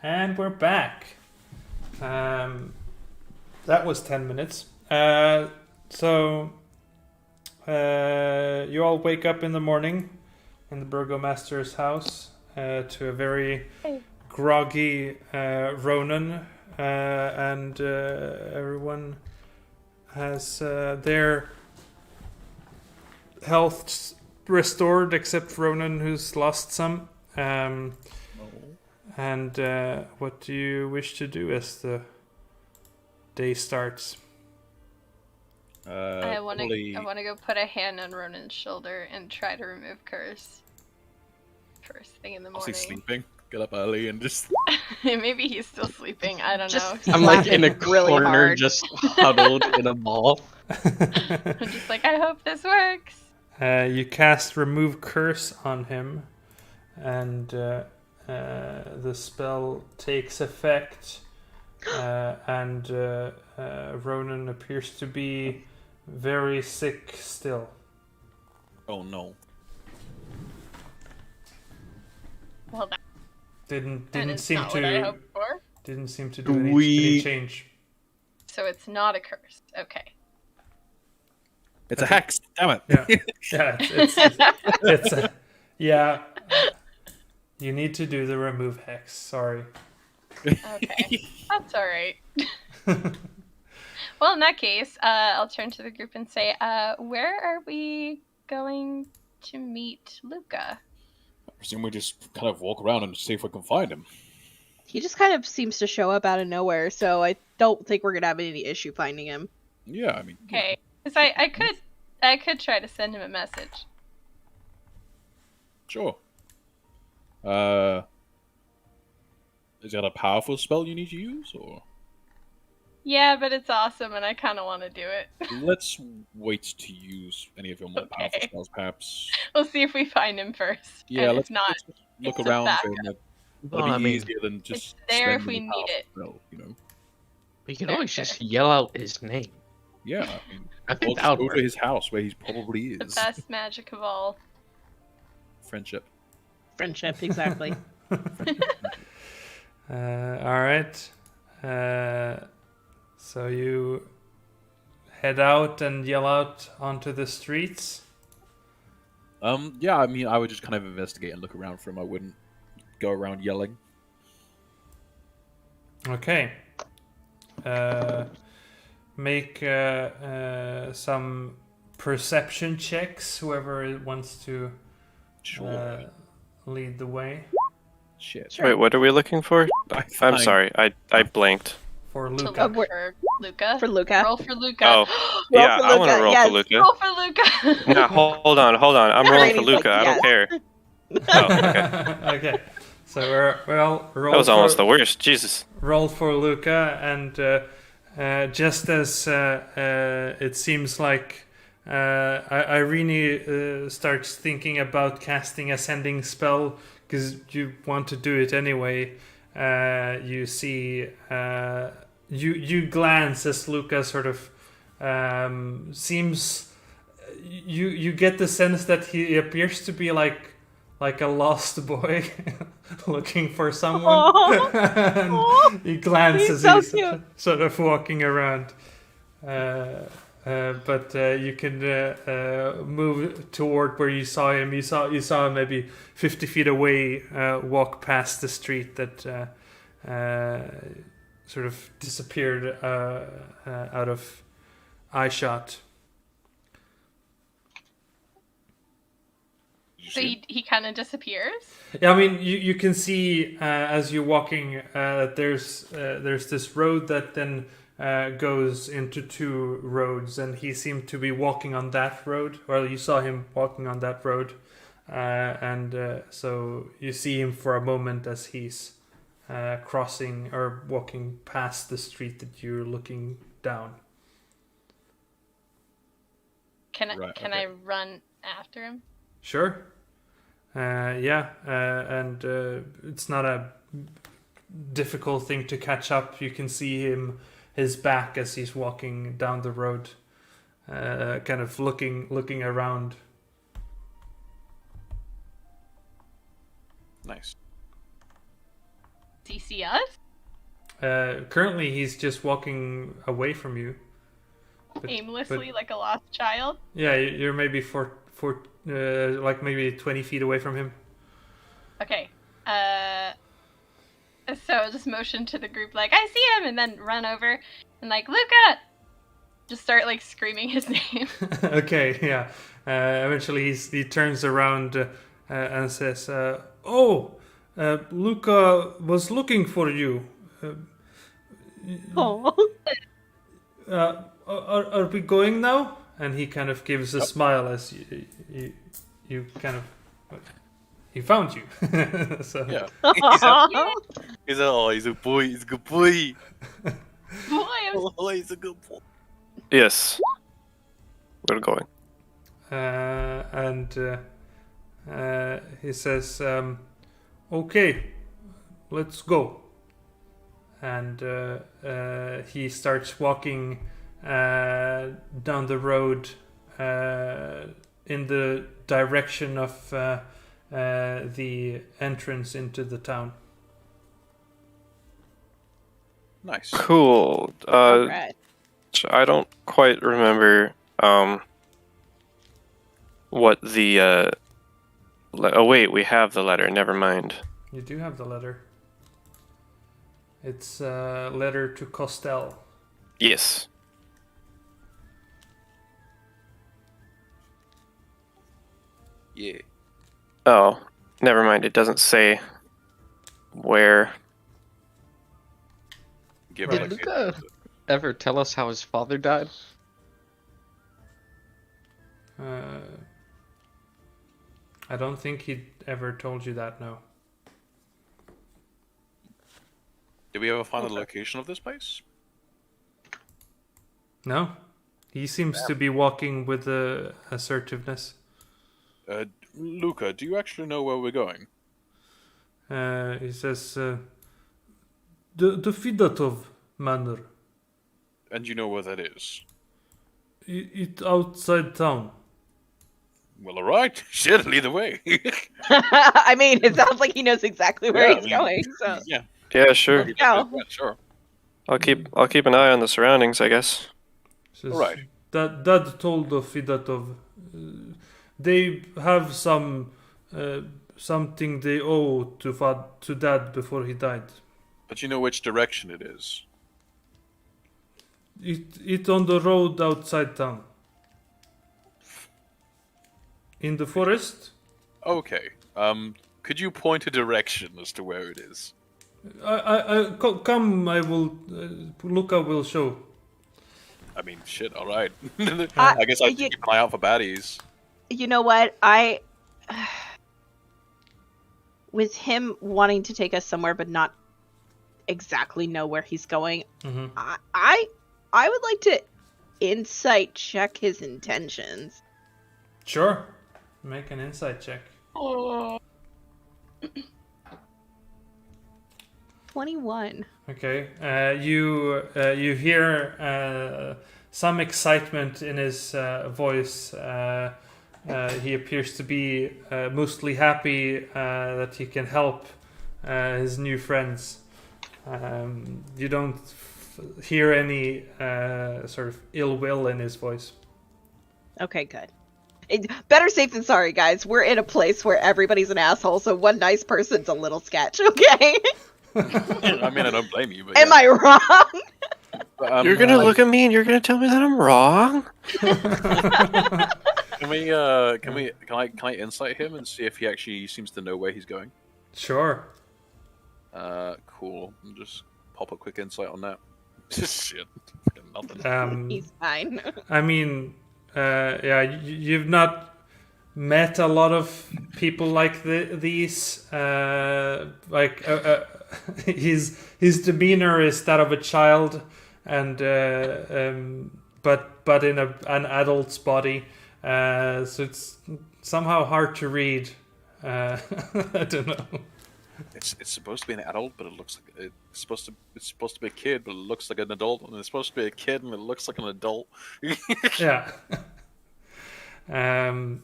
And we're back. That was 10 minutes. So you all wake up in the morning in the burgomaster's house to a very groggy Ronan, and everyone has their health restored except Ronan, who's lost some. And what do you wish to do as the day starts? I want to go put a hand on Ronan's shoulder and try to remove curse. First thing in the Is he morning. sleeping? Get up early and just. Maybe he's still sleeping. I don't know. I'm like in a really corner, hard. just huddled in a ball. I'm just like, I hope this works. You cast Remove Curse on him, and the spell takes effect, and Ronan appears to be very sick still. Oh no. Well, that Didn't is seem not what I to hoped for. didn't seem to do any change. So it's not a curse. Okay. It's a hex. Damn it. Yeah, yeah, it's a, yeah. You need to do the remove hex. Sorry. Okay. That's all right. Well, in that case, I'll turn to the group and say, where are we going to meet Luca? I presume we just kind of walk around and see if we can find him. He just kind of seems to show up out of nowhere, so I don't think we're gonna have any issue finding him. Yeah, I mean. Okay. Because I could try to send him a message. Sure. Is that a powerful spell you need to use, or? Yeah, but it's awesome, and I kind of want to do it. Let's wait to use any of your more powerful Okay. spells, perhaps. We'll see if we find him first. Yeah, and let's if not, look it's a around backup. for him. Well, That'll I be mean, easier than just it's there if spending we a need powerful it. spell, you know? we can Fair, always fair. just yell out his name. Yeah, I mean, I or think just that would go work. to his house where he probably The is. best magic of all. Friendship. Friendship, exactly. All right. So you head out and yell out onto the streets. Yeah, I mean, I would just kind of investigate and look around for him. I wouldn't go around yelling. Okay. Make some perception checks. Whoever wants to Sure. lead the way Shit. Wait, what are we looking for? I'm Fine. sorry, I blanked. for To Luca. look for Luca. For Luca. Roll for Luca. Oh, Roll yeah, for I want to Luca, roll yes. for Luca. Roll for Luca. No, hold on. I'm rolling for Rainy's like, Luca. I don't yes. care. Oh, okay. Okay. So roll That was for, almost the worst. Jesus. roll for Luca, and just as it seems like Irene starts thinking about casting a sending spell because you want to do it anyway. You see, you glance as Luca sort of seems. You get the sense that he appears to be like a lost boy looking for someone. And he glances, He's so he's cute. sort of walking around. But you can move toward where you saw him. You saw him maybe 50 feet away, walk past the street that sort of disappeared out of eyeshot. So he kind of disappears. Yeah, I mean, you can see as you're walking that there's this road that then goes into two roads, and he seemed to be walking on that road. Well, you saw him walking on that road, and so you see him for a moment as he's crossing or walking past the street that you're looking down. Can Right, I run after him? Sure. Yeah, and it's not a difficult thing to catch up. You can see his back as he's walking down the road, kind of looking around. Nice. he see us? Currently, he's just walking away from you. Aimlessly, like a lost child? Yeah, you're maybe like maybe 20 feet away from him. Okay. So I'll just motion to the group like, I see him! And then run over and like, Luca! Just start like screaming his name. Okay, yeah. Eventually he turns around and says, Luca was looking for you. Oh. Are we going now? And he kind of gives a smile as you kind of... He found you. So Yeah. He's a boy. He's a good boy. Boy, I'm Oh, he's a good boy. Yes. We're going. and he says, okay, let's go. And he starts walking down the road in the direction of the entrance into the town. Nice. Cool. Alright. I don't quite remember what the oh wait, we have the letter. Never mind. You do have the letter. It's a letter to Costel. Yes. Yeah. Oh, never mind. It doesn't say where. Give Did it like Luca ever tell us how his father died? I don't think he ever told you that, no. Did we ever find the location of this place? No? He seems to be walking with assertiveness. Luca, do you actually know where we're going? He says, the Fidatov Manor. And you know where that is? It's outside town. Well, alright. Shit, lead the way. I mean, it sounds like he knows exactly where Yeah, he's I mean, going. So Yeah. Yeah, sure. go. Yeah, sure. I'll keep an eye on the surroundings, I guess. Says, Alright. Dad told the Fidatov they have some something they owe to Dad before he died. But you know which direction it is. It on the road outside town. In the forest? Okay. Could you point a direction as to where it is? Come, I will. Luca will show. I mean, shit, alright. I guess I you- keep an eye out for baddies. You know what? With him wanting to take us somewhere but not exactly know where he's going, Mm-hmm. I would like to insight check his intentions. Sure. Make an insight check. 21. Okay. You hear some excitement in his voice. He appears to be mostly happy that he can help his new friends. You don't hear any sort of ill will in his voice. Okay, good. Better safe than sorry, guys. We're in a place where everybody's an asshole, so one nice person's a little sketch, okay? I mean, I don't blame you, but Am yeah. I wrong? But, You're gonna look at me and you're gonna tell me that I'm wrong? Can I insight him and see if he actually seems to know where he's going? Sure. Cool. I'll just pop a quick insight on that. Shit. Fucking nothing. He's fine. I mean, yeah, you've not met a lot of people like these. His demeanor is that of a child, and but in an adult's body. So it's somehow hard to read. I don't know. It's supposed to be an adult, but it looks like it's supposed to be a kid, but it looks like an adult, and it's supposed to be a kid, and it looks like an adult. Yeah. And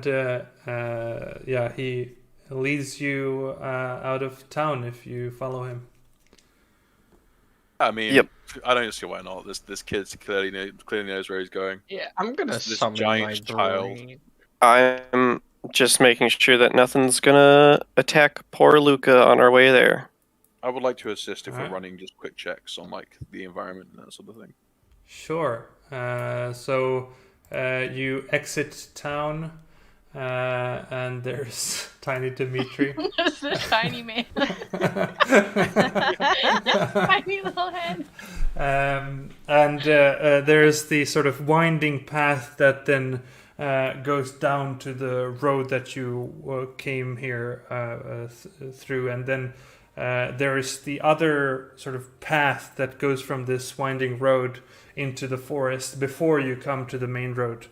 yeah, he leads you out of town if you follow him. I mean, Yep. I don't see why not. This kid clearly knows where he's going. Yeah, I'm gonna This summon giant my child. brain. I'm just making sure that nothing's gonna attack poor Luca on our way there. I would like to assist if we're Alright. running just quick checks on like the environment and that sort of thing. Sure. So you exit town, and there's Tiny Dimitri. Just a tiny man. Tiny little head. And there's the sort of winding path that then goes down to the road that you came here through, and then there is the other sort of path that goes from this winding road into the forest before you come to the main road.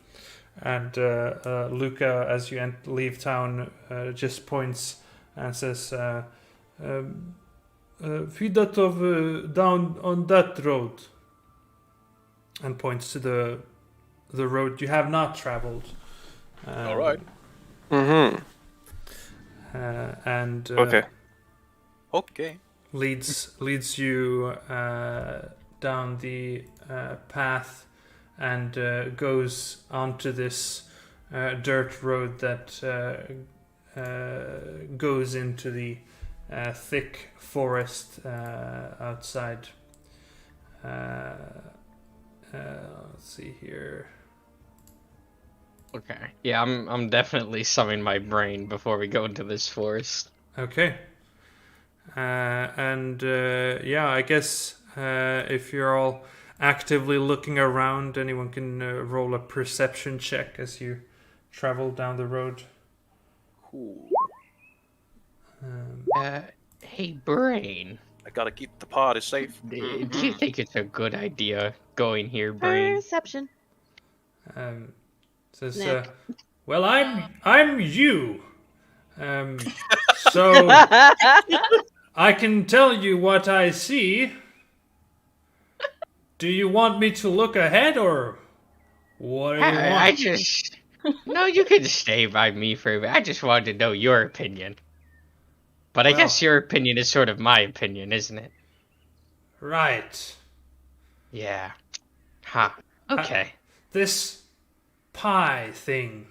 And Luca, as you leave town, just points and says, feed that of down on that road, and points to the road you have not traveled. All right. Mm-hmm. And Okay. Okay. leads you down the path and goes onto this dirt road that goes into the thick forest outside. Let's see here. Okay. Yeah, I'm definitely summoning my brain before we go into this forest. Okay. Yeah, I guess if you're all actively looking around, anyone can roll a perception check as you travel down the road. Cool. Hey, brain. I gotta keep the party safe. Do you think it's a good idea going here, brain? Perception. Says, Nick. well, I'm you. So I can tell you what I see. Do you want me to look ahead, or what do you want? I just... No, you can stay by me for a bit. I just wanted to know your opinion. But I Well- guess your opinion is sort of my opinion, isn't it? Right. Yeah. Ha. Okay. This pie thing.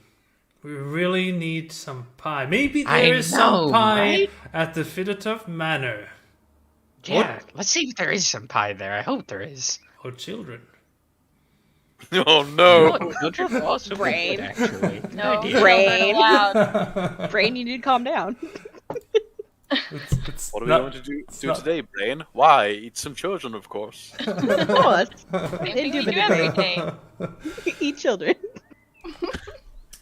We really need some pie. Maybe I there is some know, pie right? at the Fiditov Manor. Yeah, let's see if there is some pie there. I hope there is. Or children. Oh no! Children will also be Brain. good, actually. Good No, idea. Brain. children allowed. Brain, you need to calm down. It's What are we not- going to do not- today, Brain? Why? Eat some children, of course. Oh, I they think do we but do it's every great. day. Eat children.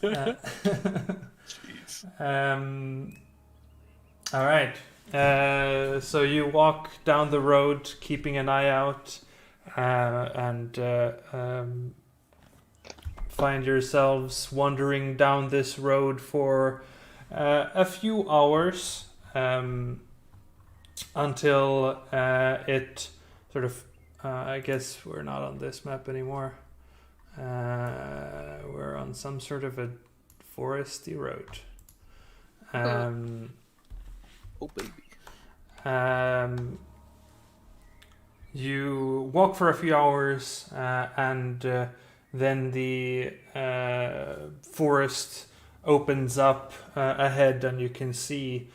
Jeez. All right. So you walk down the road, keeping an eye out, and find yourselves wandering down this road for a few hours until it sort of. I guess we're not on this map anymore. We're on some sort of a foresty road. Oh baby. You walk for a few hours, and then the forest opens up ahead, and you can see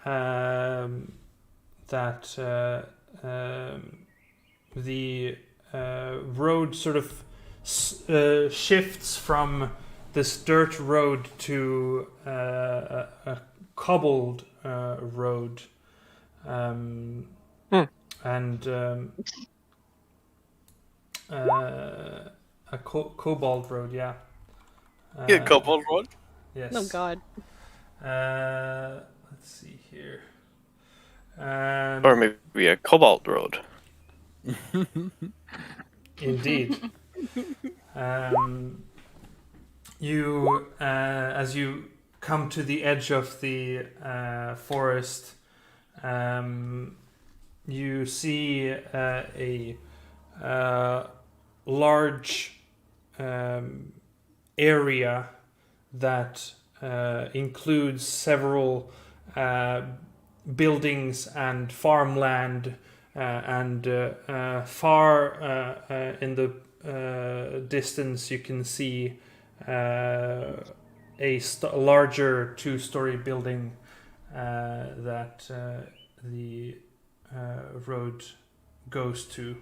that the road sort of shifts from this dirt road to a cobbled road. And a cobalt road, yeah. Yeah, couple one. Yes. Oh God. Let's see here. Or maybe a cobalt road. Indeed. You, as you come to the edge of the forest, you see a large area that includes several buildings and farmland, and far in the distance you can see a larger two-story building that the road goes to.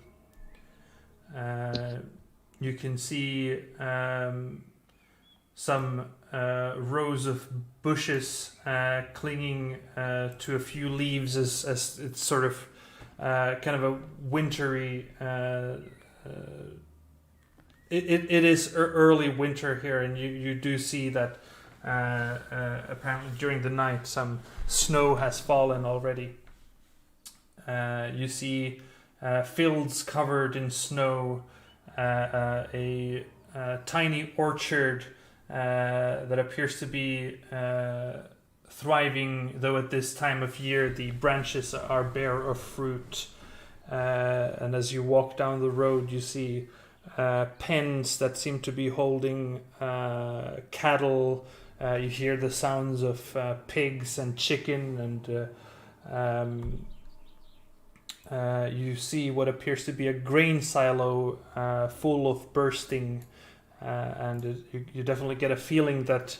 You can see some rows of bushes clinging to a few leaves as it's sort of kind of a wintry. It is early winter here, and you do see that apparently during the night some snow has fallen already. You see fields covered in snow, a tiny orchard that appears to be thriving, though at this time of year the branches are bare of fruit. And as you walk down the road, you see pens that seem to be holding cattle. You hear the sounds of pigs and chicken, and you see what appears to be a grain silo full of bursting, and you definitely get a feeling that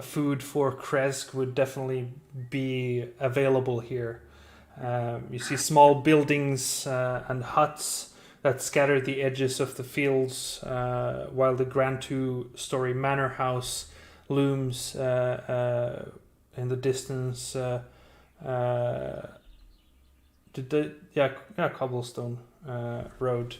food for Kresk would definitely be available here. You see small buildings and huts that scatter the edges of the fields, while the grand two-story manor house looms in the distance. Cobblestone road.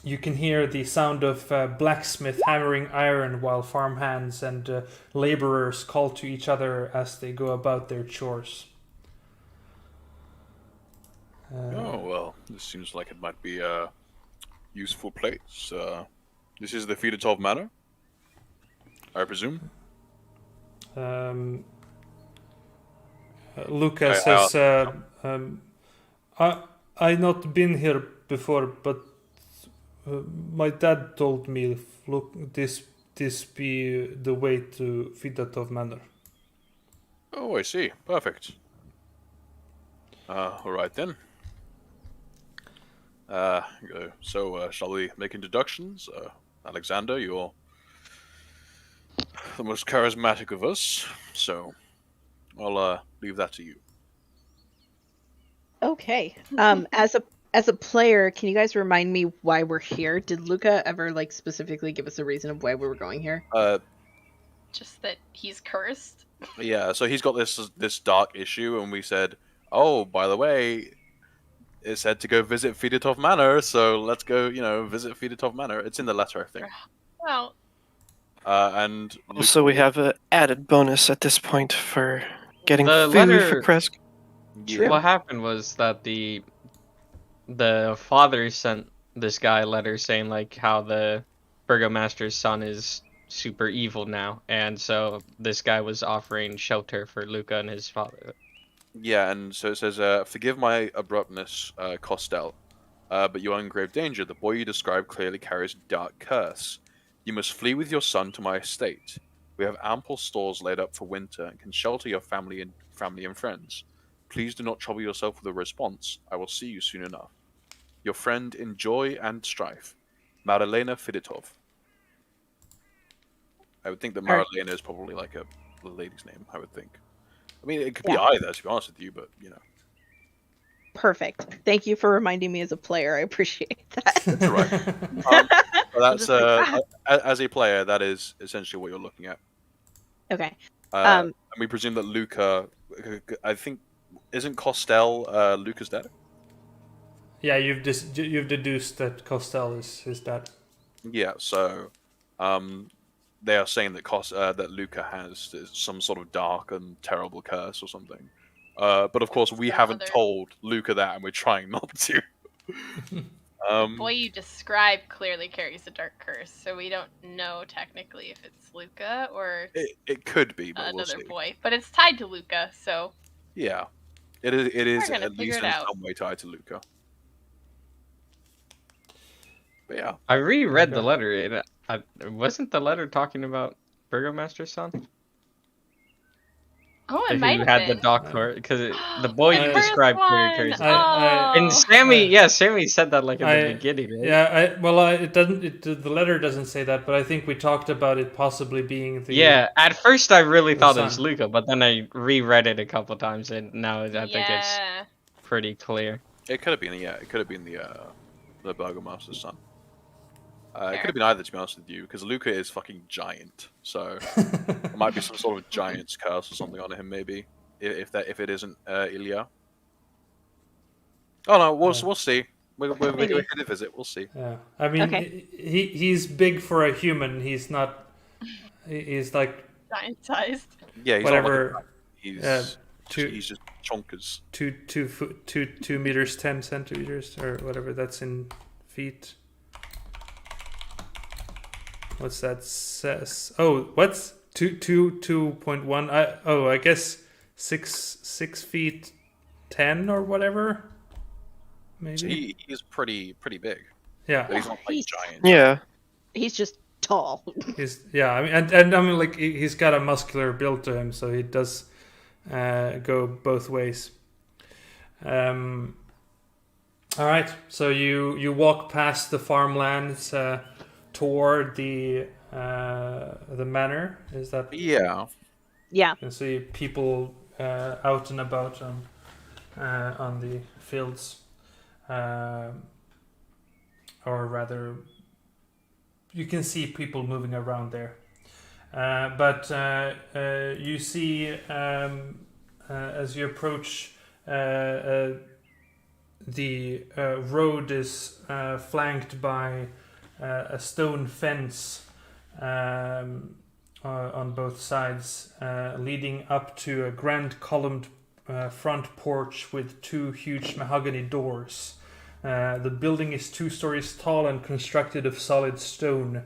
You can hear the sound of blacksmith hammering iron, while farmhands and laborers call to each other as they go about their chores. Oh, well, this seems like it might be a useful place. This is the Fedotov Manor, I presume? Luca says, I not been here before, but my dad told me, look, this be the way to Fedotov Manor. Oh, I see. Perfect. All right then. So, shall we make introductions? Alexander, you're the most charismatic of us, so I'll leave that to you. Okay. As a player, can you guys remind me why we're here? Did Luca ever specifically give us a reason of why we were going here? Just that he's cursed. Yeah. So he's got this dark issue, and we said, oh, by the way, it said to go visit Fedotov Manor, so let's go, visit Fedotov Manor. It's in the letter, I think. Well. And Also, we have an added bonus at this point for getting The food letter- for Kresk. Yeah. What happened was that the father sent this guy a letter saying how the burgomaster's son is super evil now, and so this guy was offering shelter for Luca and his father. Yeah, and so it says, forgive my abruptness, Costel, but you are in grave danger. The boy you described clearly carries a dark curse. You must flee with your son to my estate. We have ample stores laid up for winter and can shelter your family and friends. Please do not trouble yourself with a response. I will see you soon enough. Your friend in joy and strife, Marilena Fedotov. I would think that Marilena is probably a lady's name, I would think. I mean, it could be either, to be honest with you, but, Perfect. Thank you for reminding me as a player. I appreciate that. That's right. As a player, that is essentially what you're looking at. Okay. And we presume that Luca, I think, isn't Costel Luca's dad? Yeah, you've deduced that Costel is his dad. Yeah, so they are saying that that Luca has some sort of dark and terrible curse or something. But of course, we haven't told Luca that, and we're trying not to. The boy you describe clearly carries a dark curse, so we don't know technically if it's Luca or it could be, but another we'll see. boy. But it's tied to Luca, so yeah, it is We're gonna at least figure in it out. some way tied to Luca. But yeah, I reread the letter. Wasn't the letter talking about Burgomaster's son? Oh, it If might you have had the been. doctor, because the boy you First described very one. crazy. And Oh. Sammy, Sammy said that like in the beginning, right? Yeah, it doesn't. The letter doesn't say that, but I think we talked about it possibly being the. Yeah, at first I really the thought it was son. Luca, but then I reread it a couple times, and now I think it's Yeah. pretty clear. It could have been, yeah. It could have been the Burgomaster's son. It Fair. could have been either, to be honest with you, because Luca is fucking giant. So there might be some sort of giant's curse or something on him, maybe. If it isn't Ilya. Oh no, we'll see. We're Maybe. going to visit. We'll see. Yeah, I mean, Okay. he's big for a human. He's not. He's like Giant sized. Yeah, he's whatever. Not like he's just chonkers. 2 meters 10 centimeters or whatever that's in feet. What's that says? Oh, what's 2.1? I guess 6 feet 10 or whatever. Maybe. So he's pretty big. Yeah. But he's not like He's- giant. Yeah. He's just tall. I mean, and I mean, like he's got a muscular build to him, so he does go both ways. All right, so you walk past the farmlands toward the manor. Is that? Yeah. Yeah. You can see people out and about on the fields, or rather, you can see people moving around there. But you see, as you approach, the road is flanked by a stone fence on both sides, leading up to a grand columned front porch with 2 huge mahogany doors. The building is 2 stories tall and constructed of solid stone.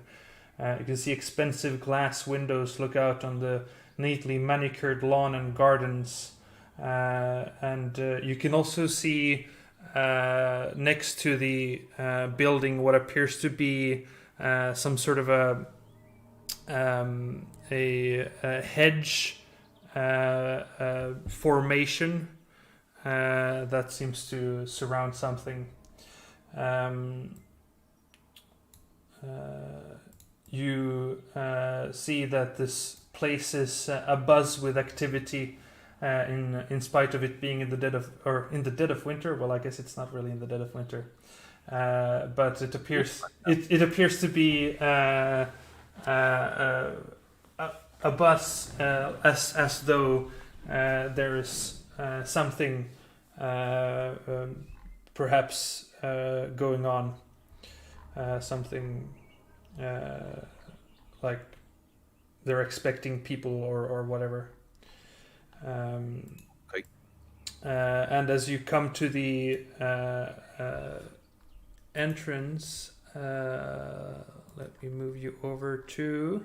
You can see expensive glass windows look out on the neatly manicured lawn and gardens. And you can also see next to the building what appears to be some sort of a hedge formation that seems to surround something. You see that this place is abuzz with activity, in spite of it being in the dead of winter. Well, I guess it's not really in the dead of winter, but it appears to be a buzz, as though there is something perhaps going on, something like they're expecting people or whatever. Okay. And as you come to the entrance, let me move you over to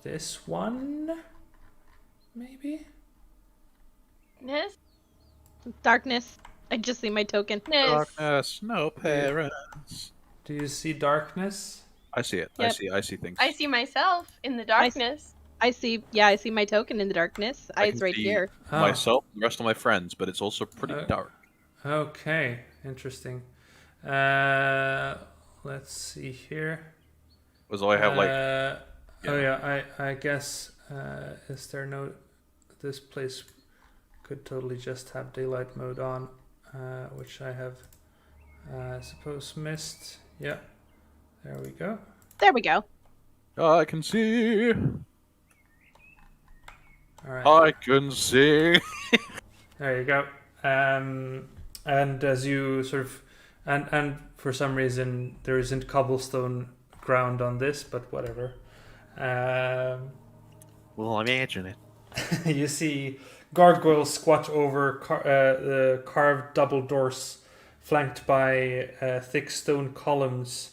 this one, maybe? Yes. Darkness. I just see my token. Yes. Darkness, no parents. Do you see darkness? I see it. Yep. I see things. I see myself in the darkness. I see my token in the darkness. I It's can right see here. Oh. myself and the rest of my friends, but it's also pretty dark. Okay, interesting. Let's see here. Was all I have like Oh yeah, I guess is there no? This place could totally just have daylight mode on, which I have, I suppose, missed. Yeah, there we go. There we go. I can see. All right, I can see. there you go. And as you sort of, and for some reason there isn't cobblestone ground on this, but whatever. Well, imagine it. You see gargoyles squat over the carved double doors, flanked by thick stone columns.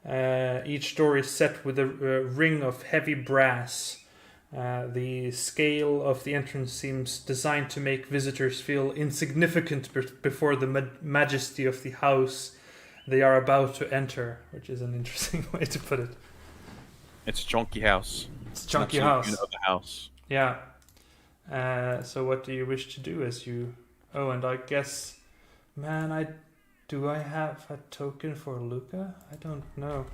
Each door is set with a ring of heavy brass. The scale of the entrance seems designed to make visitors feel insignificant before the majesty of the house they are about to enter, which is an interesting way to put it. It's a chunky house. It's a chunky Absolute house. unit of the house. Yeah. So what do you wish to do as you... Oh, and I guess... Man, do I have a token for Luca? I don't know.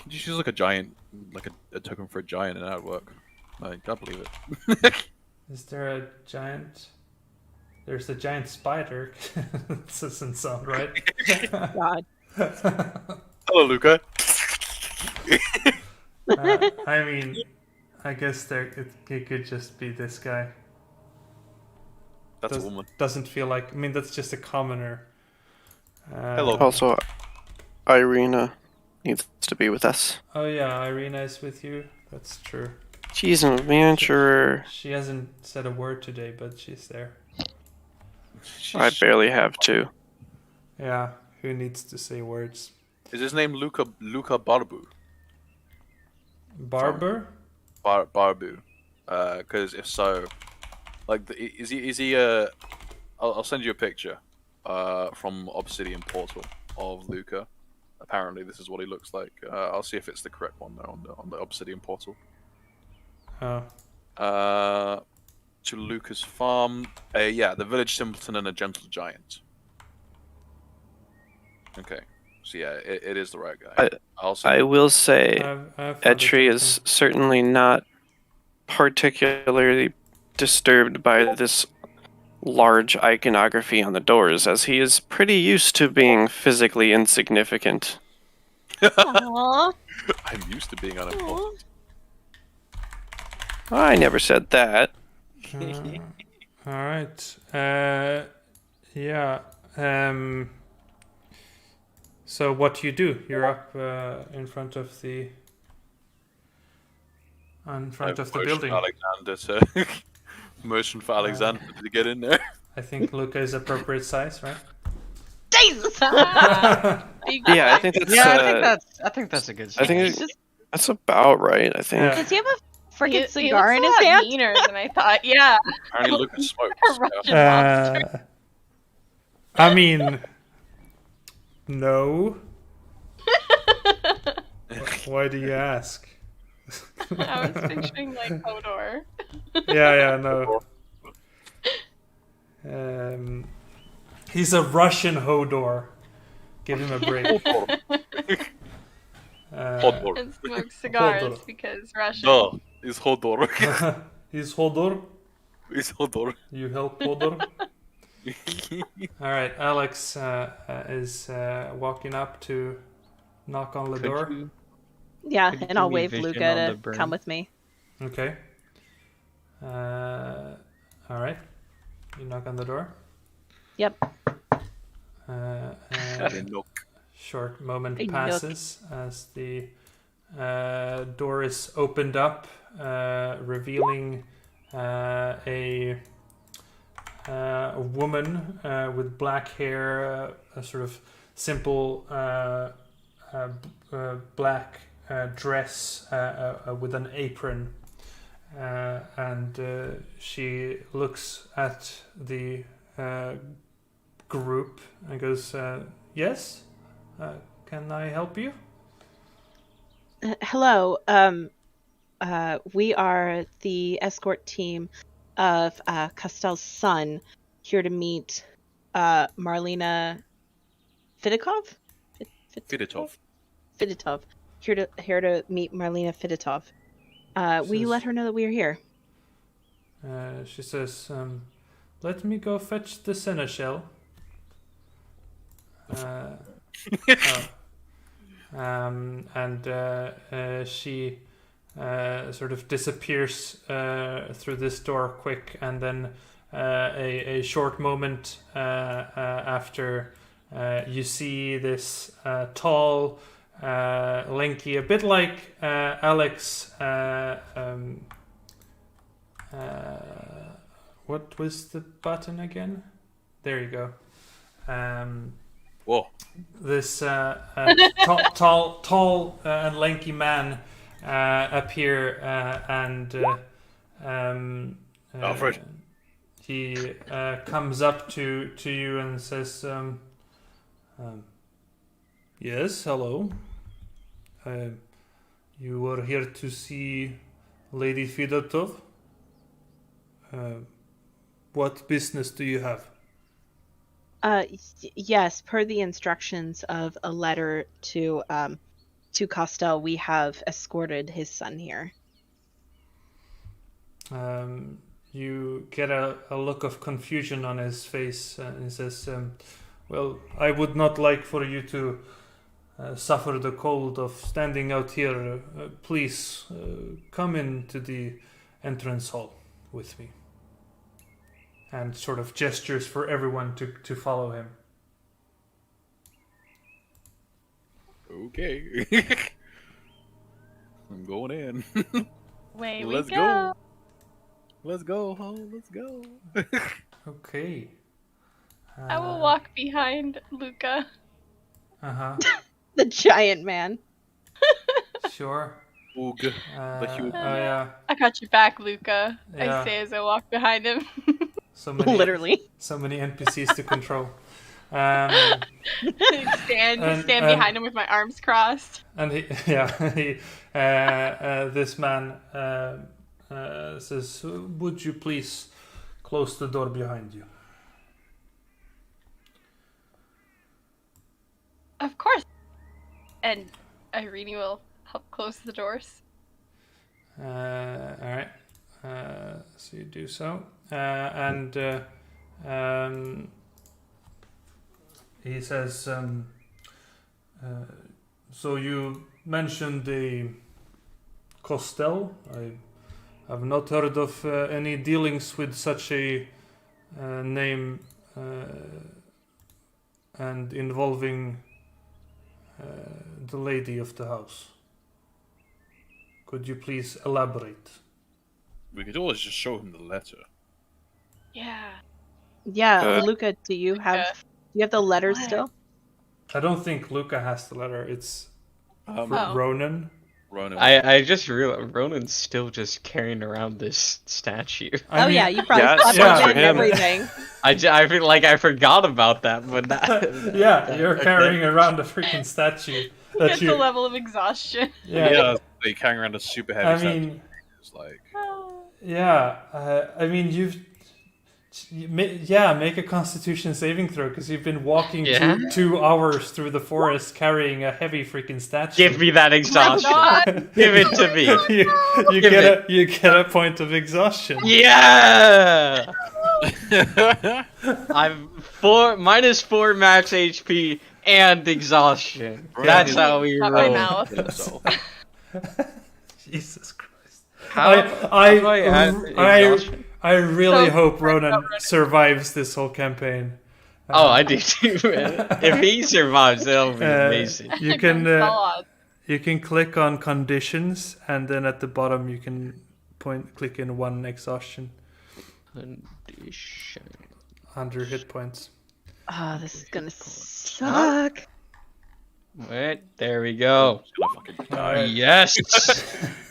Could you choose like a giant, like a token for a giant, and that would work? I can't believe it. Is there a giant... There's a giant spider. This doesn't sound right. God. Hello, Luca. I mean, I guess it could just be this guy. That's a woman. Doesn't feel like... I mean, that's just a commoner. Hello. Also, Irina needs to be with us. Oh yeah, Irina is with you. That's true. She's an adventurer. She hasn't said a word today, but she's there. I barely have to. Yeah, who needs to say words? Is his name Luca Barbu? Barber? Barbu. Because if so, like, is he I'll send you a picture from Obsidian Portal of Luca. Apparently, this is what he looks like. I'll see if it's the correct one though on the Obsidian Portal. Oh. To Luca's farm. Yeah, the village simpleton and a gentle giant. Okay, so yeah, it is the right guy. I will say, I've Etri is certainly not particularly disturbed by this large iconography on the doors, as he is pretty used to being physically insignificant. Aww. I'm used to being unimportant. I never said that. All right. Yeah. So what do you do? You're up in front of the building. Motion for Alexander to get in there. I think Luca is appropriate size, right? Jesus! Big Yeah, I boy. think that's. I think that's a good. I think that's about right. I think. Yeah. Does he have a freaking He cigar looks in a his lot hand? meaner than I thought. Yeah. Apparently, Luca smokes. A Russian monster. I mean, no. Why do you ask? I was picturing like Hodor. Yeah, no. He's a Russian Hodor. Give him a break. Hodor. And smokes cigars Hodor. because Russian. Duh. It's Hodor. He's Hodor. It's Hodor. You help Hodor. All right, Alex is walking up to knock on the door. Yeah, Could you and I'll give me wave vision Luca on the to brain? come with me. Okay. All right. You knock on the door. Yep. Short moment I knock. passes as the door is opened up, revealing a woman with black hair, a sort of simple black dress with an apron, and she looks at the group and goes, "Yes, can I help you?" Hello. We are the escort team of Costel's son, here to meet Marlena Fidikov? Fiditov. Fiditov. Here to meet Marlena Fiditov. Will you let her know that we are here? She says, "Let me go fetch the seneschal." And she sort of disappears through this door quick, and then a short moment after, you see this tall, lanky, a bit like Alex. What was the button again? There you go. Whoa. This tall and lanky man appear, and Alfred. he comes up to you and says, "Yes, hello. You are here to see Lady Fidotov. What business do you have? Yes, per the instructions of a letter to Costel, we have escorted his son here. You get a look of confusion on his face, and he says, well, I would not like for you to suffer the cold of standing out here. Please, come into the entrance hall with me. And sort of gestures for everyone to follow him. Okay. I'm going in. Away Let's we go. Let's go, ho, let's go. Okay. I will walk behind Luca. Uh-huh. The giant man. Sure. Oog. The huge. Oh yeah. I got your back, Luca. Yeah. I say as I walk behind him. So many, Literally. so many NPCs to control. stand And- behind him with my arms crossed. And this man says, "Would you please close the door behind you?" Of course. And Irene will help close the doors. All right. So you do so, and he says, "So you mentioned the Costel. I have not heard of any dealings with such a name and involving the lady of the house. Could you please elaborate?" We could always just show him the letter. Yeah. Yeah, Luca, do you have the letter What? still? I don't think Luca has the letter. It's Oh. Ronan. Ronan. I just realized Ronan's still just carrying around this statue. I mean, yeah, you probably Yeah, slept yeah, on for it and him. everything. I feel like I forgot about that, but that, yeah, you're carrying around a freaking statue that Get you. the level of exhaustion. Yeah, They carrying around a super heavy I statue. mean, It's like, yeah. I mean, make a Constitution saving throw because you've been walking Yeah. 2 hours through the forest carrying a heavy freaking statue. give me that Oh my exhaustion. god! Give it to me. you Give get a point of exhaustion. Yeah. I'm -4 max HP and exhaustion. That's how we Not my roll. mouth. so. Jesus Christ. How do I add exhaustion? I really So- hope Ronan survives this whole campaign. Oh, I do too. If he survives, that'll be amazing. You can God. you can click on conditions, and then at the bottom you can click in 1 exhaustion Condition. under hit points. Oh, this is gonna suck. Wait, there we go. He's gonna fucking die. Yes.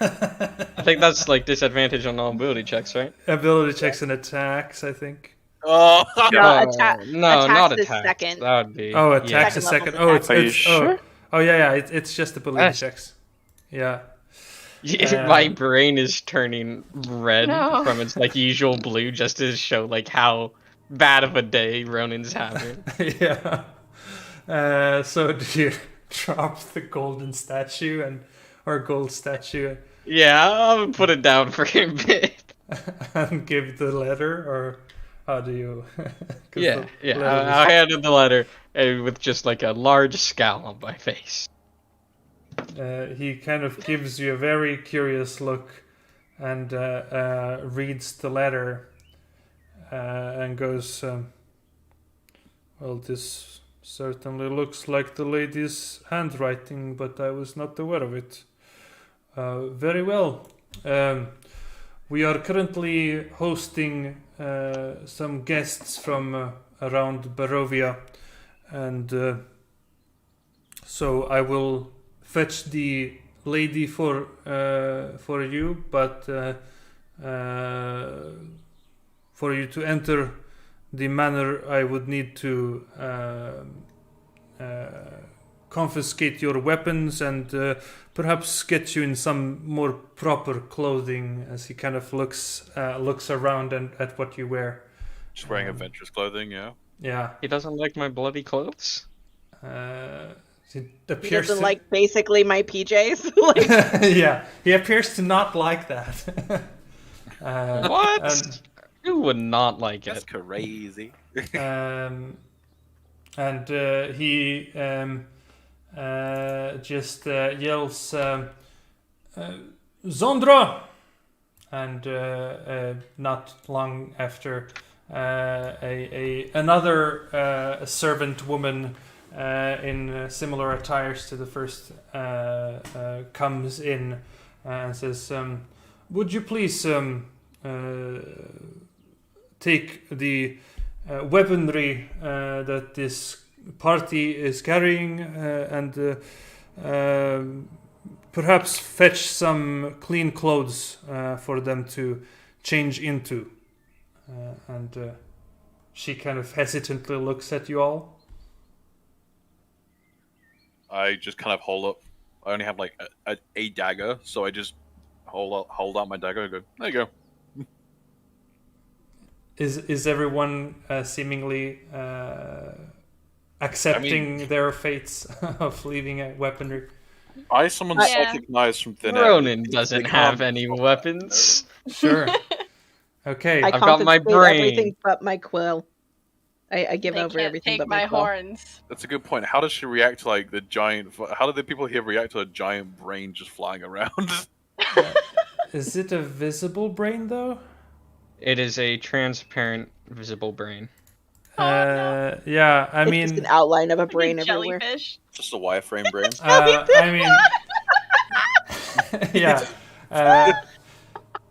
I think that's like disadvantage on all ability checks, right? Ability checks and attacks, I think. Oh, No, attack. No, attacks not is attack. second. That would be. Oh, attacks is Second second. level Oh, attack. it's Are you it's sure? oh yeah, it's just ability Yes. checks. Yeah. My brain is turning red No. from its like usual blue just to show like how bad of a day Ronan's having. Yeah. So do you drop the golden statue or gold statue Yeah, I'll put it down for a bit. and give the letter, or how do you? 'Cause Yeah, the yeah. letter I handed the letter with just like a large scowl on my face. he kind of gives you a very curious look and reads the letter and goes, well, this certainly looks like the lady's handwriting, but I was not aware of it. Very well. We are currently hosting some guests from around Barovia, and so I will fetch the lady for you, but for you to enter the manor, I would need to confiscate your weapons and perhaps get you in some more proper clothing. As he kind of looks around and at what you wear. Just wearing adventurous clothing, yeah. Yeah. He doesn't like my bloody clothes. It He appears doesn't to... like basically my PJs. Like, yeah, he appears to not like that. What? And, Who would not like That's it? crazy. he just yells, Zondra! And not long after, another servant woman in similar attires to the first comes in and says, would you please take the weaponry that this party is carrying and perhaps fetch some clean clothes for them to change into. And she kind of hesitantly looks at you all. I just kind of hold up. I only have like a dagger, so I just hold out my dagger and go, there you go. Is everyone seemingly accepting their fates of leaving a weaponry? I summon Yeah. psychic knives from thin air. Ronan doesn't They have can't any stop that, weapons. Sure. Okay. I I've got my confiscate brain. everything but my quill. I give They over can't everything take but my my quill. horns. That's a good point. How does she react to like the giant? How do the people here react to a giant brain just flying around? Is it a visible brain though? It is a transparent, visible brain. No. Yeah, I It's mean, just an outline of a Like a brain everywhere. jellyfish. Just a wireframe brain. I mean, yeah.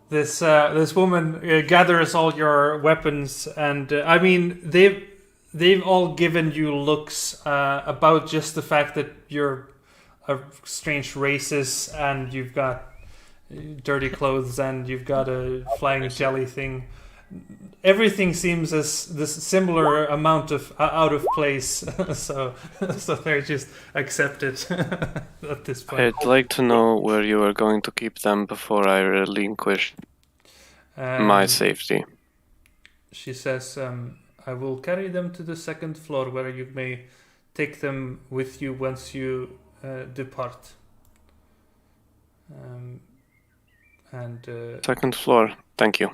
This woman gathers all your weapons, and I mean, they've all given you looks about just the fact that you're a strange races, and you've got dirty clothes, and you've got a flying jelly thing. Everything seems as this similar amount of out of place, so they're just accepted at this point. I'd like to know where you are going to keep them before I relinquish my safety. She says, I will carry them to the second floor where you may take them with you once you depart. Second floor, thank you.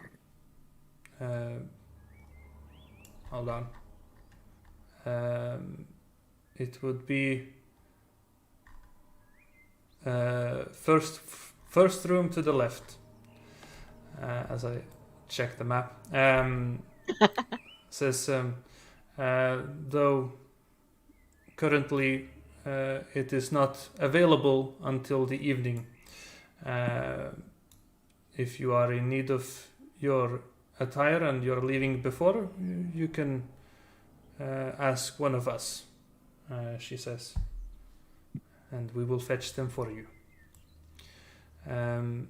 Hold on. It would be first room to the left. As I check the map, says though currently it is not available until the evening. If you are in need of your attire and you're leaving before, you can ask one of us, she says, and we will fetch them for you. And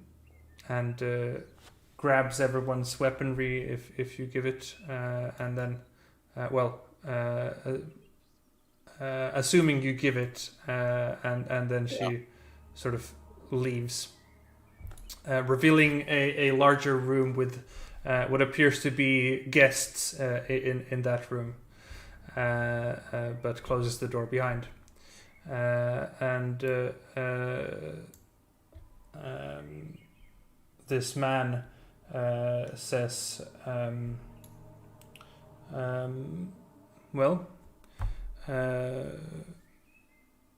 grabs everyone's weaponry if you give it, and then, assuming you give it, and then she sort of leaves, revealing a larger room with what appears to be guests in that room, but closes the door behind. This man says,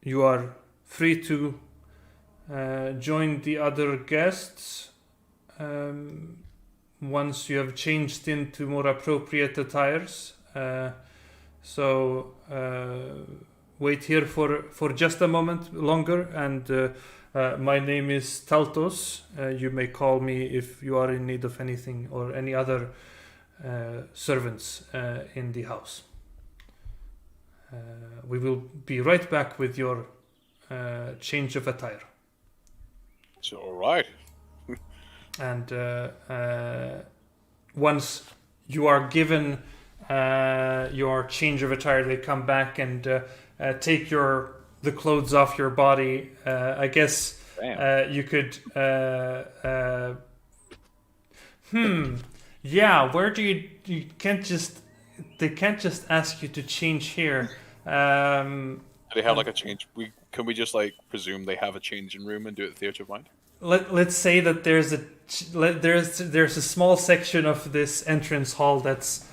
you are free to join the other guests once you have changed into more appropriate attires. So wait here for just a moment longer, and my name is Taltos. You may call me if you are in need of anything or any other servants in the house. We will be right back with your change of attire. It's all right. And once you are given your change of attire, they come back and take your the clothes off your body. I guess Damn. you could. Yeah, where do you can't just. They can't just ask you to change here. Do they have like a change? Can we just like presume they have a changing room and do it Theatre of Mind? Let's say that there's a small section of this entrance hall that's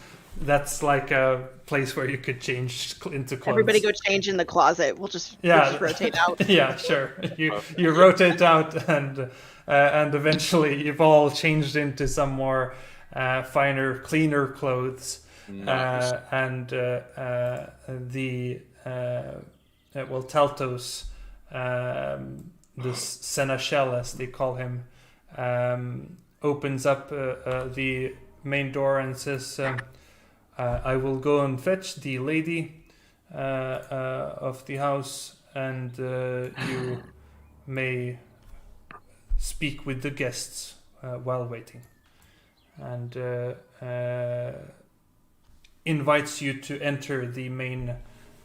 like a place where you could change into clothes. Everybody go change in the closet. We'll just rotate out. Yeah, sure. You rotate out, and eventually you've all changed into some more finer, cleaner clothes. Nice. Teltos, the Seneschal, as they call him, opens up the main door and says, I will go and fetch the lady of the house, and you may speak with the guests while waiting. And invites you to enter the main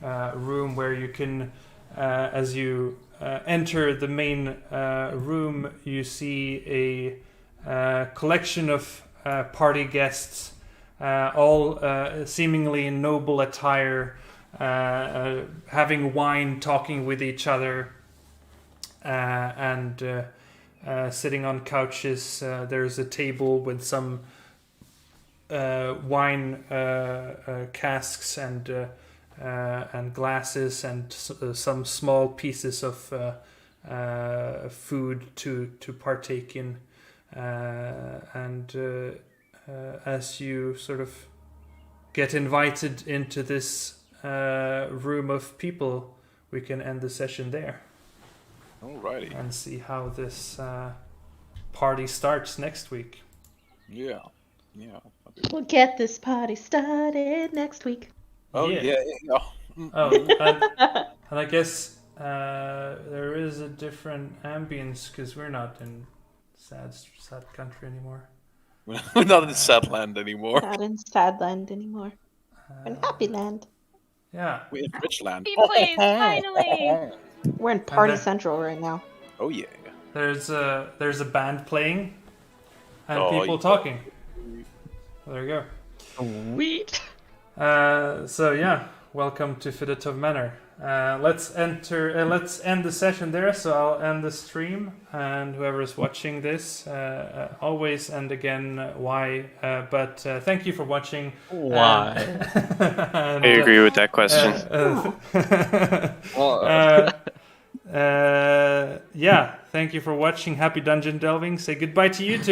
room, where you can, as you enter the main room, you see a collection of party guests, all seemingly in noble attire, having wine, talking with each other, and sitting on couches. There's a table with some wine casks and glasses, and some small pieces of food to partake in, and as you sort of get invited into this room of people, we can end the session there. Alrighty. And see how this party starts next week. Yeah. We'll get this party started next week. Oh yeah. And I guess there is a different ambience because we're not in sad country anymore. We're not in sad land anymore. Not in sad land anymore. We're in happy land. Yeah. We're in rich land. Please, finally. We're in Party Central right now. Oh yeah. There's a band playing and people yeah. talking. There you go. Sweet. So yeah, welcome to Fidatov Manor. Let's end the session there. So I'll end the stream, and whoever's watching this, always and again, why? But thank you for watching. Why? And, I agree with that question. Yeah, thank you for watching. Happy dungeon delving. Say goodbye to YouTube.